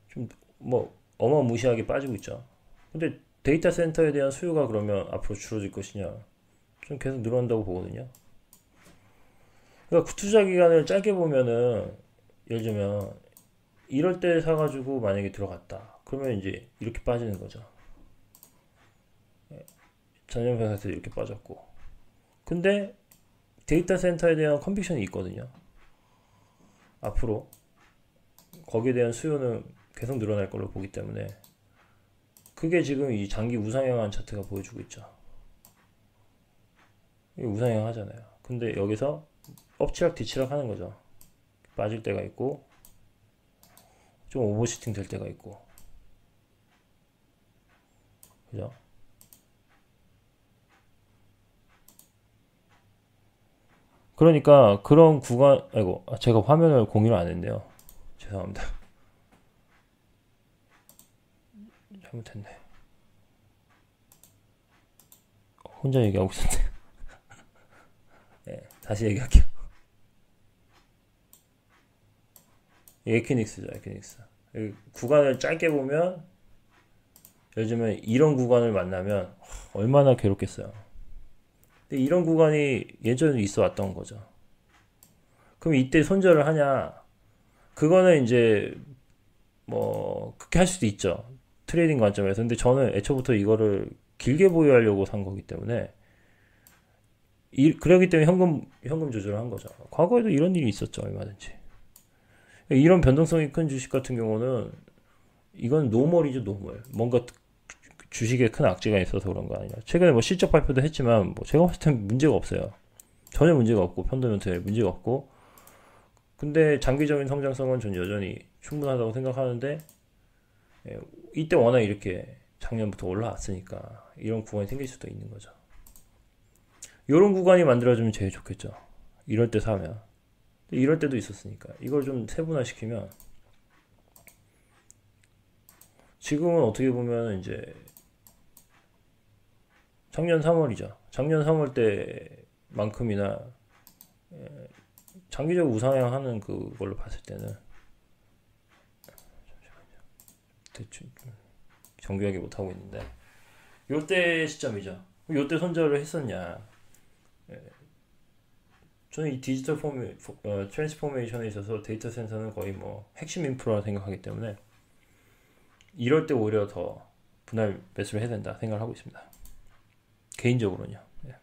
좀 뭐 어마무시하게 빠지고 있죠. 근데 데이터 센터에 대한 수요가 그러면 앞으로 줄어들 것이냐? 좀 계속 늘어난다고 보거든요. 그러니까 그 투자 기간을 짧게 보면은, 예를 들면 이럴 때 사가지고 만약에 들어갔다. 그러면 이제 이렇게 빠지는 거죠. 전년평에서 이렇게 빠졌고. 근데 데이터 센터에 대한 컨빅션이 있거든요. 앞으로 거기에 대한 수요는 계속 늘어날 걸로 보기 때문에, 그게 지금 이 장기 우상향한 차트가 보여주고 있죠. 우상향 하잖아요. 근데 여기서 엎치락 뒤치락 하는 거죠. 빠질 때가 있고 좀 오버슈팅 될 때가 있고, 그죠? 그러니까 그런 구간, 아이고, 제가 화면을 공유를 안 했네요. 죄송합니다. 잘못했네. 혼자 얘기하고 있었네. 네, 다시 얘기할게요. 에퀴닉스죠, 에퀴닉스. 구간을 짧게 보면, 요즘에 이런 구간을 만나면 얼마나 괴롭겠어요. 근데 이런 구간이 예전에 있어 왔던 거죠. 그럼 이때 손절을 하냐? 그거는 이제 뭐 그렇게 할 수도 있죠. 트레이딩 관점에서. 근데 저는 애초부터 이거를 길게 보유하려고 산 거기 때문에 그러기 때문에 현금 조절을 한 거죠. 과거에도 이런 일이 있었죠, 얼마든지. 이런 변동성이 큰 주식 같은 경우는 이건 노멀이죠, 노멀. 뭔가 주식에 큰 악재가 있어서 그런 거 아니냐. 최근에 뭐 실적 발표도 했지만 뭐 제가 봤을 땐 문제가 없어요. 전혀 문제가 없고 펀더멘털에 문제가 없고. 근데 장기적인 성장성은 전 여전히 충분하다고 생각하는데 이때 워낙 이렇게 작년부터 올라왔으니까 이런 구간이 생길 수도 있는 거죠. 이런 구간이 만들어지면 제일 좋겠죠. 이럴 때 사면. 이럴 때도 있었으니까 이걸 좀 세분화시키면 지금은 어떻게 보면 이제 작년 3월이죠. 작년 3월 때만큼이나 장기적 우상향하는 그걸로 봤을 때는 대충 정교하게 못하고 있는데 요때 시점이죠. 요때 손절을 했었냐. 저는 이 디지털 트랜스포메이션에 있어서 데이터 센터는 거의 뭐 핵심 인프라라 생각하기 때문에 이럴 때 오히려 더 분할 매수를 해야 된다 생각을 하고 있습니다. 개인적으로는요. 네.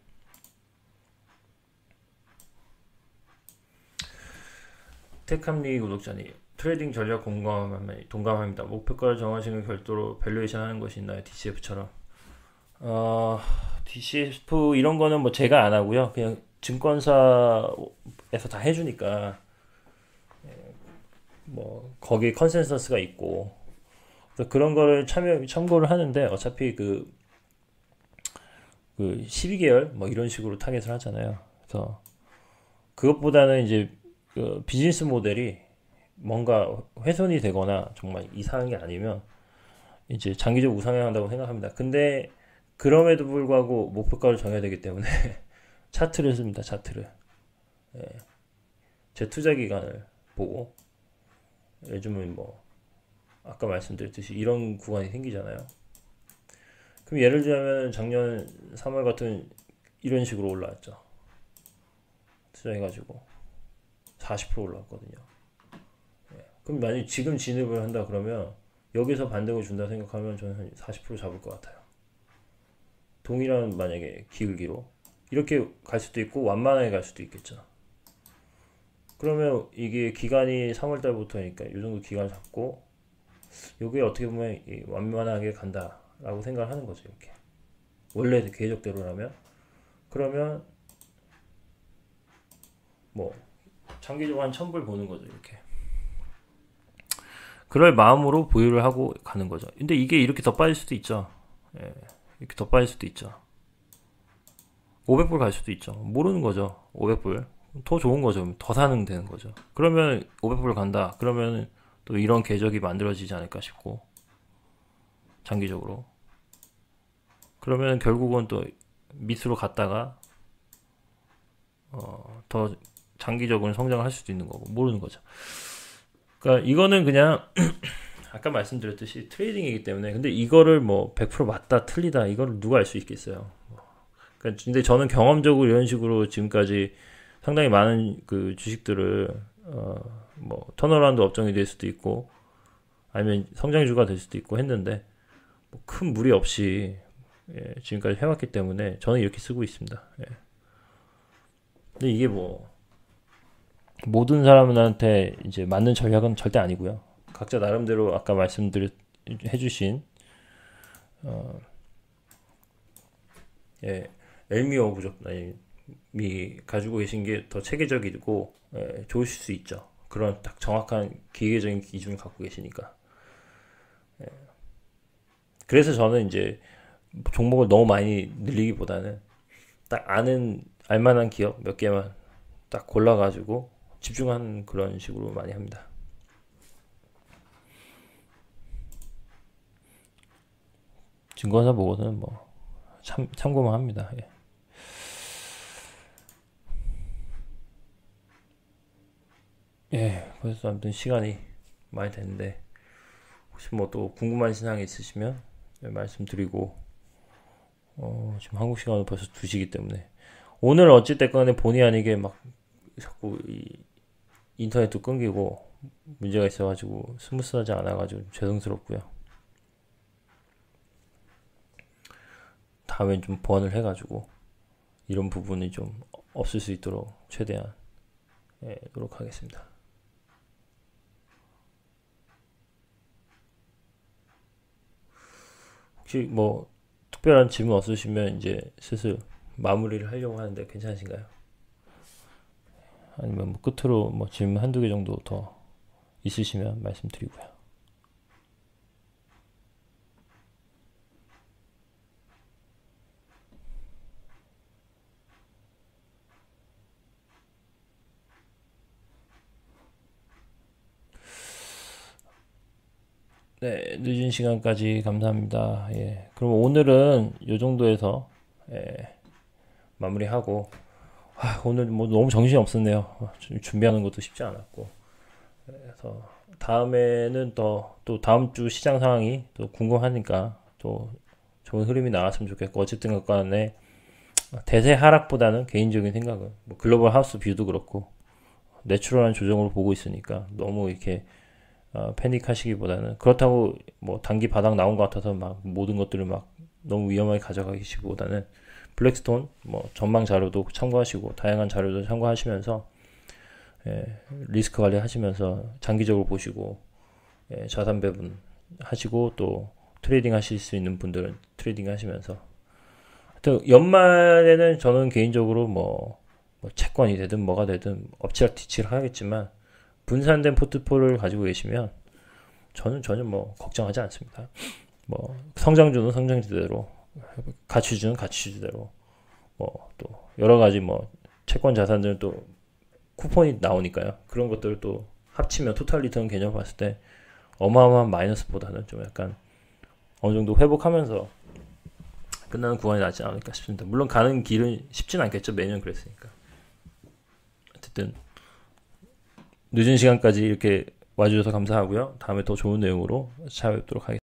테캄리 구독자님, 트레이딩 전략 동감합니다. 목표가를 정하시는 별도로 밸류에이션 하는 것이 있나요? DCF처럼. DCF 이런 거는 뭐 제가 안 하고요. 그냥 증권사에서 다 해주니까 뭐 거기에 컨센서스가 있고 그런 거를 참고를 하는데 어차피 그 12개월 뭐 이런 식으로 타겟을 하잖아요. 그래서 그것보다는 이제 그 비즈니스 모델이 뭔가 훼손이 되거나 정말 이상한 게 아니면 이제 장기적 우상향한다고 생각합니다. 근데 그럼에도 불구하고 목표가를 정해야 되기 때문에 차트를 씁니다. 차트를. 예. 제 투자 기간을 보고 요즘은 뭐 아까 말씀드렸듯이 이런 구간이 생기잖아요. 그럼 예를 들면 작년 3월 같은 이런 식으로 올라왔죠. 투자해가지고 40% 올라왔거든요. 예. 그럼 만약 지금 진입을 한다 그러면 여기서 반등을 준다 생각하면 저는 한 40% 잡을 것 같아요. 동일한 만약에 기울기로 이렇게 갈 수도 있고 완만하게 갈 수도 있겠죠. 그러면 이게 기간이 3월달부터니까 이 정도 기간 잡고 이게 어떻게 보면 완만하게 간다라고 생각을 하는 거죠. 이렇게 원래 계획대로라면 그러면 뭐 장기적으로 한 1000불 보는 거죠. 이렇게 그럴 마음으로 보유를 하고 가는 거죠. 근데 이게 이렇게 더 빠질 수도 있죠. 예, 이렇게 더 빠질 수도 있죠. 500불 갈 수도 있죠. 모르는 거죠. 500불 더 좋은 거죠. 더 사는 되는 거죠. 그러면 500불 간다. 그러면 또 이런 궤적이 만들어지지 않을까 싶고 장기적으로 그러면 결국은 또 밑으로 갔다가 더 장기적으로 성장을 할 수도 있는 거고 모르는 거죠. 그러니까 이거는 그냥 아까 말씀드렸듯이 트레이딩이기 때문에 근데 이거를 뭐 100% 맞다 틀리다 이거를 누가 알 수 있겠어요. 그러니까 근데 저는 경험적으로 이런 식으로 지금까지 상당히 많은 그 주식들을 뭐 턴어라운드 업종이 될 수도 있고 아니면 성장주가 될 수도 있고 했는데 뭐 큰 무리 없이 지금까지 해왔기 때문에 저는 이렇게 쓰고 있습니다. 근데 이게 뭐 모든 사람한테 이제 맞는 전략은 절대 아니고요. 각자 나름대로 아까 해주신 엘미오 부족님이 가지고 계신 게 더 체계적이고 좋으실 수 있죠. 그런 딱 정확한 기계적인 기준을 갖고 계시니까. 그래서 저는 이제 종목을 너무 많이 늘리기보다는 딱 알만한 기업 몇 개만 딱 골라가지고 집중하는 그런 식으로 많이 합니다. 증거사 보고서는 뭐 참고만 합니다. 예. 예, 벌써 아무튼 시간이 많이 됐는데 혹시 뭐 또 궁금한 사항이 있으시면 말씀드리고 지금 한국 시간으로 벌써 2시기 때문에 오늘 어찌됐건 본의 아니게 막 자꾸 이 인터넷도 끊기고 문제가 있어가지고 스무스하지 않아가지고 죄송스럽고요. 다음엔 좀 보완을 해가지고 이런 부분이 좀 없을 수 있도록 최대한 노력하겠습니다. 혹시 뭐 특별한 질문 없으시면 이제 슬슬 마무리를 하려고 하는데 괜찮으신가요? 아니면 뭐 끝으로 뭐 질문 한두 개 정도 더 있으시면 말씀드리고요. 네, 늦은 시간까지 감사합니다. 예, 그럼 오늘은 이 정도에서 마무리하고 오늘 뭐 너무 정신이 없었네요. 준비하는 것도 쉽지 않았고 그래서 다음에는 또 다음 주 시장 상황이 또 궁금하니까 또 좋은 흐름이 나왔으면 좋겠고 어쨌든 간에 대세 하락보다는 개인적인 생각은 뭐 글로벌 하우스 뷰도 그렇고 내추럴한 조정으로 보고 있으니까 너무 이렇게 패닉하시기보다는 그렇다고 뭐 단기 바닥 나온 것 같아서 막 모든 것들을 막 너무 위험하게 가져가시기보다는 블랙스톤 뭐 전망 자료도 참고하시고 다양한 자료도 참고하시면서 리스크 관리 하시면서 장기적으로 보시고 자산 배분 하시고 또 트레이딩 하실 수 있는 분들은 트레이딩 하시면서 하여튼 연말에는 저는 개인적으로 뭐 채권이 되든 뭐가 되든 엎치락뒤치락 하겠지만 분산된 포트폴리오를 가지고 계시면 저는 전혀 뭐 걱정하지 않습니다. 뭐 성장주는 성장주대로 가치주는 가치주대로 뭐 또 여러 가지 뭐 채권 자산들은 또 쿠폰이 나오니까요. 그런 것들을 또 합치면 토탈 리턴 개념 봤을 때 어마어마한 마이너스보다는 좀 약간 어느 정도 회복하면서 끝나는 구간이 낫지 않을까 싶습니다. 물론 가는 길은 쉽진 않겠죠. 매년 그랬으니까. 어쨌든 늦은 시간까지 이렇게 와주셔서 감사하고요. 다음에 더 좋은 내용으로 찾아뵙도록 하겠습니다.